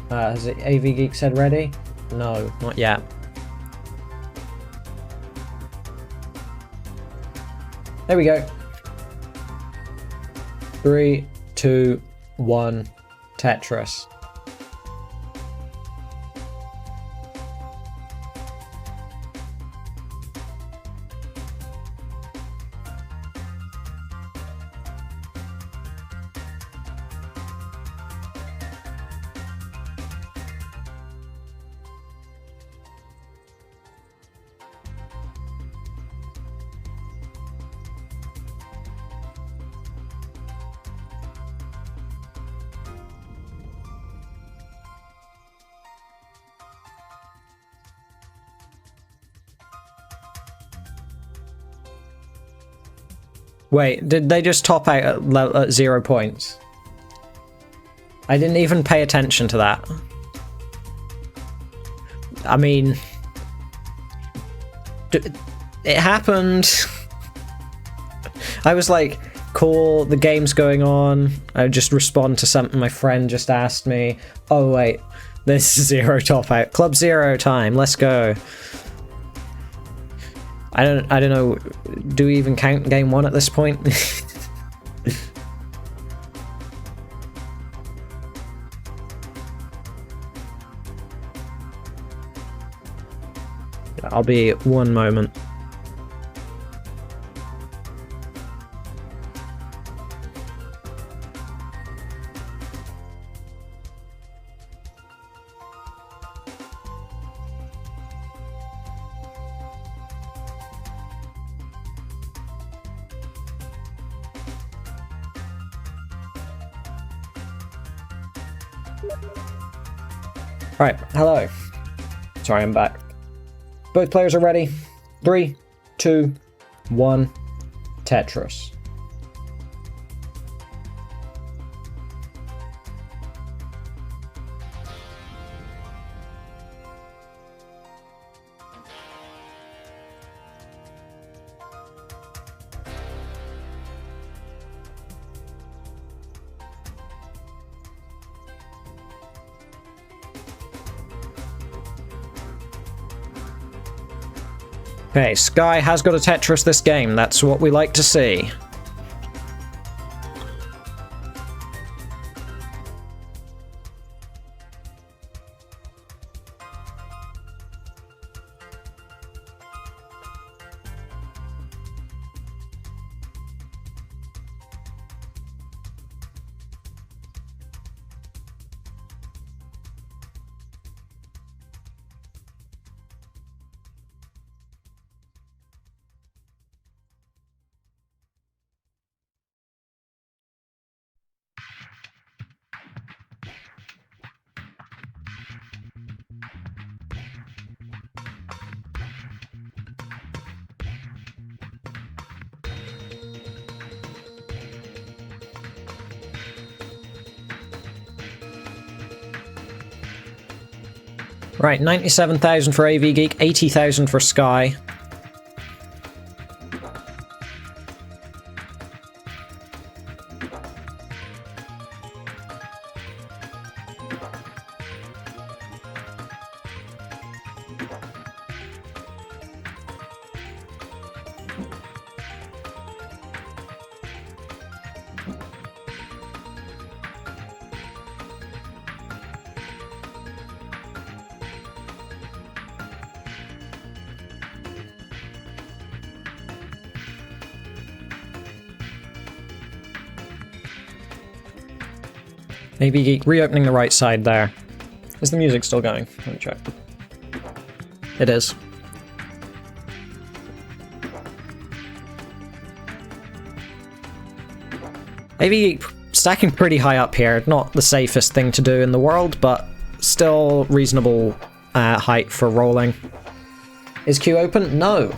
Has it AV Geek said ready? No, not yet. There we go. 3, 2, 1, Tetris. Wait, did they just top out at 0 points? I didn't even pay attention to that. I mean, it happened. I was like, cool, the game's going on. I would just respond to something my friend just asked me. Oh wait, there's 0 top out. Club 0 time, let's go. I don't know, do we even count game 1 at this point? I'll be one moment. Right, hello. Sorry, I'm back. Both players are ready. 3, 2, 1, Tetris. Okay, Sky has got a Tetris this game. That's what we like to see. Right, 97,000 for AV Geek, 80,000 for Sky. AV Geek reopening the right side there. Is the music still going? Let me check. It is. AV Geek stacking pretty high up here. Not the safest thing to do in the world, but still reasonable height for rolling. Is queue open? No.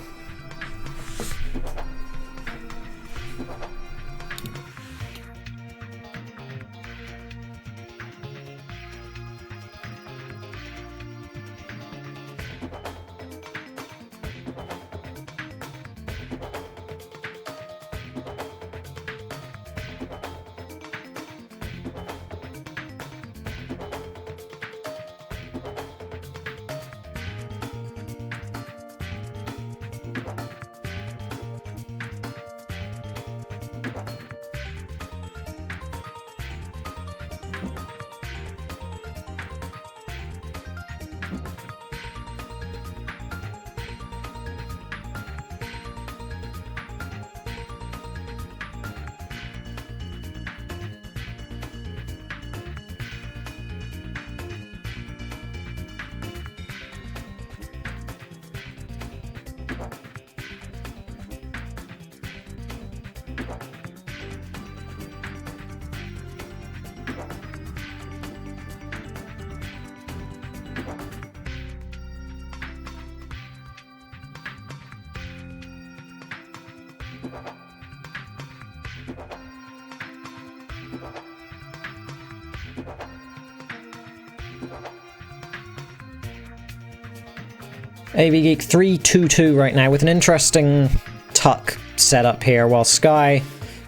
AV Geek 3-2-2 right now with an interesting tuck setup here, while Sky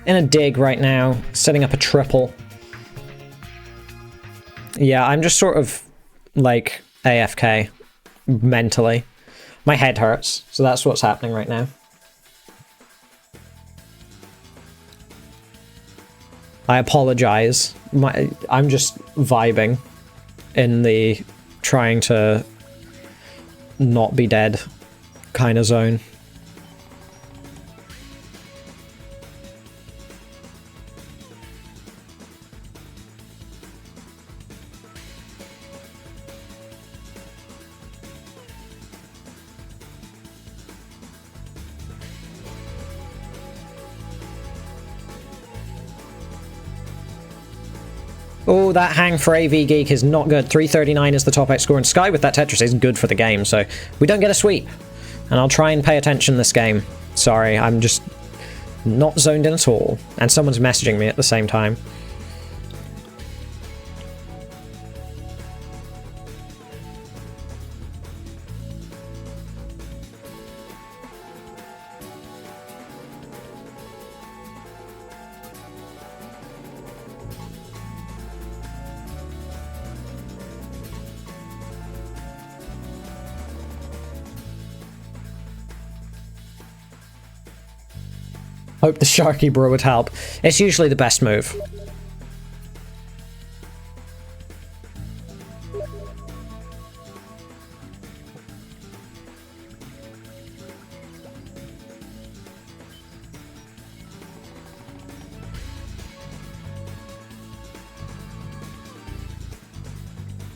in a dig right now, setting up a triple. Yeah, I'm just sort of like AFK mentally. My head hurts, so that's what's happening right now. I apologize. I'm just vibing in the trying to not be dead kind of zone. Oh, that hang for AV Geek is not good. 339 is the top outscore, and Sky with that Tetris isn't good for the game, so we don't get a sweep. And I'll try and pay attention this game. Sorry, I'm just not zoned in at all. And someone's messaging me at the same time. Hope the Sharky Brew would help. It's usually the best move.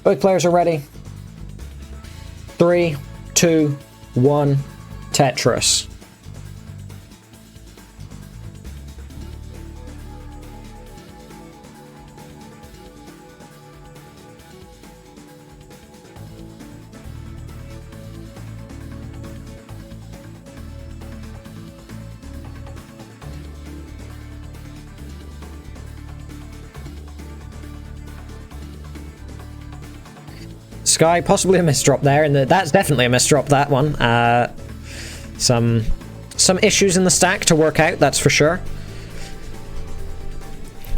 Both players are ready. 3, 2, 1, Tetris. Sky, possibly a misdrop there, and that's definitely a misdrop, that one. Some issues in the stack to work out, that's for sure.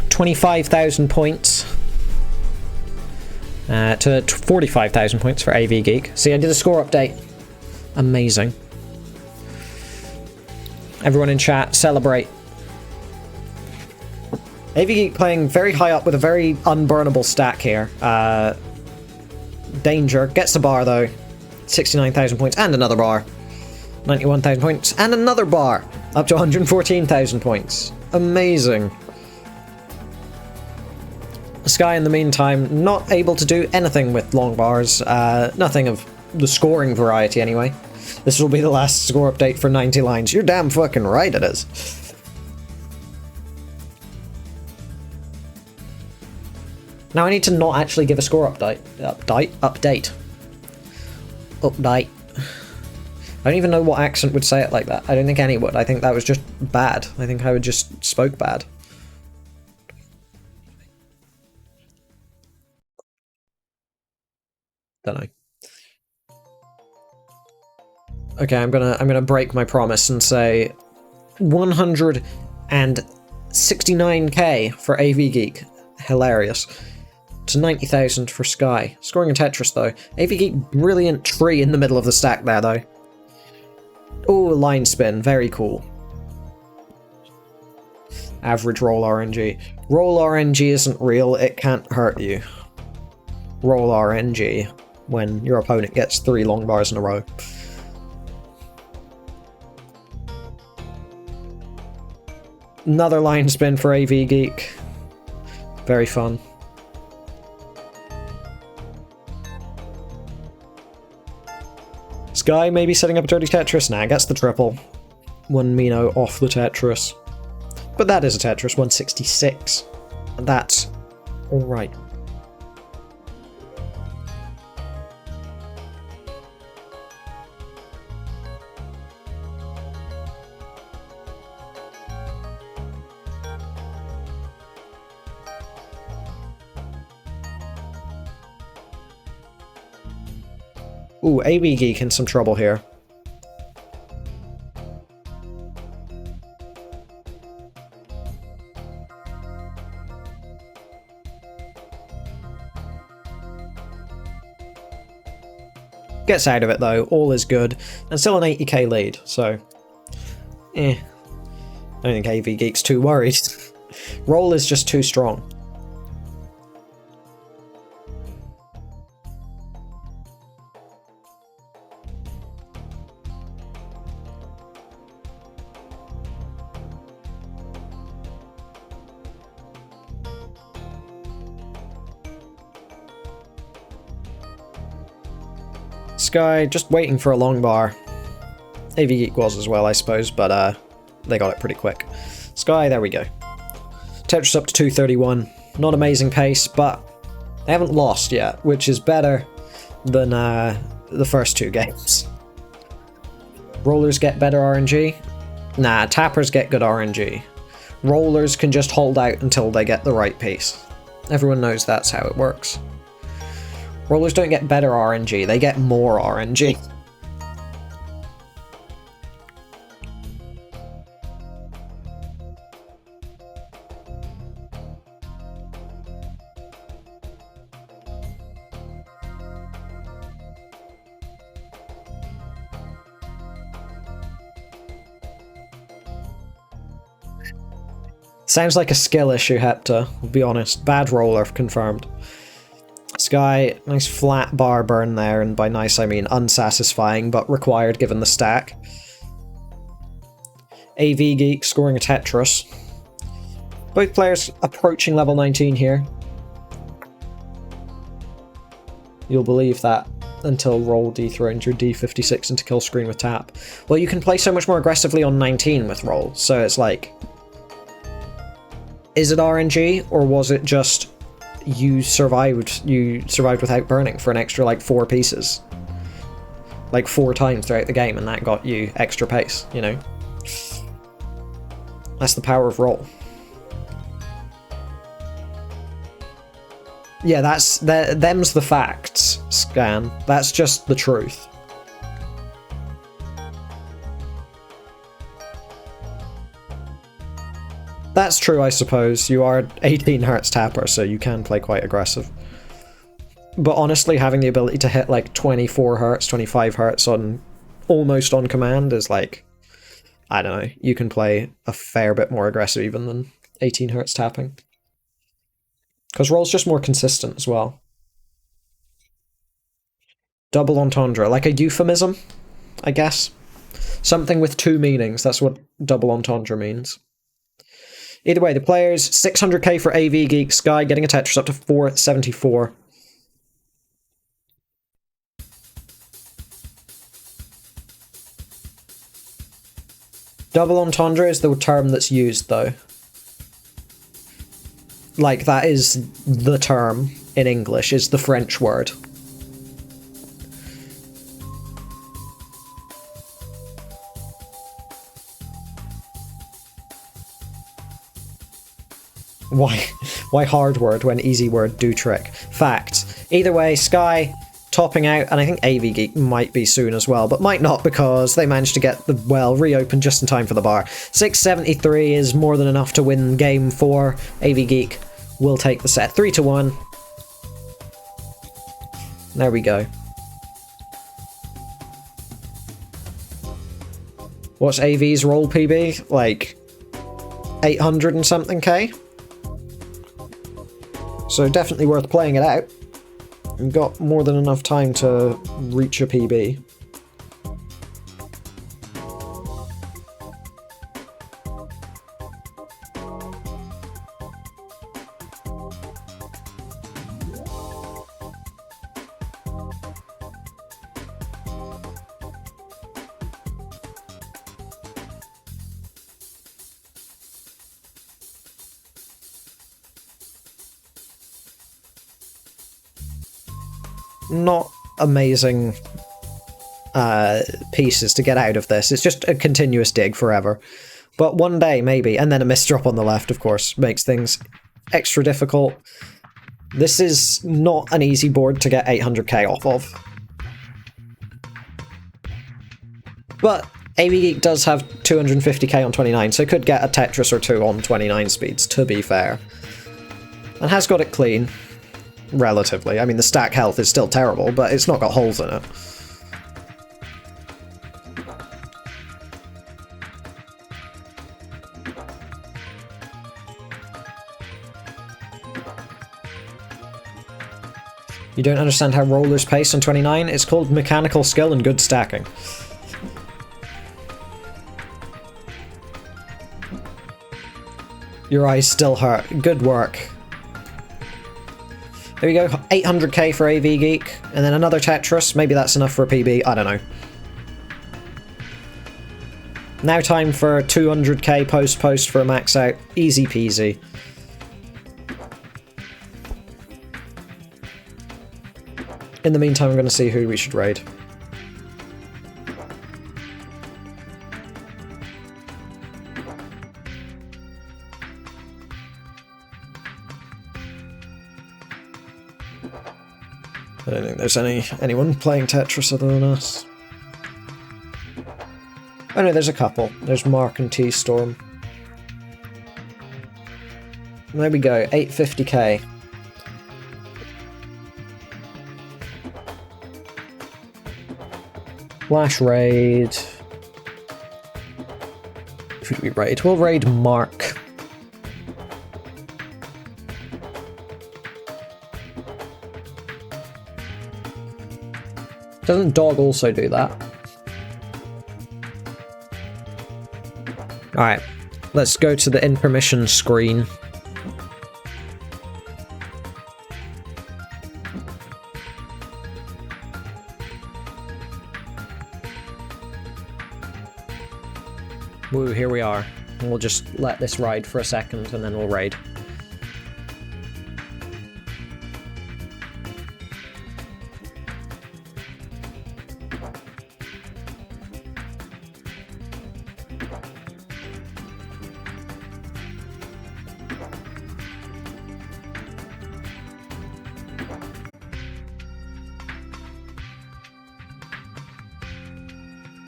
25,000 points to 45,000 points for AV Geek. See, I did a score update. Amazing. Everyone in chat, celebrate. AV Geek playing very high up with a very unburnable stack here. Danger gets the bar though. 69,000 points and another bar. 91,000 points and another bar. Up to 114,000 points. Amazing. Sky in the meantime not able to do anything with long bars. Nothing of the scoring variety anyway. This will be the last score update for 90 lines. You're damn fucking right it is. Now I need to not actually give a score update. Update. I don't even know what accent would say it like that. I don't think any would. I think that was just bad. I think I would just spoke bad. Don't know. Okay, I'm gonna break my promise and say 169k for AV Geek. Hilarious. To 90,000 for Sky. Scoring a Tetris though. AV Geek, brilliant tree in the middle of the stack there though. Oh, line spin, very cool. Average roll RNG. Roll RNG isn't real, it can't hurt you. Roll RNG when your opponent gets 3 long bars in a row. Another line spin for AV Geek. Very fun. Sky maybe setting up a dirty Tetris. Nah, gets the triple. 1 Mino off the Tetris. But that is a Tetris, 166. And that's alright. Ooh, AV Geek in some trouble here. Gets out of it though, all is good, and still an 80k lead, so I don't think AV Geek's too worried. Roll is just too strong. Sky just waiting for a long bar. AV Geek was as well, I suppose, but they got it pretty quick. Sky, there we go. Tetris up to 231. Not amazing pace, but they haven't lost yet, which is better than the first two games. Rollers get better RNG? Nah, tappers get good RNG. Rollers can just hold out until they get the right pace. Everyone knows that's how it works. Rollers don't get better RNG, they get more RNG. Sounds like a skill issue, Hepta, I'll be honest. Bad roller, confirmed. Sky, nice flat bar burn there, and by nice I mean unsatisfying, but required given the stack. AV Geek scoring a Tetris. Both players approaching level 19 here. You'll believe that until roll dethroned your D56 into kill screen with tap. Well, you can play so much more aggressively on 19 with roll, so it's like... Is it RNG, or was it just you survived without burning for an extra like 4 pieces? Like 4 times throughout the game, and that got you extra pace, you know? That's the power of roll. Yeah, them's the facts, Scan. That's just the truth. That's true, I suppose. You are 18 Hz tapper, so you can play quite aggressive. But honestly, having the ability to hit like 24 Hz, 25 Hz on almost on command is like, I don't know, you can play a fair bit more aggressive even than 18 Hz tapping. Because roll's just more consistent as well. Double entendre, like a euphemism, I guess. Something with 2 meanings, that's what double entendre means. Either way, the players, 600k for AV Geek, Sky getting a Tetris up to 474. Double entendre is the term that's used, though. Like, that is the term in English, is the French word. Why hard word when easy word do trick? Fact. Either way, Sky topping out, and I think AV Geek might be soon as well, but might not because they managed to get the well reopened just in time for the bar. 673 is more than enough to win game 4. AV Geek will take the set 3-1. There we go. What's AV's roll PB? Like 800 and something K? So definitely worth playing it out. You've got more than enough time to reach a PB. Not amazing pieces to get out of this. It's just a continuous dig forever. But one day, maybe. And then a misdrop on the left, of course, makes things extra difficult. This is not an easy board to get 800k off of. But AV Geek does have 250k on 29, so could get a Tetris or 2 on 29 speeds, to be fair. And has got it clean. Relatively. I mean, the stack health is still terrible, but it's not got holes in it. You don't understand how rollers pace on 29? It's called mechanical skill and good stacking. Your eyes still hurt. Good work. There we go, 800k for AV Geek, and then another Tetris. Maybe that's enough for a PB, I don't know. Now time for 200k post for a max out. Easy peasy. In the meantime, I'm going to see who we should raid. I don't think there's anyone playing Tetris other than us. Oh no, there's a couple. There's Mark and T-Storm. There we go, 850k. Flash raid. Who do we raid? We'll raid Mark. Doesn't Dog also do that? Alright, let's go to the in permission screen. Woo, here we are. And we'll just let this ride for a second and then we'll raid.